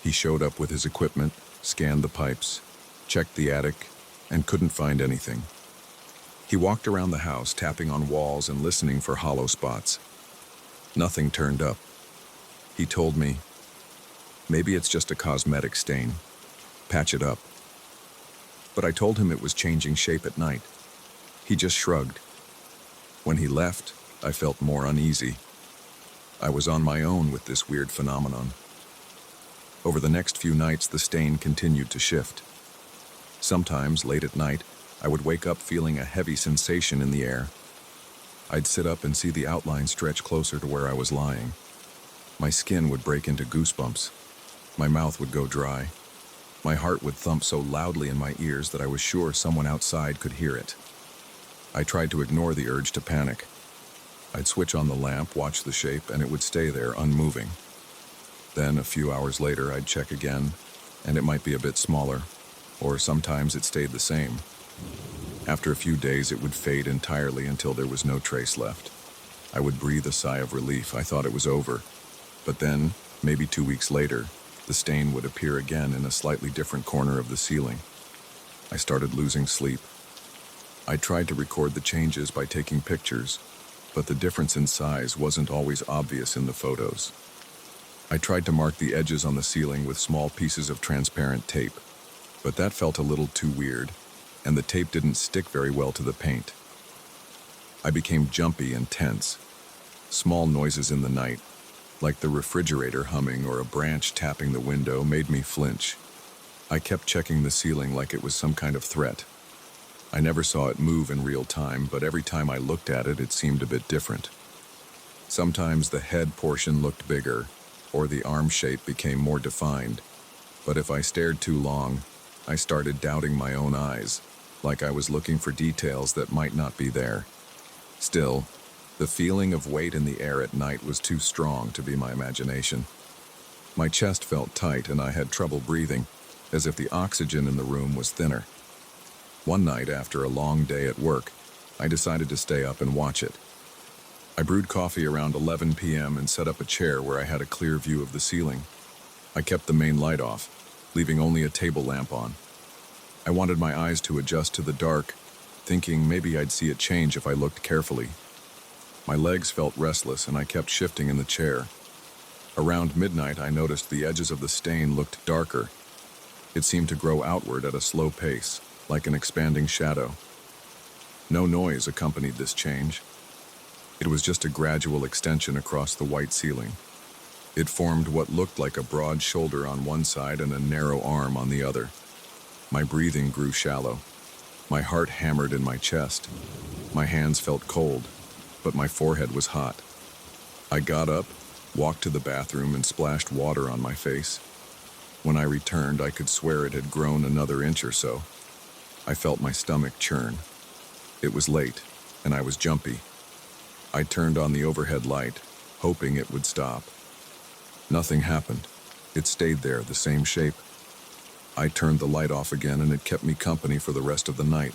S1: He showed up with his equipment, scanned the pipes, checked the attic, and couldn't find anything. He walked around the house, tapping on walls and listening for hollow spots. Nothing turned up. He told me, maybe it's just a cosmetic stain. Patch it up. But I told him it was changing shape at night. He just shrugged. When he left, I felt more uneasy. I was on my own with this weird phenomenon. Over the next few nights, the stain continued to shift. Sometimes, late at night, I would wake up feeling a heavy sensation in the air. I'd sit up and see the outline stretch closer to where I was lying. My skin would break into goosebumps. My mouth would go dry. My heart would thump so loudly in my ears that I was sure someone outside could hear it. I tried to ignore the urge to panic. I'd switch on the lamp, watch the shape, and it would stay there, unmoving. Then, a few hours later, I'd check again, and it might be a bit smaller, or sometimes it stayed the same. After a few days, it would fade entirely until there was no trace left. I would breathe a sigh of relief. I thought it was over. But then, maybe 2 weeks later, the stain would appear again in a slightly different corner of the ceiling. I started losing sleep. I tried to record the changes by taking pictures, but the difference in size wasn't always obvious in the photos. I tried to mark the edges on the ceiling with small pieces of transparent tape, but that felt a little too weird, and the tape didn't stick very well to the paint. I became jumpy and tense. Small noises in the night, like the refrigerator humming or a branch tapping the window, made me flinch. I kept checking the ceiling like it was some kind of threat. I never saw it move in real time, but every time I looked at it, it seemed a bit different. Sometimes the head portion looked bigger, or the arm shape became more defined. But if I stared too long, I started doubting my own eyes, like I was looking for details that might not be there. Still, the feeling of weight in the air at night was too strong to be my imagination. My chest felt tight and I had trouble breathing, as if the oxygen in the room was thinner. One night, after a long day at work, I decided to stay up and watch it. I brewed coffee around 11 p.m. and set up a chair where I had a clear view of the ceiling. I kept the main light off, leaving only a table lamp on. I wanted my eyes to adjust to the dark, thinking maybe I'd see it change if I looked carefully. My legs felt restless and I kept shifting in the chair. Around midnight, I noticed the edges of the stain looked darker. It seemed to grow outward at a slow pace, like an expanding shadow. No noise accompanied this change. It was just a gradual extension across the white ceiling. It formed what looked like a broad shoulder on one side and a narrow arm on the other. My breathing grew shallow. My heart hammered in my chest. My hands felt cold, but my forehead was hot. I got up, walked to the bathroom, and splashed water on my face. When I returned, I could swear it had grown another inch or so. I felt my stomach churn. It was late, and I was jumpy. I turned on the overhead light, hoping it would stop. Nothing happened. It stayed there, the same shape. I turned the light off again, and it kept me company for the rest of the night.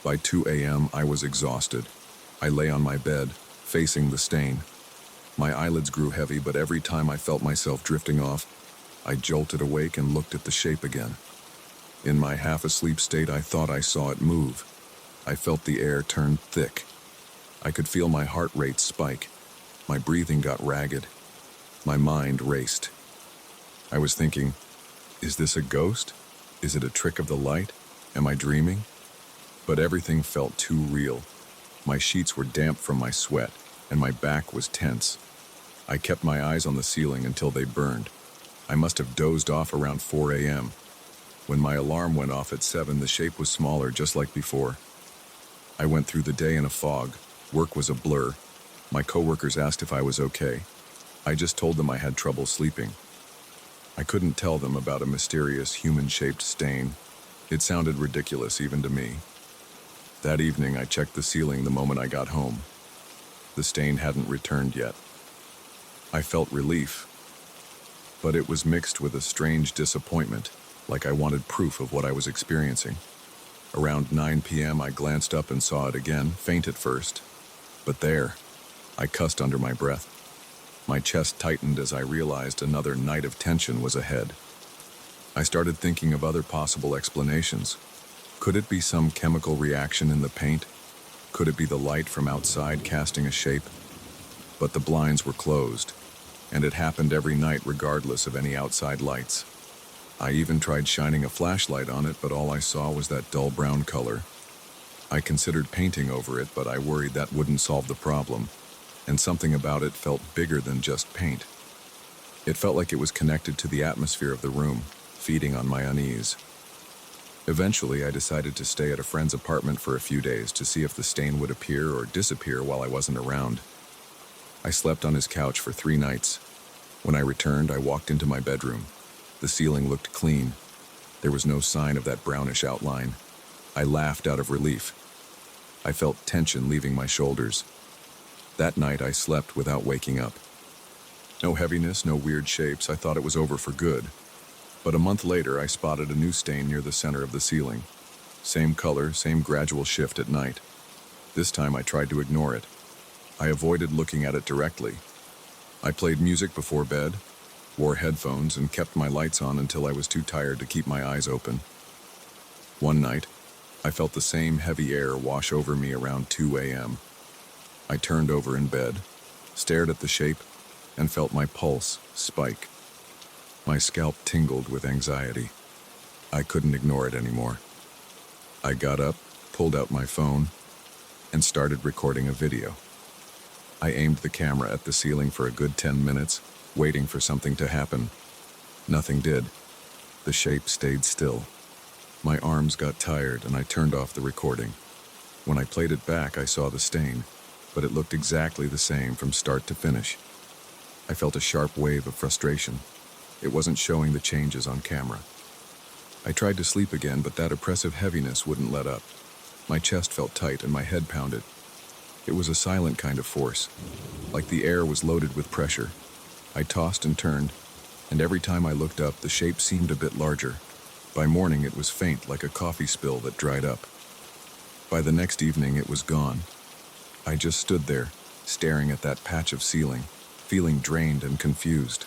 S1: By 2 a.m., I was exhausted. I lay on my bed, facing the stain. My eyelids grew heavy, but every time I felt myself drifting off, I jolted awake and looked at the shape again. In my half-asleep state, I thought I saw it move. I felt the air turn thick. I could feel my heart rate spike. My breathing got ragged. My mind raced. I was thinking, is this a ghost? Is it a trick of the light? Am I dreaming? But everything felt too real. My sheets were damp from my sweat, and my back was tense. I kept my eyes on the ceiling until they burned. I must have dozed off around 4 a.m. When my alarm went off at 7, the shape was smaller, just like before. I went through the day in a fog. Work was a blur. My coworkers asked if I was okay. I just told them I had trouble sleeping. I couldn't tell them about a mysterious human-shaped stain. It sounded ridiculous even to me. That evening, I checked the ceiling the moment I got home. The stain hadn't returned yet. I felt relief, but it was mixed with a strange disappointment, like I wanted proof of what I was experiencing. Around 9 p.m., I glanced up and saw it again, faint at first. But there, I cussed under my breath. My chest tightened as I realized another night of tension was ahead. I started thinking of other possible explanations. Could it be some chemical reaction in the paint? Could it be the light from outside casting a shape? But the blinds were closed, and it happened every night regardless of any outside lights. I even tried shining a flashlight on it, but all I saw was that dull brown color. I considered painting over it, but I worried that wouldn't solve the problem, and something about it felt bigger than just paint. It felt like it was connected to the atmosphere of the room, feeding on my unease. Eventually, I decided to stay at a friend's apartment for a few days to see if the stain would appear or disappear while I wasn't around. I slept on his couch for 3 nights. When I returned, I walked into my bedroom. The ceiling looked clean. There was no sign of that brownish outline. I laughed out of relief. I felt tension leaving my shoulders. That night, I slept without waking up. No heaviness, no weird shapes. I thought it was over for good. But a month later, I spotted a new stain near the center of the ceiling. Same color, same gradual shift at night. This time, I tried to ignore it. I avoided looking at it directly. I played music before bed, wore headphones, and kept my lights on until I was too tired to keep my eyes open. One night, I felt the same heavy air wash over me around 2 a.m. I turned over in bed, stared at the shape, and felt my pulse spike. My scalp tingled with anxiety. I couldn't ignore it anymore. I got up, pulled out my phone, and started recording a video. I aimed the camera at the ceiling for a good 10 minutes, waiting for something to happen. Nothing did. The shape stayed still. My arms got tired and I turned off the recording. When I played it back, I saw the stain, but it looked exactly the same from start to finish. I felt a sharp wave of frustration. It wasn't showing the changes on camera. I tried to sleep again, but that oppressive heaviness wouldn't let up. My chest felt tight and my head pounded. It was a silent kind of force, like the air was loaded with pressure. I tossed and turned, and every time I looked up, the shape seemed a bit larger. By morning, it was faint, like a coffee spill that dried up. By the next evening, it was gone. I just stood there, staring at that patch of ceiling, feeling drained and confused.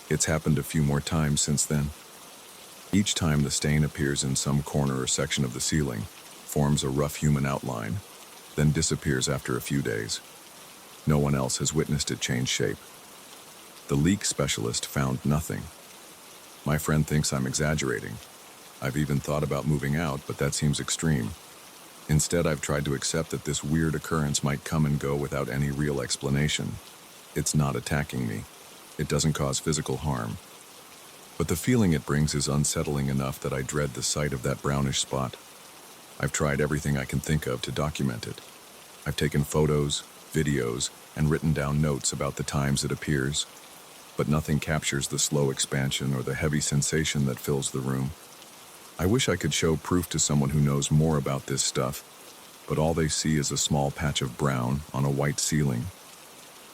S1: It's happened a few more times since then. Each time the stain appears in some corner or section of the ceiling, forms a rough human outline, then disappears after a few days. No one else has witnessed it change shape. The leak specialist found nothing. My friend thinks I'm exaggerating. I've even thought about moving out, but that seems extreme. Instead, I've tried to accept that this weird occurrence might come and go without any real explanation. It's not attacking me. It doesn't cause physical harm. But the feeling it brings is unsettling enough that I dread the sight of that brownish spot. I've tried everything I can think of to document it. I've taken photos, videos, and written down notes about the times it appears, but nothing captures the slow expansion or the heavy sensation that fills the room. I wish I could show proof to someone who knows more about this stuff, but all they see is a small patch of brown on a white ceiling.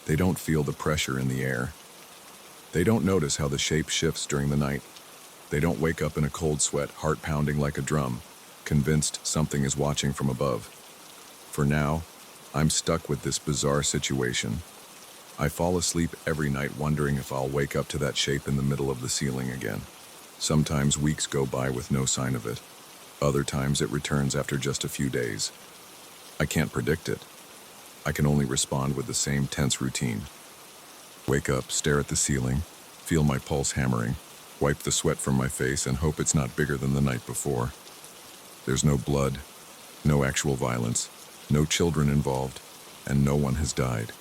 S1: They don't feel the pressure in the air. They don't notice how the shape shifts during the night. They don't wake up in a cold sweat, heart pounding like a drum, convinced something is watching from above. For now, I'm stuck with this bizarre situation. I fall asleep every night wondering if I'll wake up to that shape in the middle of the ceiling again. Sometimes weeks go by with no sign of it. Other times it returns after just a few days. I can't predict it. I can only respond with the same tense routine. Wake up, stare at the ceiling, feel my pulse hammering, wipe the sweat from my face and hope it's not bigger than the night before. There's no blood, no actual violence, no children involved, and no one has died.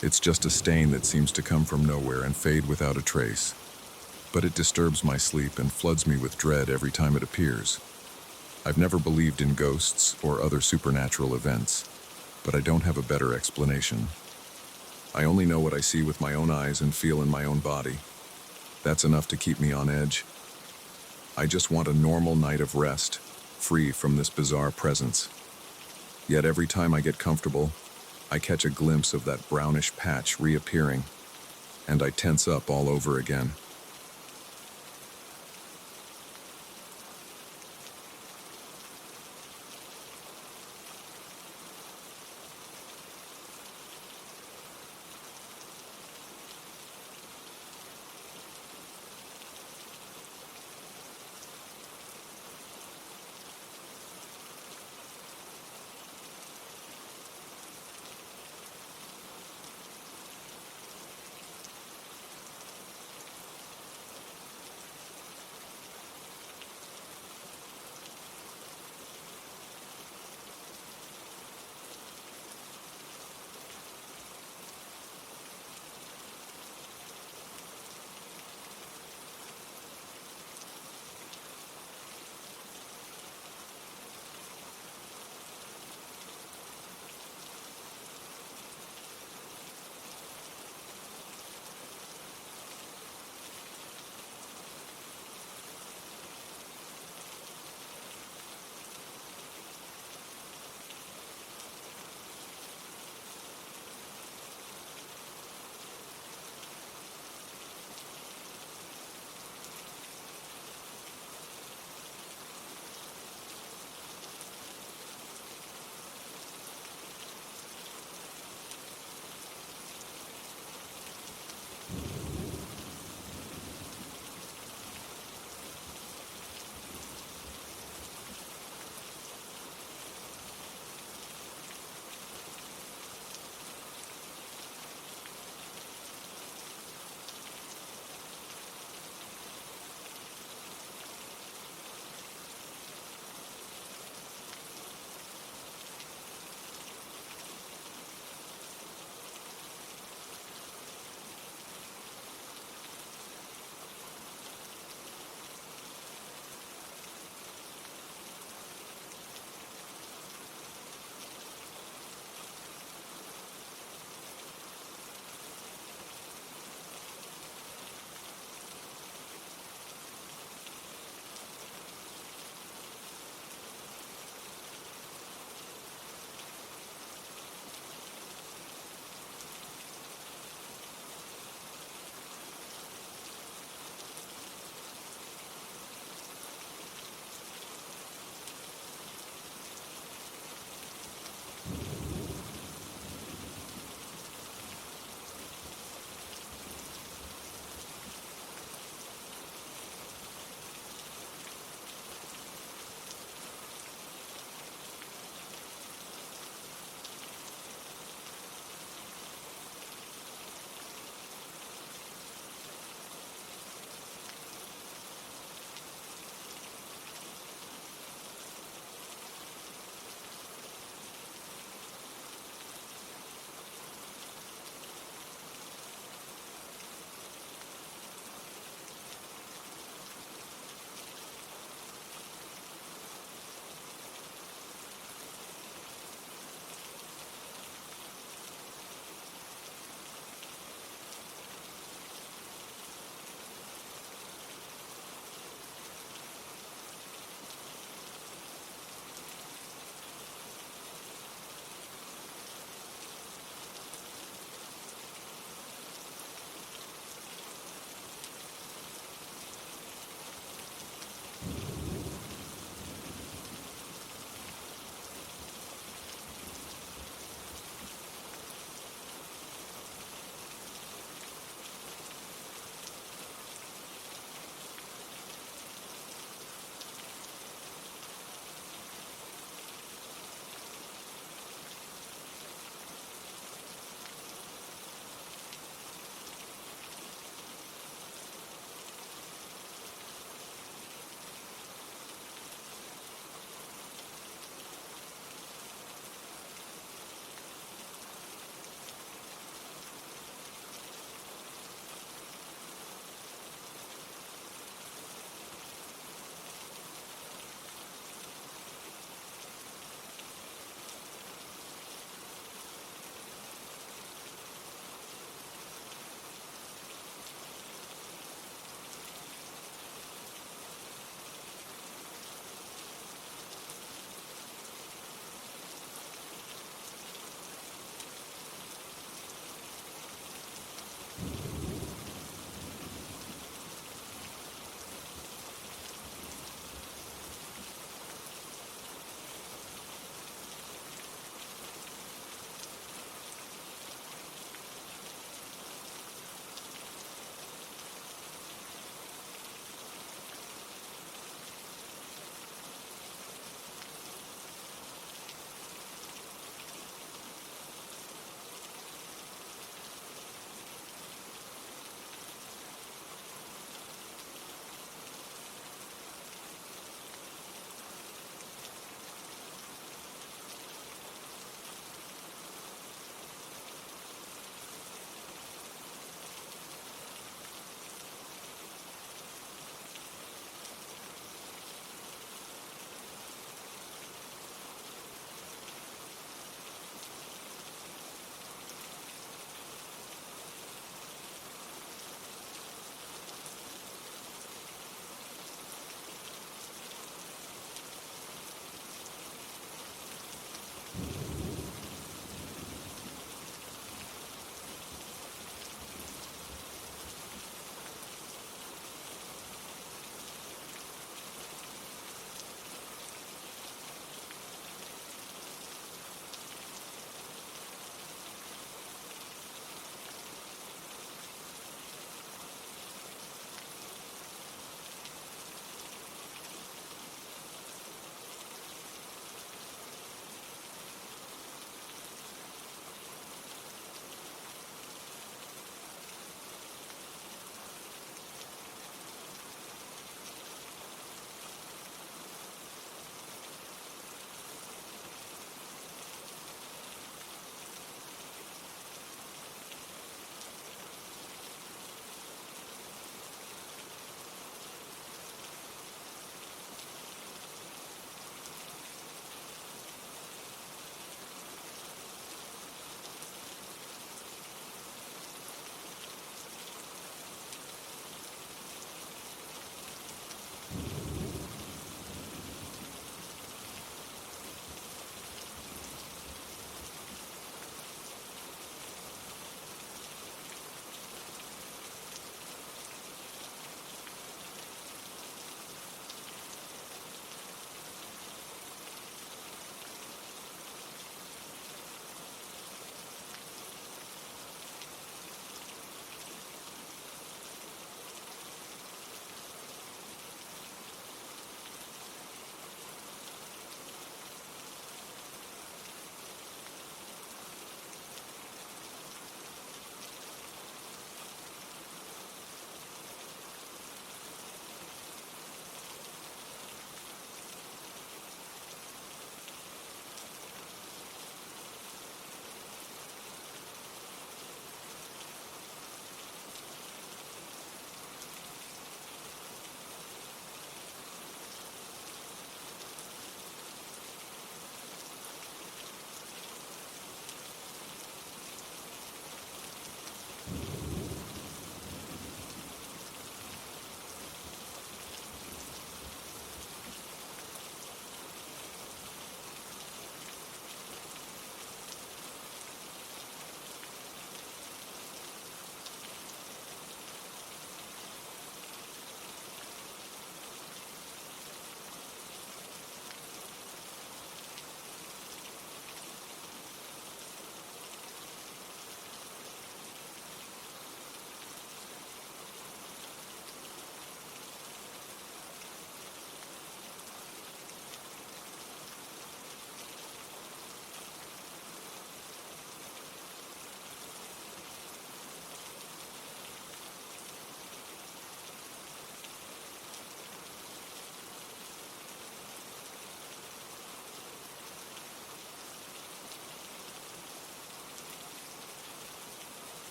S1: It's just a stain that seems to come from nowhere and fade without a trace. But it disturbs my sleep and floods me with dread every time it appears. I've never believed in ghosts or other supernatural events, but I don't have a better explanation. I only know what I see with my own eyes and feel in my own body. That's enough to keep me on edge. I just want a normal night of rest, free from this bizarre presence. Yet every time I get comfortable, I catch a glimpse of that brownish patch reappearing, and I tense up all over again.